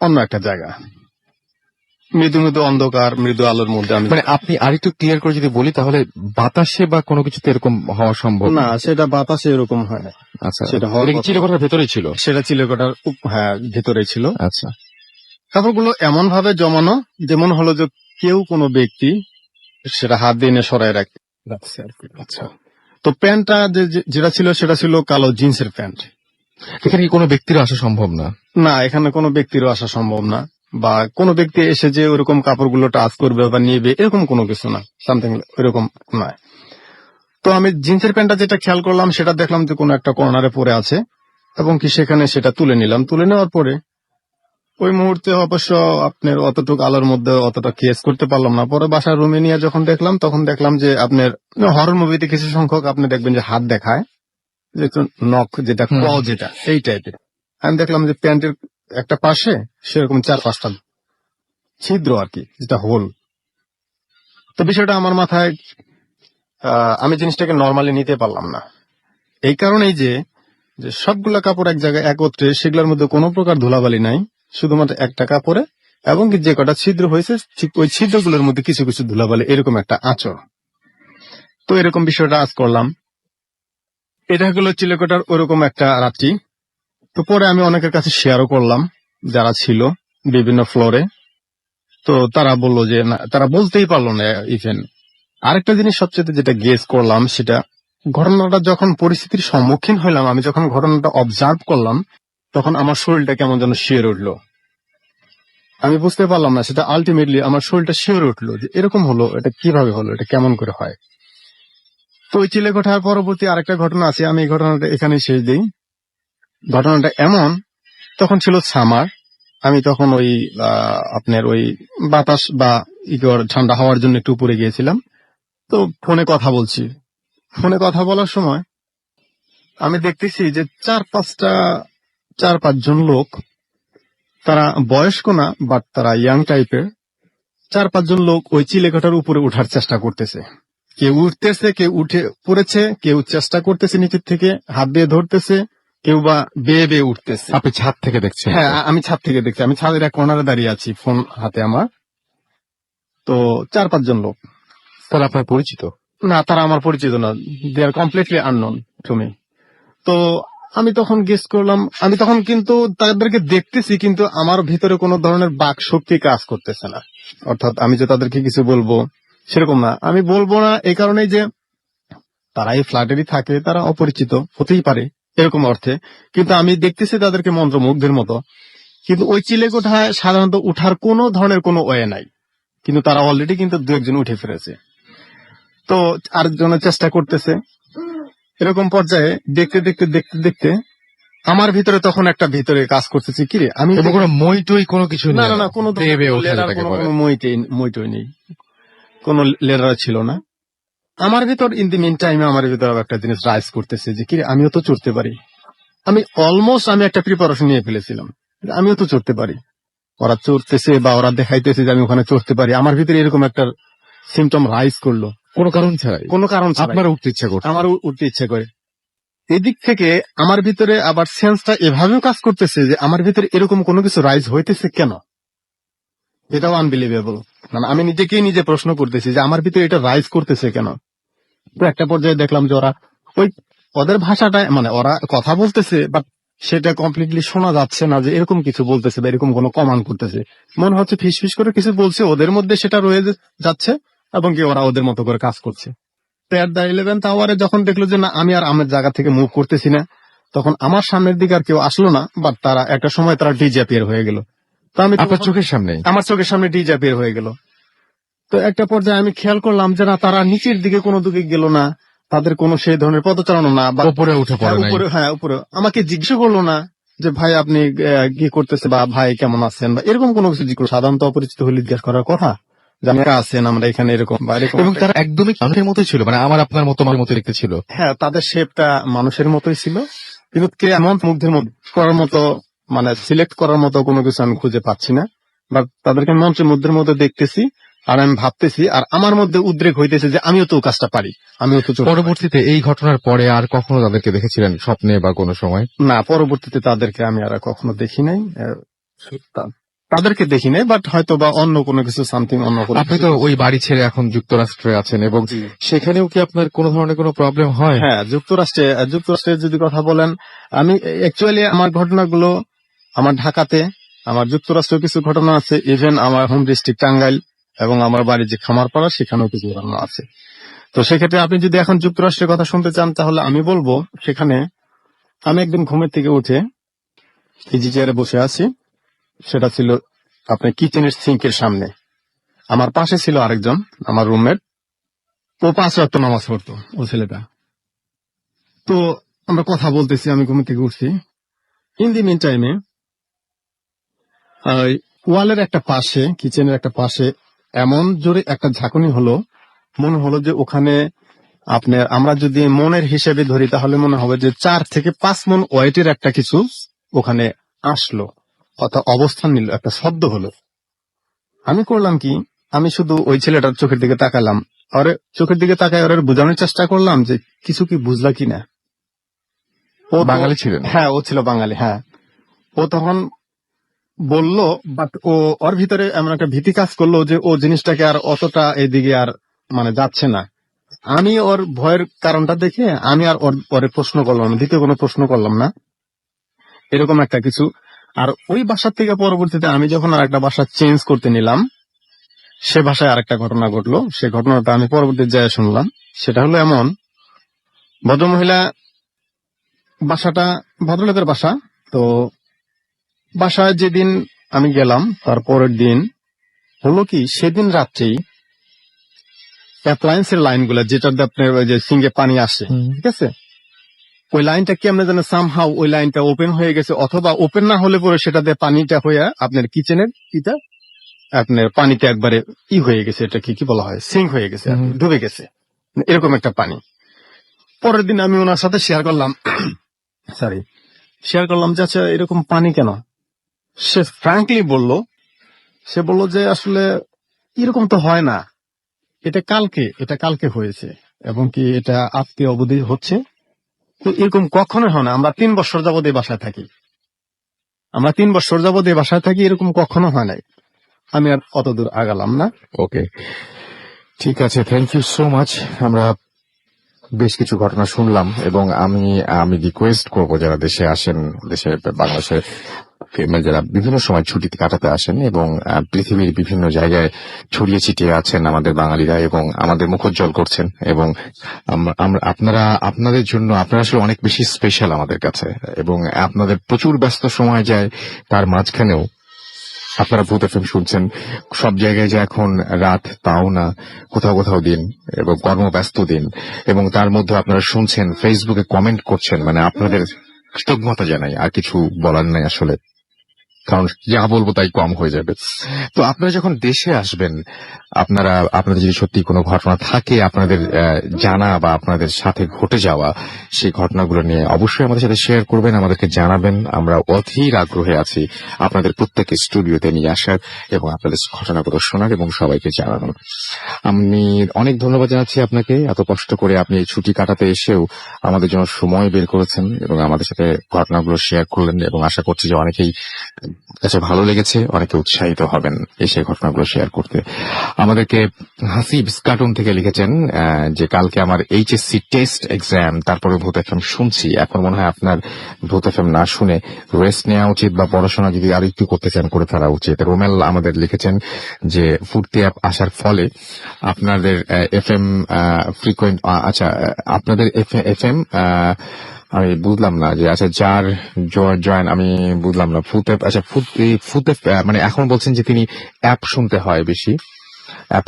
অন্য একটা জায়গা, মৃদু মৃদু অন্ধকার, মৃদু আলোর মধ্যে। আমি মানে আপনি আরেকটু ক্লিয়ার করে যদি বলি, তাহলে বাতাসে বা কোনো কিছুতে এরকম হওয়া সম্ভব না, সেটা বাতাসে এরকম হয় না। আচ্ছা, সেটা চিলেকোঠার ভেতরেই ছিল? সেটা চিলেকোঠার হ্যাঁ ভেতরেই ছিল। আচ্ছা। কাপড়গুলো এমন ভাবে জমানো যেমন হলো যে কেউ কোনো ব্যক্তি সেটা হাত দিয়ে এনে সরাই রাখছে আর কি। আচ্ছা। তো প্যান্টটা যেটা ছিল সেটা ছিল কালো জিন্সের প্যান্ট। এখানে কি কোনো ব্যক্তির আসা সম্ভব না? না, এখানে কোনো ব্যক্তিরও আসা সম্ভব না, বা কোনো ব্যক্তি এসে যে ওরকম কাপড়গুলো টাচ করবে বা নিবে এরকম কোনো কিছু না, সামথিং এরকম নয়। তো আমি জিন্সের প্যান্টটা যেটা খেয়াল করলাম, সেটা দেখলাম যে কোনো একটা কর্নারে পড়ে আছে, এবং কি সেখানে সেটা তুলে নিলাম। তুলে নেওয়ার পরে ওই মুহূর্তে অবশ্য আপনার অতটুকু আলোর মধ্যে অতটা কেস করতে পারলাম না। পরে বাসার রুমে নিয়ে যখন দেখলাম, তখন দেখলাম যে আপনার হরর মুভিতে কিছু সংখ্যক আপনি দেখবেন যে হাত দেখায়, যে নখ যেটা যেটা এই টাইপের। আমি দেখলাম যে প্যান্টের একটা পাশে সেরকম 4-5টা ছিদ্র আর কি, যেটা হোল। তো বিষয়টা আমার মাথায়, আমি জিনিসটাকে নর্মালি নিতে পারলাম না। এই কারণেই যে সবগুলা কাপড় এক জায়গায় একত্রে, সেগুলোর মধ্যে কোনো প্রকার ধুলাবালি নাই, শুধুমাত্র একটা কাপড়ে, এবং যে কটা ছিদ্র হয়েছে ঠিক ওই ছিদ্রগুলোর মধ্যে কিছু কিছু ধুলাবালি, এরকম একটা আঁচড়। তো এরকম বিষয়টা আজ করলাম। এটা হলো চিলেকোঠার ওরকম একটা রাত্রি। তো পরে আমি অনেকের কাছে শেয়ারও করলাম যারা ছিল বিভিন্ন ফ্লোরে। তো তারা বললো যে না, তারা বলতেই পারলো না ইভেন। আরেকটা জিনিস সবচেয়ে যেটা গেস করলাম, সেটা ঘটনাটা যখন পরিস্থিতির সম্মুখীন হইলাম, আমি যখন ঘটনাটা অবজার্ভ করলাম, তখন আমার শরীরটা কেমন যেন শিওর উঠলো। আমি বুঝতে পারলাম না, সেটা আলটিমেটলি আমার শরীরটা শিওর উঠলো যে এরকম হলো, এটা কিভাবে হলো, এটা কেমন করে হয়। তো ওই চিলেকোঠার পরবর্তী আরেকটা ঘটনা আছে, আমি এই ঘটনাটা এখানেই শেষ দিই। ঘটনাটা এমন, তখন ছিল সামার, আমি তখন ওই আপনার ওই বাতাস বা ঠান্ডা হওয়ার জন্য একটু উপরে গিয়েছিলাম। তো ফোনে কথা বলছি, ফোনে কথা বলার সময় আমি দেখতেছি যে 4-5 জন লোক তারা বয়স্ক না, বাট তারা ইয়াং টাইপের। 4-5 জন লোক ওই চিলেকোঠার উপরে উঠার চেষ্টা করতেছে। কেউ উঠতেছে, কেউ উঠে পড়েছে, কেউ চেষ্টা করতেছে নিচের থেকে হাত দিয়ে ধরতেছে, কেউ বা বেয়ে বেয়ে উঠতেছে। আপনি ছাদ থেকে দেখছেন? হ্যাঁ, আমি ছাদ থেকে দেখছি। আমি ছাদের এক কর্নারে দাঁড়িয়ে আছি, ফোন হাতে আমার। তো 4-5 জন লোক। তারা আপনার পরিচিত? না, তারা আমার পরিচিত না, দে আর কমপ্লিটলি আননোন টু মি। তো আমি তখন গেস করলাম, আমি তখন কিন্তু তাদেরকে দেখতেছি, কিন্তু আমার ভিতরে কোনো ধরনের বাক শক্তি কাজ করতেছে না। অর্থাৎ আমি যে তাদেরকে কিছু বলবো সেরকম না। আমি বলবো না এই কারণেই যে তারা এই ফ্ল্যাটেরই থাকে, তারা অপরিচিত হতেই পারে এরকম অর্থে, কিন্তু আমি দেখতেছি তাদেরকে মন্ত্রমুগ্ধের মতো। কিন্তু ওই চিলেকোঠায় সাধারণত উঠার কোনো ধরনের কোনো ওয়ে নাই, কিন্তু তারা অলরেডি কিন্তু 2-1 জন উঠে ফেলেছে। তো আরেকজনের চেষ্টা করতেছে। এরকম পর্যায়ে দেখতে দেখতে দেখতে দেখতে আমার ভিতরে তখন একটা ভিতরে কাজ করতেছে, কি রে আমি এবং কোনো মই টই কোনো কিছু না নেই? না না, কোনো বেয়ে বেয়ে ওঠা লেডার, যেটাকে কোনো বলে। কোনো মইটই নেই, কোনো লেডার ছিল না আমার ভিতর। ইন দি মিন টাইমে আমার ভিতরে আবার একটা জিনিস রাইজ করতেছে যে, কি রে আমিও তো চড়তে পারি। আমি অলমোস্ট একটা প্রিপারেশন নিয়ে ফেলেছিলাম, আমিও তো চড়তে পারি। ওরা চড়তেছে বা ওরা দেখাইতেছে যে আমি ওখানে চড়তে পারি, আমার ভিতরে এরকম একটা সিমটম রাইজ করলো কোনো কারণ ছাড়াই? কোনো কারণ ছাড়াই। আপনার উঠতে ইচ্ছা করছে? আমার উঠতে ইচ্ছে করে। এদিক থেকে আমার ভিতরে আবার সেন্সটা এভাবেও কাজ করতেছে যে আমার ভিতরে এরকম কোনো কিছু রাইজ হইতেছে কেন, এটাও আনবিলিভেবল। মানে আমি নিজেকেই নিজে প্রশ্ন করতেছি যে আমার ভিতরে এটা রাইজ করতেছে কেন। তো একটা পর্যায়ে দেখলাম যে ওরা ওদের ভাষাটা, মানে ওরা কথা বলতেছে বাট সেটা কমপ্লিটলি শোনা যাচ্ছে না যে এরকম কিছু বলতেছে বা এরকম কোনো কমান্ড করতেছে। মনে হচ্ছে ফিসফিস করে কিছু বলছে, ওদের মধ্যে সেটা রয়ে যাচ্ছে এবং কি ওরা ওদের মতো করে কাজ করছে। তো এট দ্য 11th আওয়ারে যখন দেখলো যে না, আমি আর আমার জায়গা থেকে মুভ করতেছি না, তখন আমার সামনের দিকে আর কেউ আসলো না, বাট তারা একটা সময় তারা ডিজ্যাপিয়ার হয়ে গেল। তো আমি আপনার চোখের সামনে? আমার চোখের সামনে ডিজ্যাপিয়ার হয়ে গেল। তো একটা পর্যায়ে আমি খেয়াল করলাম যে না, তারা নিচের দিকে কোনো দিকে গেল না, তাদের কোনো সেই ধরনের পদচারণা না, বা উপরে উঠে পড়ে নাই? উপরে আমাকে জিজ্ঞেস করলো না যে ভাই আপনি কি করতেছে বা ভাই কেমন আছেন বা এরকম কোনো কিছু জিজ্ঞেস। সাধারণত অপরিচিত হলে জিজ্ঞাসা করার কথা যে আপনি আছেন, আমরা এখানে এরকম বা এরকম। এবং তারা একদমই মানুষের মতোই ছিল, মানে আমার আপনার মতো আমার মতো দেখতে ছিল? হ্যাঁ, তাদের শেপটা মানুষের মতোই ছিল, কিন্তু কে এমন মুগ্ধের মধ্যে করার মতো, মানে সিলেক্ট করার মতো কোনো কিছু আমি খুঁজে পাচ্ছি না। বাট তাদেরকে মন্ত্রের মধ্যে দেখতেছি আর আমি ভাবতেছি, আর আমার মধ্যে উদ্রেক হইতেছে যে আমিও তো কাজটা পারি, আমিও তো। পরবর্তীতে এই ঘটনার পরে আর কখনো তাদেরকে দেখেছিলেন স্বপ্নে বা কোনো সময়? না, পরবর্তীতে তাদেরকে আমি আর কখনো দেখি নাই, তাদেরকে দেখি নাই, বাট হয়তো বা অন্য কোনো কিছু সামথিং অন্য কোনো। আপনি তো ওই বাড়ি ছেড়ে এখন যুক্তরাষ্ট্রে আছেন, এবং সেখানেও কি আপনার কোনো ধরনের কোনো প্রবলেম হয়? হ্যাঁ, যুক্তরাষ্ট্রের যদি কথা বলেন, আমি অ্যাকচুয়ালি আমার ঘটনাগুলো আমার ঢাকাতে, আমার যুক্তরাষ্ট্রেও কিছু ঘটনা আছে, ইভেন আমার হোম ডিস্ট্রিক্ট টাঙ্গাইল এবং আমার বাড়ি যে খামারপাড়া সেখানেও কিছু ঘটনা আছে। তো সেক্ষেত্রে আপনি যদি এখন যুক্তরাষ্ট্রের কথা শুনতে চান, তাহলে আমি বলবো সেখানে আমি একদিন ঘুমের থেকে উঠে ইজি চেয়ারে বসে আছি, সেটা ছিল আপনার কিচেনের সিঙ্কের সামনে। আমার পাশে ছিল আরেকজন আমার রুমমেট, ও 5 ওয়াক্ত নামাজ পড়তো, ও ছেলেটা। তো আমরা কথা বলতেছি, আমি ঘুম থেকে উঠছি। ইন দি মিন টাইমে ওয়ালের একটা পাশে, কিচেনের একটা পাশে এমন জোরে একটা ঝাঁকুনি হলো, মনে হলো যে ওখানে আপনার, আমরা যদি মনের হিসেবে ধরি তাহলে মনে হবে যে 4 থেকে 5 মন ওয়েটের একটা কিছু ওখানে আসলো, অর্থাৎ অবস্থান নিল, একটা শব্দ হলো। আমি করলাম কি, আমি শুধু ওই ছেলেটার চোখের দিকে তাকালাম, আর চোখের দিকে তাকায় ওর বোঝানোর চেষ্টা করলাম যে কিছু কি বুঝলা কিনা। ও বাঙালি ছিলেন? হ্যাঁ, ও ছিল বাঙালি। হ্যাঁ, ও তখন বলল, বাট ওর ভিতরে এমন একটা ভীতি কাজ করলো যে ও জিনিসটাকে আর অতটা এদিকে আর মানে যাচ্ছে না। আমি ওর ভয়ের কারণটা দেখে আমি আর ওরে প্রশ্ন করলাম না, দ্বিতীয় কোনো প্রশ্ন করলাম না, এরকম একটা কিছু। আর ওই বাসার থেকে পরবর্তীতে আমি যখন আর একটা বাসা চেঞ্জ করতে নিলাম, সে ভাষায় আরেকটা ঘটনা ঘটলো। সে ঘটনাটা আমি পরবর্তীতে যায় শুনলাম। সেটা হলো এমন, ভদ্রমহিলা, বাসাটা ভদ্রলোকের বাসা। তো বাসায় যেদিন আমি গেলাম তার পরের দিন হলো কি, সেদিন রাত্রেই অ্যাপ্লায়েন্সের লাইনগুলো, যেটাতে আপনার ওই যে সিঙ্গে পানি আসে, ঠিক আছে, ওই লাইনটা কি আমরা জানি সামহাউ ওই লাইনটা ওপেন হয়ে গেছে, অথবা ওপেন না হলে পরে সেটাতে পানিটা হয়ে আপনার কিচেনের ইটা আপনার পানিতে একবারে হয়ে গেছে, এটা কি বলা হয়, সিঙ্ক হয়ে গেছে, ডুবে গেছে, এরকম একটা পানি। পরের দিন আমি ওনার সাথে শেয়ার করলাম যে আচ্ছা এরকম পানি কেন। সে ফ্র্যাঙ্কলি বলল, সে বলল যে আসলে এরকম তো হয় না, এটা কালকে হয়েছে এবং কি এটা আজকে অবধি হচ্ছে, তো এরকম কখনোই হয় না। আমরা 3 বছর যাবত এই বাসায় থাকি, এরকম কখনো হয় নাই। আমি আর অত দূর আগালাম না। ওকে, ঠিক আছে, থ্যাংক ইউ সো মাচ। আমরা বেশ কিছু ঘটনা শুনলাম এবং আমি রিকোয়েস্ট করব যারা দেশে আসেন, দেশে বাংলাদেশে যারা বিভিন্ন সময় ছুটিতে কাটাতে আসেন এবং পৃথিবীর বিভিন্ন জায়গায় ছড়িয়ে ছিটিয়ে আছেন আমাদের বাঙালিরা এবং আমাদের মুখোজ্জ্বল করছেন, এবং আপনাদের জন্য আপনারা আসলে অনেক বেশি স্পেশাল আমাদের কাছে, এবং আপনাদের প্রচুর ব্যস্ত সময় যায়, তার মাঝখানেও আপনারা ভূত এফএম শুনছেন। সব জায়গায় যে এখন রাত তাও না, কোথাও কোথাও দিন এবং কর্মব্যস্ত দিন, এবং তার মধ্যে আপনারা শুনছেন, ফেসবুকে কমেন্ট করছেন, মানে আপনাদের কৃতজ্ঞতা জানাই, আর কিছু বলার নাই আসলে, কারণ যা বলবো তাই কম হয়ে যাবে। তো আপনারা যখন দেশে আসবেন, আপনাদের যদি সত্যি কোনো ঘটনা থাকে আপনাদের জানা বা আপনাদের সাথে ঘটে যাওয়া, সেই ঘটনাগুলো নিয়ে অবশ্যই আমাদের সাথে শেয়ার করবেন, আমাদেরকে জানাবেন। আমরা অধীর আগ্রহে আছি আপনাদের প্রত্যেককে স্টুডিওতে নিয়ে আসার এবং আপনাদের ঘটনাগুলো শোনার এবং সবাইকে জানানোর। আমি অনেক ধন্যবাদ জানাচ্ছি আপনাকে, এত কষ্ট করে আপনি এই ছুটি কাটাতে এসেও আমাদের জন্য সময় বের করেছেন এবং আমাদের সাথে ঘটনাগুলো শেয়ার করলেন, এবং আশা করছি যে অনেকেই কাছে ভালো লেগেছে, অনেকে উৎসাহিত হবেন এই সেই ঘটনাগুলো শেয়ার করতে। আমাদেরকে হাসিব কার্টুন থেকে লিখেছেন যে কালকে আমার এইচএসসি টেস্ট এক্সাম, তারপরে ভূত এফএম শুনছি। এখন মনে হয় আপনার ভূত এফএম না শুনে রেস্ট নেওয়া উচিত বা পড়াশোনা যদি আর একটু করতে চান করে ফেলা উচিত। রোমেল আমাদের লিখেছেন যে ফুর্তি অ্যাপ আসার ফলে আপনাদের এফএম ফ্রিকোয়েন্ট, আচ্ছা আপনাদের এফএম আমি বুঝলাম না যে, আচ্ছা যার জয়েন আমি বুঝলাম না, ফুতেপ, আচ্ছা ফুতেপ মানে এখন বলছেন যে তিনি অ্যাপ শুনতে হয় বেশি,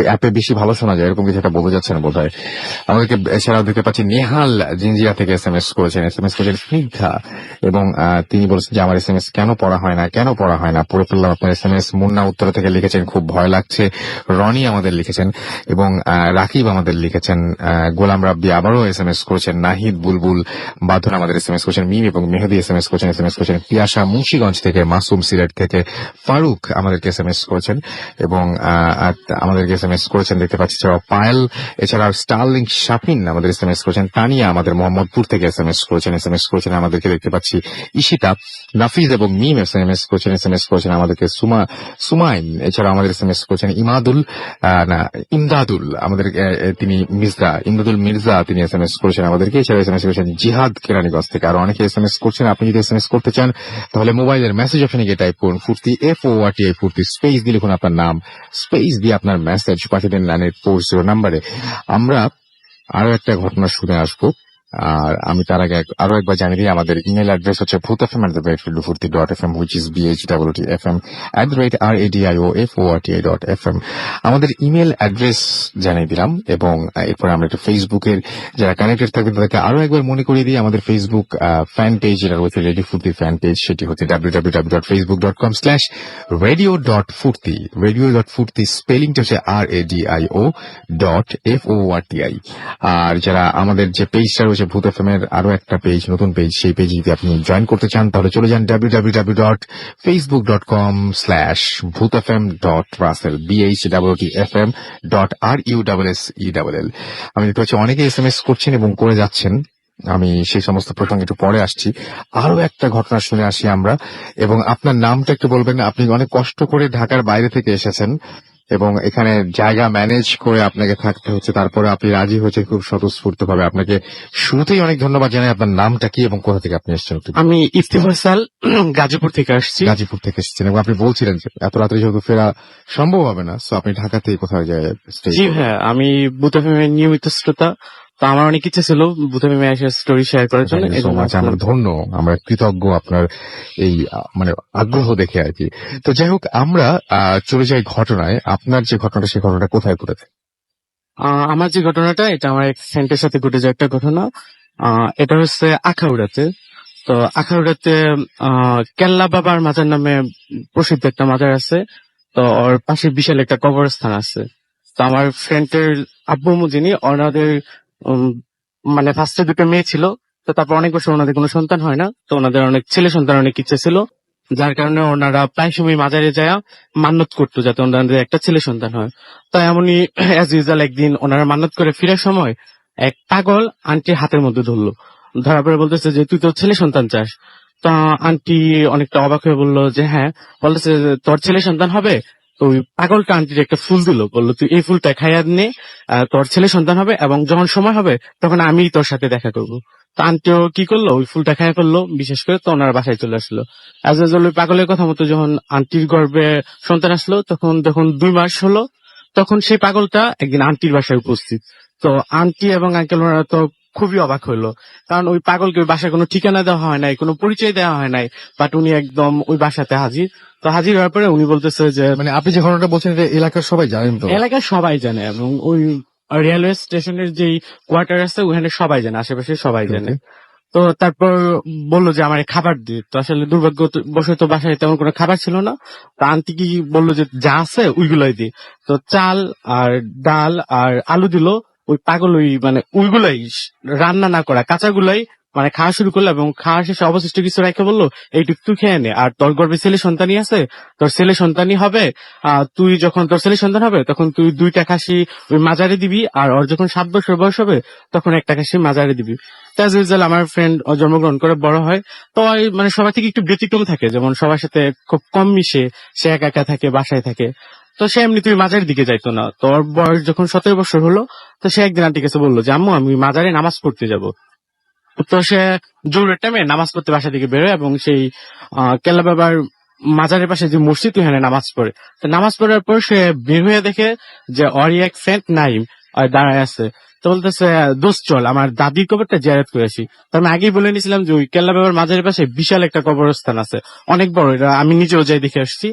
অ্যাপে বেশি ভালো শোনা যায়, এরকম কিছু একটা বলতে যাচ্ছেন বোধ হয়। আমাদেরকে এছাড়াও দেখতে পাচ্ছি নেহাল জিঞ্জিয়া থেকে এসএমএস করেছেন স্নিগ্ধা, এবং তিনি বলেছেন যে আমার এসএমএস কেন পড়া হয় না, পড়ে ফেললাম আপনার এসএমএস। মুন্না উত্তরা থেকে লিখেছেন খুব ভয় লাগছে। রনি আমাদের লিখেছেন এবং রাকিব আমাদের লিখেছেন। গোলাম রাব্বি আবারও এসএমএস করেছেন। নাহিদ বুলবুল বাঁধন আমাদের এসএমএস করেছেন। মিম এবং মেহেদি এসএমএস করেছেন। পিয়াসা মুন্সিগঞ্জ থেকে, মাসুম সিলেট থেকে, ফারুক আমাদেরকে এসএমএস করেছেন এবং আমাদেরকে এসএমএস করেছেন দেখতে পাচ্ছি পায়েল, এছাড়াও স্টারলিং শাফিন আমাদের এসএমএস করেছেন। তানিয়া আমাদের মোহাম্মদপুর থেকে এসএমএস করেছেন আমাদেরকে দেখতে পাচ্ছি। ইশিতা, নাফিজ এবং মিম এসএমএস করেছেন আমাদেরকে। সুমাইন এছাড়া আমাদের এসএমএস করেছেন। ইমদাদুল আমাদের, তিনি ইমদাদুল মির্জা তিনি এসএমএস করেছেন আমাদেরকে। এছাড়া এসএমএস করেছেন জিহাদ কেরানীগঞ্জ থেকে। আর অনেকে এসএমএস করছেন। আপনি যদি এসএমএস করতে চান তাহলে মোবাইলের মেসেজ অপশনে গিয়ে টাইপ করুন ফুর্তি, FORTI ফুর্তি, স্পেস দিয়ে লিখুন আপনার নাম, স্পেস দিয়ে আপনার মেসেজ পাঠিয়ে দিন 9840 নাম্বারে। আমরা আরো একটা ঘটনা শুনে আসবো, আর আমি তার আগে আরো একবার জানিয়ে দিই আমাদের ইমেল অ্যাড্রেস হচ্ছে bhutfm@radioforti.fm, which is bhwtfm@radioforti.fm। আমাদের ইমেল অ্যাড্রেস জানিয়ে দিলাম, এবং এরপরে আমরা একটু ফেসবুকের যারা কানেক্টেড থাকবেন তাদেরকে আরো একবার মনে করিয়ে দিই। আমাদের ফেসবুক ফ্যান পেজ যেটা রয়েছে রেডিও ফুর্তি ফ্যান পেজ, সেটি হচ্ছে www.facebook.com/radio.furti। radio.furti স্পেলিংটা হচ্ছে RADIO.FORTI। আর যারা আমাদের যে পেজটা রয়েছে ভূত এফএম এর আরো একটা পেজ, নতুন পেজ, সেই পেজ যদি আপনি জয়েন করতে চান তাহলে চলে যান www.facebook.com/bhutfm.russell BHWTFM.RUSSELL। আমি দেখতে পাচ্ছি অনেকে এসএমএস করছেন এবং করে যাচ্ছেন, আমি সেই সমস্ত প্রসঙ্গে একটু পরে আসছি। আরো একটা ঘটনা শুনে আসি আমরা, এবং আপনার নামটা একটু বলবেন। আপনি অনেক কষ্ট করে ঢাকার বাইরে থেকে এসেছেন এবং এখানে জায়গা ম্যানেজ করে আপনাকে থাকতে হচ্ছে, তারপরে আপনি রাজি হয়েছেন খুব স্বতঃস্ফূর্ত ভাবে। আপনাকে শুরুতেই অনেক ধন্যবাদ জানাই। আপনার নামটা কি এবং কোথা থেকে আপনি এসেছেন? আমি ইফতিফাসাল, গাজীপুর থেকে আসছি। গাজীপুর থেকে এসেছেন, এবং আপনি বলছিলেন যে এত রাত্রে যেহেতু ফেরা সম্ভব হবে না, সো আপনি ঢাকাতেই কোথাও যায়। জি হ্যাঁ, আমি ভূত এফএমের নিয়মিত শ্রোতা, তো আমার অনেক ইচ্ছা ছিল ভূত এফএমে এসে স্টোরি শেয়ার করার জন্য। আমরা ধন্য, আমরা কৃতজ্ঞ আপনার এই মানে আগ্রহ দেখে আর কি। তো যাই হোক, আমরা চলে যাই ঘটনায়। আপনার যে ঘটনাটা, সেই ঘটনাটা কোথায় ঘটেছে? আমার যে ঘটনাটা, এটা আমার এক ফ্রেন্ডের সাথে ঘটে যায় একটা ঘটনা। এটা হচ্ছে আখাউড়াতে। তো আখাউড়াতে কেল্লা বাবার মাজার নামে প্রসিদ্ধ একটা মাজার আছে। তো ওর পাশে বিশাল একটা কবরস্থান আছে। তো আমার ফ্রেন্ডের আব্বু যিনি, ওনাদের মানে ফার্স্টে দুটো মেয়ে ছিল, তো তারপর অনেক বছর ওনাদের কোনো সন্তান হয় না, তো ওনাদের অনেক ছেলে সন্তান অনেক ইচ্ছে ছিল। যার কারণে ওনারা প্রায় সময় মাজারে যায় মান্নত করতো যাতে ওনাদের একটা ছেলে সন্তান হয়। তো এমনই অ্যাজ ইউজুয়াল একদিন ওনারা মান্নত করে ফেরার সময় এক পাগল আন্টির হাতের মধ্যে ধরলো, ধরার পরে বলতেছে যে তুই তো ছেলে সন্তান চাস। তা আন্টি অনেকটা অবাক হয়ে বললো যে হ্যাঁ, বলতেছে যে, তোর ছেলে সন্তান হবে। তো ওই পাগলটা আন্টির একটা ফুল দিল, বললো তুই এই ফুলটা খাইয়া নে, তোর ছেলে সন্তান হবে এবং যখন সময় হবে তখন আমি তোর সাথে দেখা করবো। তো আন্টিও কি করলো, ওই ফুলটা খাইয়া ফেললো, বিশেষ করে তো ওনার বাসায় চলে আসলো। অ্যাজ ইউজুয়াল ওই পাগলের কথা মতো যখন আন্টির গর্ভে সন্তান আসলো তখন 2 মাস হলো, তখন সেই পাগলটা একদিন আন্টির বাসায় উপস্থিত। তো আন্টি এবং আঙ্কেল ওনারা তো খুবই অবাক হইলো, কারণ ওই পাগলকে ওই বাসায় কোনো ঠিকানা দেওয়া হয় নাই, কোনো পরিচয় দেওয়া হয় নাই, বাট উনি একদম ওই বাসাতে হাজির। তো হাজির হওয়ার পরে উনি বলতেছে যে মানে আপনি যে ঘটনাটা বলছেন এটা এলাকার সবাই জানেন তো? এলাকার সবাই জানে এবং ওই রেলওয়ে স্টেশনের যে কোয়ার্টার আছে ওখানে সবাই জানে, আশেপাশে সবাই জানে। তো তারপর বললো যে আমার খাবার দিয়ে, তো আসলে দুর্ভাগ্যবশত বাসায় তেমন কোনো খাবার ছিল না। তো আন্টি কি বললো যে যা আছে ওইগুলাই দি। তো চাল আর ডাল আর আলু দিল। ওই পাগল ওই মানে ওইগুলাই রান্না না করা কাঁচাগুলাই মানে খাওয়া শুরু করলো এবং খাওয়া শেষে অবশিষ্ট কিছু রেখে বললো এইটুকু তুই খেয়ে নে, আর তোর গর্ভে ছেলে সন্তানই আছে, তোর ছেলে সন্তানই হবে। তুই যখন তোর ছেলে সন্তান হবে তখন তুই 2টা খাসি ওই মাজারে দিবি, আর ওর যখন 7 বছর বয়স হবে তখন 1টা খাসি মাজারে দিবি। অ্যাজ ইউজুয়াল আমার ফ্রেন্ড জন্মগ্রহণ করে বড় হয়, তো ওই মানে সবার থেকে একটু ব্যতিক্রম থাকে, যেমন সবার সাথে খুব কম মিশে, সে একা একা থাকে, বাসায় থাকে। তো সে এমনি তুই মাজারের দিকে যাইতো না। তোর বয়স যখন 17 বছর হলো, তো সে একদিন আন্টির কাছে বললো যে আম্মু আমি মাজারে নামাজ পড়তে যাব। তো সে জোরের টাইমে নামাজ পড়তে বাসা থেকে বেরোয় এবং সেই কেল্লা বাবার মাজারের পাশে যে মসজিদ ওখানে নামাজ পড়ে। তো নামাজ পড়ার পর সে বের হয়ে দেখে যে ওর এক ফ্রেন্ড নাইম দাঁড়ায় আছে। তো বলতেছে দোস্ত চল আমার দাদির কবরটা জিয়ারত করে আসি। তো আমি আগেই বলে নিয়েছিলাম যে ওই কেল্লা বাবার মাজারের পাশে বিশাল একটা কবরস্থান আছে, অনেক বড়, এটা আমি নিজেও যাই দেখে আসছি।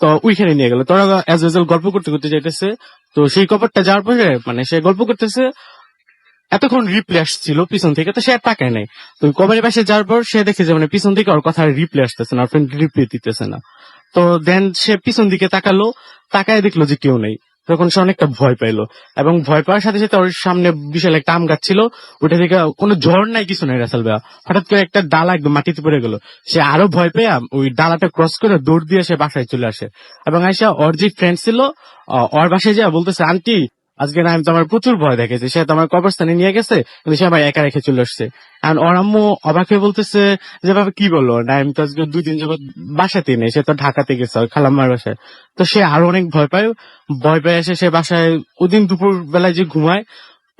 তো ওইখানে নিয়ে গেল, তোরা অ্যাজ ইউজুয়াল গল্প করতে করতে যাইতেছে। তো সেই কবরটা যাওয়ার পরে মানে সে গল্প করতেছে, এতক্ষণ রিপ্লে আসছিল পিছন থেকে, তো সে আর তাকায় নাই। তো কবরের পাশে যাওয়ার পর সে দেখে যে মানে পিছন থেকে ওর কথা রিপ্লে আসতেছে না, ফ্রেন্ড রিপ্লে দিতেছে না। তো দেন সে পিছন দিকে তাকালো, তাকায় দেখলো যে কেউ নেই। তখন সে অনেকটা ভয় পাইলো এবং ভয় পাওয়ার সাথে সাথে ওর সামনে বিশাল একটা আম গাছ ছিল, ওটা থেকে কোনো ঝড় নাই কিছু নাই রাসেল ভাইয়া, হঠাৎ করে একটা ডালা একদম মাটিতে পড়ে গেল। সে আরো ভয় পেয়ে ওই ডালাটা ক্রস করে দৌড় দিয়ে সে বাসায় চলে আসে এবং আইসা ওর যে ফ্রেন্ড ছিল ওর বাসায় যা বলতেছে আন্টি আজকে নাইম তো আমার প্রচুর ভয় দেখেছে, সে তো আমার কবরস্থানে নিয়ে গেছে কিন্তু সে আমার একা রেখে চলে আসছে। আর ওর আম্মু অবাক হয়ে বলতেছে যে বাবা কি বললো, নাইম তো আজকে 2 দিন যাবত বাসাতে নেই, সে তো ঢাকাতে গেছে খালাম্মার বাসায়। তো সে আরো অনেক ভয় পায়, ভয় পেয়ে এসে সে বাসায় ওদিন দুপুর বেলায় যে ঘুমায়,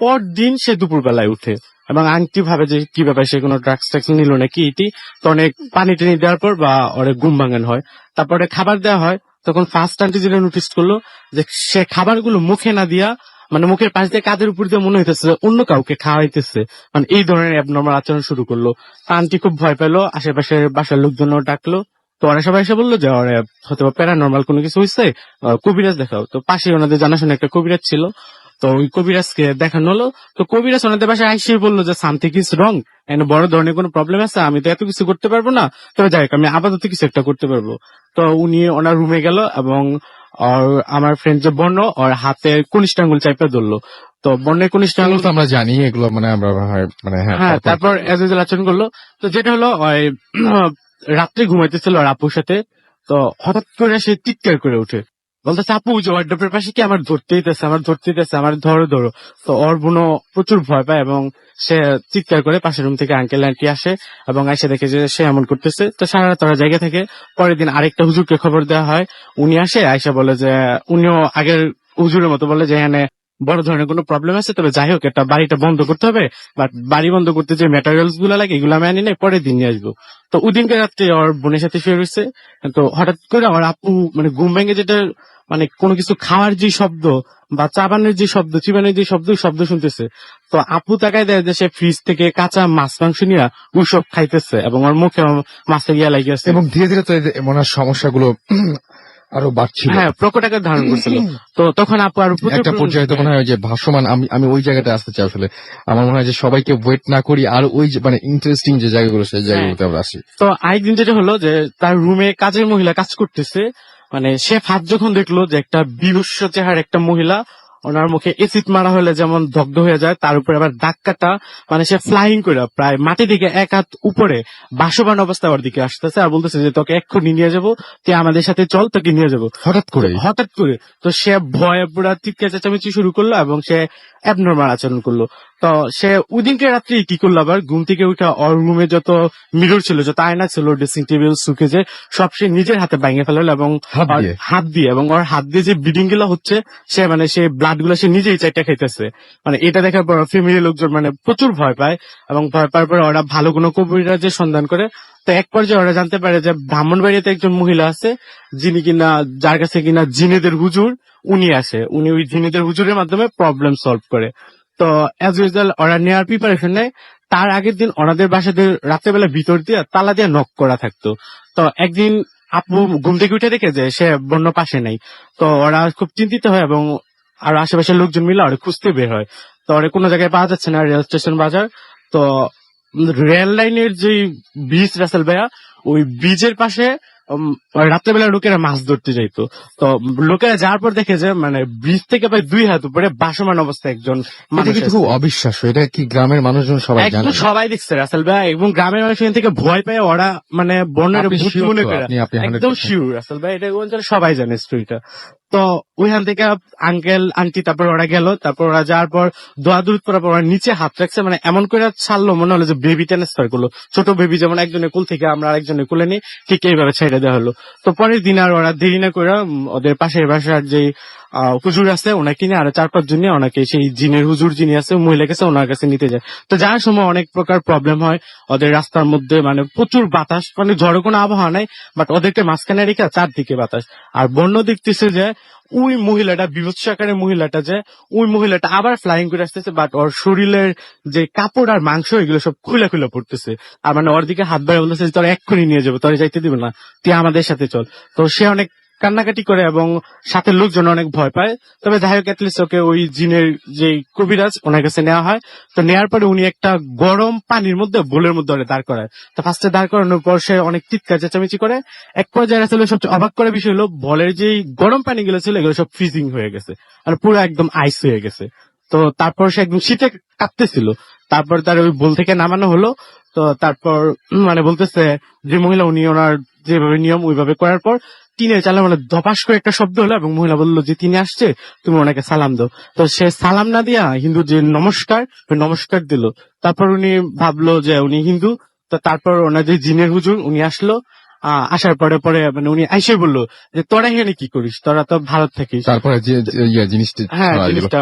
পর দিন সে দুপুর বেলায় উঠে এবং আন্টি ভাবে যে কি ব্যাপার, সে কোনো ড্রাগস ট্রাগস নিল নাকি এটি। তো অনেক পানি টানি দেওয়ার পর বা অনেক ঘুম ভাঙান হয়, তারপরে খাবার দেওয়া হয়। তখন ফার্স্ট আন্টি যেটা নোটিস করলো যে সে খাবারগুলো মুখে না দিয়া মানে মুখের পাশ দিয়ে কাঁধের উপর দিয়ে মনে হইতেছে অন্য কাউকে খাওয়াইতেছে, মানে এই ধরনের অ্যাবনর্মাল আচরণ শুরু করলো। আন্টি খুব ভয় পেলো, আশেপাশে বাসার লোকজনও ডাকলো। তো ওরা সবাই এসে বললো যে ওরা হয়তো প্যারানর্মাল কোনো কিছু হয়েছে, কবিরাজ দেখাও। তো পাশে ওনাদের জানাশোনা একটা কবিরাজ ছিল, তো ওই কবিরাজকে দেখানো হলো। তো কবিরাজ ওনাদের বাসায় আইসে বললো যে সামথিং ইজ রং, এখানে বড় ধরনের কোনো প্রবলেম আছে, আমি তো এত কিছু করতে পারবো না, তবে যাই হোক আমি আপাতত কিছু একটা করতে পারবো। তো উনি ওনার রুমে গেল এবং আমার ফ্রেন্ড যে বর্ণ ওর হাতে কনিষ্ঠ আঙ্গুল চাইপে ধরলো। তো বর্ণের কনিষ্ঠ আঙ্গুল তো আমরা জানি এগুলো, মানে আমরা মানে হ্যাঁ, তারপর এজ ইউজুয়াল আচরণ করলো। তো যেটা হলো ওই রাত্রে ঘুমাইতেছিল ওর আপুর সাথে, তো হঠাৎ করে সে চিৎকার করে উঠে বলতেছে আপু যে ওয়ার্ড্রপের পাশে কি আমার ধরতেইতেছে, আমার ধরো ধরো। তো ওর বোনও প্রচুর ভয় পায় এবং সে চিৎকার করে পাশের রুম থেকে আঙ্কেল আন্টি আসে এবং এসে দেখে যে সে এমন করতেছে। তো সারা রাত ওরা জায়গা থেকে পরের দিন আরেকটা হুজুরকে খবর দেওয়া হয়, উনি আসে আয়সা বলে যে উনিও আগের হুজুরের মতো বলে যে এখানে বড় ধরনের কোনো প্রবলেম আছে, তবে যাই হোক একটা বাড়িটা বন্ধ করতে হবে, বাট বাড়ি বন্ধ করতে যে ম্যাটেরিয়ালস গুলো লাগে এগুলো আমি আনি নাই, পরের দিন নিয়ে আসবো। তো ওই দিনকে রাত্রে ওর বোনের সাথে শুয়ে রয়েছে। তো হঠাৎ করে আমার আপু মানে ঘুম ভেঙে যেটা মানে কোনো কিছু খাওয়ার যে শব্দ বা চাবানের যে শব্দ, চিবানের যে শব্দ শুনতেছে। তো আপু তাকায় দেয় যে সে ফ্রিজ থেকে কাঁচা মাছ মাংস নিয়ে ওইসব খাইতেছে এবং ওর মুখে মাছটা গিয়া লাগিয়েছে এবং ধীরে ধীরে তো মনে হয় সমস্যাগুলো আরো বাড়ছিল, হ্যাঁ প্রকট আকার ধারণ করছিল। তো তখন আপু আর একটা পর্যায়ে তো মনে হয় যে ভাসমান, আমি ওই জায়গাটা আসতে চাই আসলে। আমার মনে হয় যে সবাইকে ওয়েট না করি আর ওই মানে ইন্টারেস্টিং যে জায়গাগুলো সেই জায়গাগুলোতে আমরা আসি। তো আরেকদিন যেটা হলো যে তার রুমে কাজের মহিলা কাজ করতেছে, মানে সে ফাঁদ যখন দেখলো যে একটা বিভৎস চেহারা একটা মহিলা ওনার মুখে এসিড মারা হলে যেমন দগ্ধ হয়ে যায়, তার উপরে আবার ধাক্কাটা মানে সে ফ্লাইং করে প্রায় মাটি থেকে এক হাত উপরে বাসবান অবস্থায় ওর দিকে আসতেছে আর বলতেছে যে তোকে এক্ষুনি নিয়ে যাবো, তুই আমাদের সাথে চল, তোকে নিয়ে যাবো। হঠাৎ করে তো সে ভয়ে পুরা চিৎকার চেঁচামেচি শুরু করলো এবং সে অ্যাবনর্মাল আচরণ করলো। তো সে ওই দিনকে রাত্রি কি করলো, আবার ঘুম থেকে উঠে ওর রুমে যত মিরর ছিল, যত আয়না ছিল, ড্রেসিং টেবিল, সুকেজে সব সে নিজের হাতে ভেঙে ফেললো এবং হাত দিয়ে এবং ওর হাত দিয়ে যে ব্লিডিং গুলো হচ্ছে সে ব্লাড গুলো সে নিজেই চাইটা খাইতেছে। মানে এটা দেখার পর ফ্যামিলির লোকজন মানে প্রচুর ভয় পায় এবং ভয় পাওয়ার পরে ওরা ভালো কোনো কবিরাজের সন্ধান করে। তো এক পর্যায়ে ওরা জানতে পারে যে ব্রাহ্মণবাড়িয়াতে একজন মহিলা আছে যিনি কিনা, যার কাছে কিনা জিনেদের হুজুর উনি আসে, উনি ওই জিনেদের হুজুরের মাধ্যমে প্রবলেম সলভ করে। তো অ্যাজ ইউজুয়াল ওরা নেওয়ার প্রিপারেশন নেয়। তার আগের দিন ওনাদের বাসাতে রাত্রেবেলা ভিতর দিয়ে তালা দিয়ে নক করা থাকতো। তো একদিন আপু ঘুম থেকে উঠে দেখে যে সে বন্য পাশে নাই। তো ওরা খুব চিন্তিত হয় এবং আর আশেপাশের লোকজন মিলে ওরা খুঁজতে বের হয়। তো ওরা কোনো জায়গায় পাওয়া যাচ্ছে না, রেল স্টেশন বাজার। তো রেল লাইনের যে ব্রিজ রাসেল ভাইয়া, ওই ব্রিজের পাশে রাত্রেবেলা লোকেরা মাছ ধরতে যাইতো। তো লোকেরা যাওয়ার পর দেখে যে মানে ব্রিজ থেকে প্রায় 2 হাত উপরে বাসমান অবস্থায় একজন এটা কিন্তু খুব অবিশ্বাস্য। এটা কি গ্রামের মানুষজন সবাই জানে? একদম সবাই দেখছে রাসেল ভাই, এবং গ্রামের মানুষ এখান থেকে ভয় পেয়ে ওরা মানে বন্যার ভূত মনে করে। একদম শিওর রাসেল ভাই, এটা অঞ্চলে সবাই জানে স্টোরিটা। তো ওইখান থেকে আঙ্কেল আন্টি তারপর ওরা গেল। তারপর ওরা যাওয়ার পর দোয়া দূর করার পর ওরা নিচে হাত রাখছে, মানে এমন করে ছাড়লো মনে হলো যে বেবি ট্রান্সফার করলো। ছোট বেবি যেমন একজনের কোল থেকে আমরা আরেকজনের কোলে নিই, ঠিক এইভাবে ছেড়ে দেওয়া হলো। তো পরের দিন আর ওরা দেরি না করে ওদের পাশের বাসার যে হুজুর আছে ওনাকে নিয়ে আরো 4-5 জন নিয়ে ওনাকে সেই জিনের হুজুর যিনি আছে মহিলা কাছে ওনার কাছে নিতে যায়। তো যাওয়ার সময় অনেক প্রকার প্রবলেম হয় ওদের রাস্তার মধ্যে, মানে প্রচুর বাতাস, মানে ঝড়ো কোনো আবহাওয়া নাই, বাট ওদেরকে মাঝখানে রেখে চারদিকে বাতাস। আর বন্য দেখতেছে যে ওই মহিলাটা, বিভৎস আকারের মহিলাটা, যে ওই মহিলাটা আবার ফ্লাইং করে আসতেছে, বাট ওর শরীরের যে কাপড় আর মাংস এগুলো সব খুলে খুলে পড়তেছে। আর মানে ওর দিকে হাত বাড়িয়ে বলতেছে তোরা এক্ষুনি নিয়ে যাবো, তোরা যাইতে দিবে না, তুই আমাদের সাথে চল। তো সে অনেক কান্নাকাটি করে এবং সাথে লোকজন অনেক ভয় পায়। তবে যাই হোক অ্যাটলিস্ট ওকে ওই জিনের যে কবিরাজ ওনার কাছে নেওয়া হয়। তো নেওয়ার পরে উনি একটা গরম পানির মধ্যে বোলের মধ্যে ওরা দাঁড় করায়। তো ফার্স্টে দাঁড় করানোর পর সে অনেক চিৎকার চেঁচামেচি করে। এক পর্যায়ে আসলে সবচেয়ে অবাক করার বিষয় হলো বলের যে গরম পানিগুলো ছিল এগুলো সব ফ্রিজিং হয়ে গেছে আর পুরো একদম আইস হয়ে গেছে। তো তারপর সে একদম শীতে কাঁপতেছিল। তারপর তার ওই বোল থেকে নামানো হলো। তো তারপর মানে বলতেছে যে মহিলা, উনি ওনার যেভাবে নিয়ম ওইভাবে করার পর টিনের চালে মানে ধপাস করে একটা শব্দ হলো এবং মহিলা বললো যে তিনি আসছে, তুমি ওনাকে সালাম দাও। তো সে সালাম না দিয়া হিন্দু যে নমস্কার দিল। তারপর উনি ভাবলো যে উনি হিন্দু। তো তারপর ওনার যে জিনের হুজুর উনি আসলো। আসার পরে মানে উনি আইসে বললো যে তোরা এখানে কি করিস, তোরা তো ভারত থাকিস। তারপরে যে জিনিসটা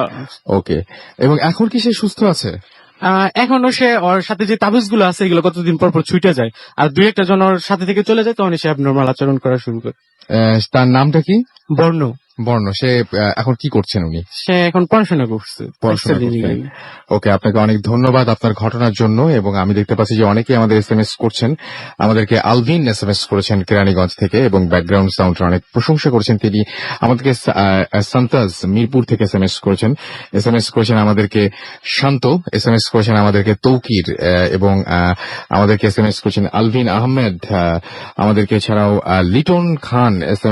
ওকে। এবং এখন কি সে সুস্থ আছে? এখনো সে ওর সাথে যে তাবিজ গুলো আছে এগুলো কতদিন পর পর ছুটে যায়, আর 2-1টা জন ওর সাথে থেকে চলে যায়, তখন সে নর্মাল আচরণ করা শুরু করে। তার নামটা কি? বর্ণ। সে এখন কি করছেন উনি? সে এখন পড়াশোনা করছে। ওকে, আপনাকে অনেক ধন্যবাদ আপনার ঘটনার জন্য। এবং আমি দেখতে পাচ্ছি যে অনেকেই আমাদের SMS করছেন। আমাদেরকে আলভিন SMS করেছেন কেরানীগঞ্জ থেকে এবং ব্যাকগ্রাউন্ড সাউন্ডের অনেক প্রশংসা করেছেন তিনি। আমাদেরকে সান্তাজ মিরপুর থেকে SMS করেছেন আমাদেরকে শান্ত, SMS করেছেন আমাদেরকে তৌকির, এবং আমাদেরকে SMS করেছেন আলভিন আহমেদ, আমাদেরকে এছাড়াও লিটন খান SMS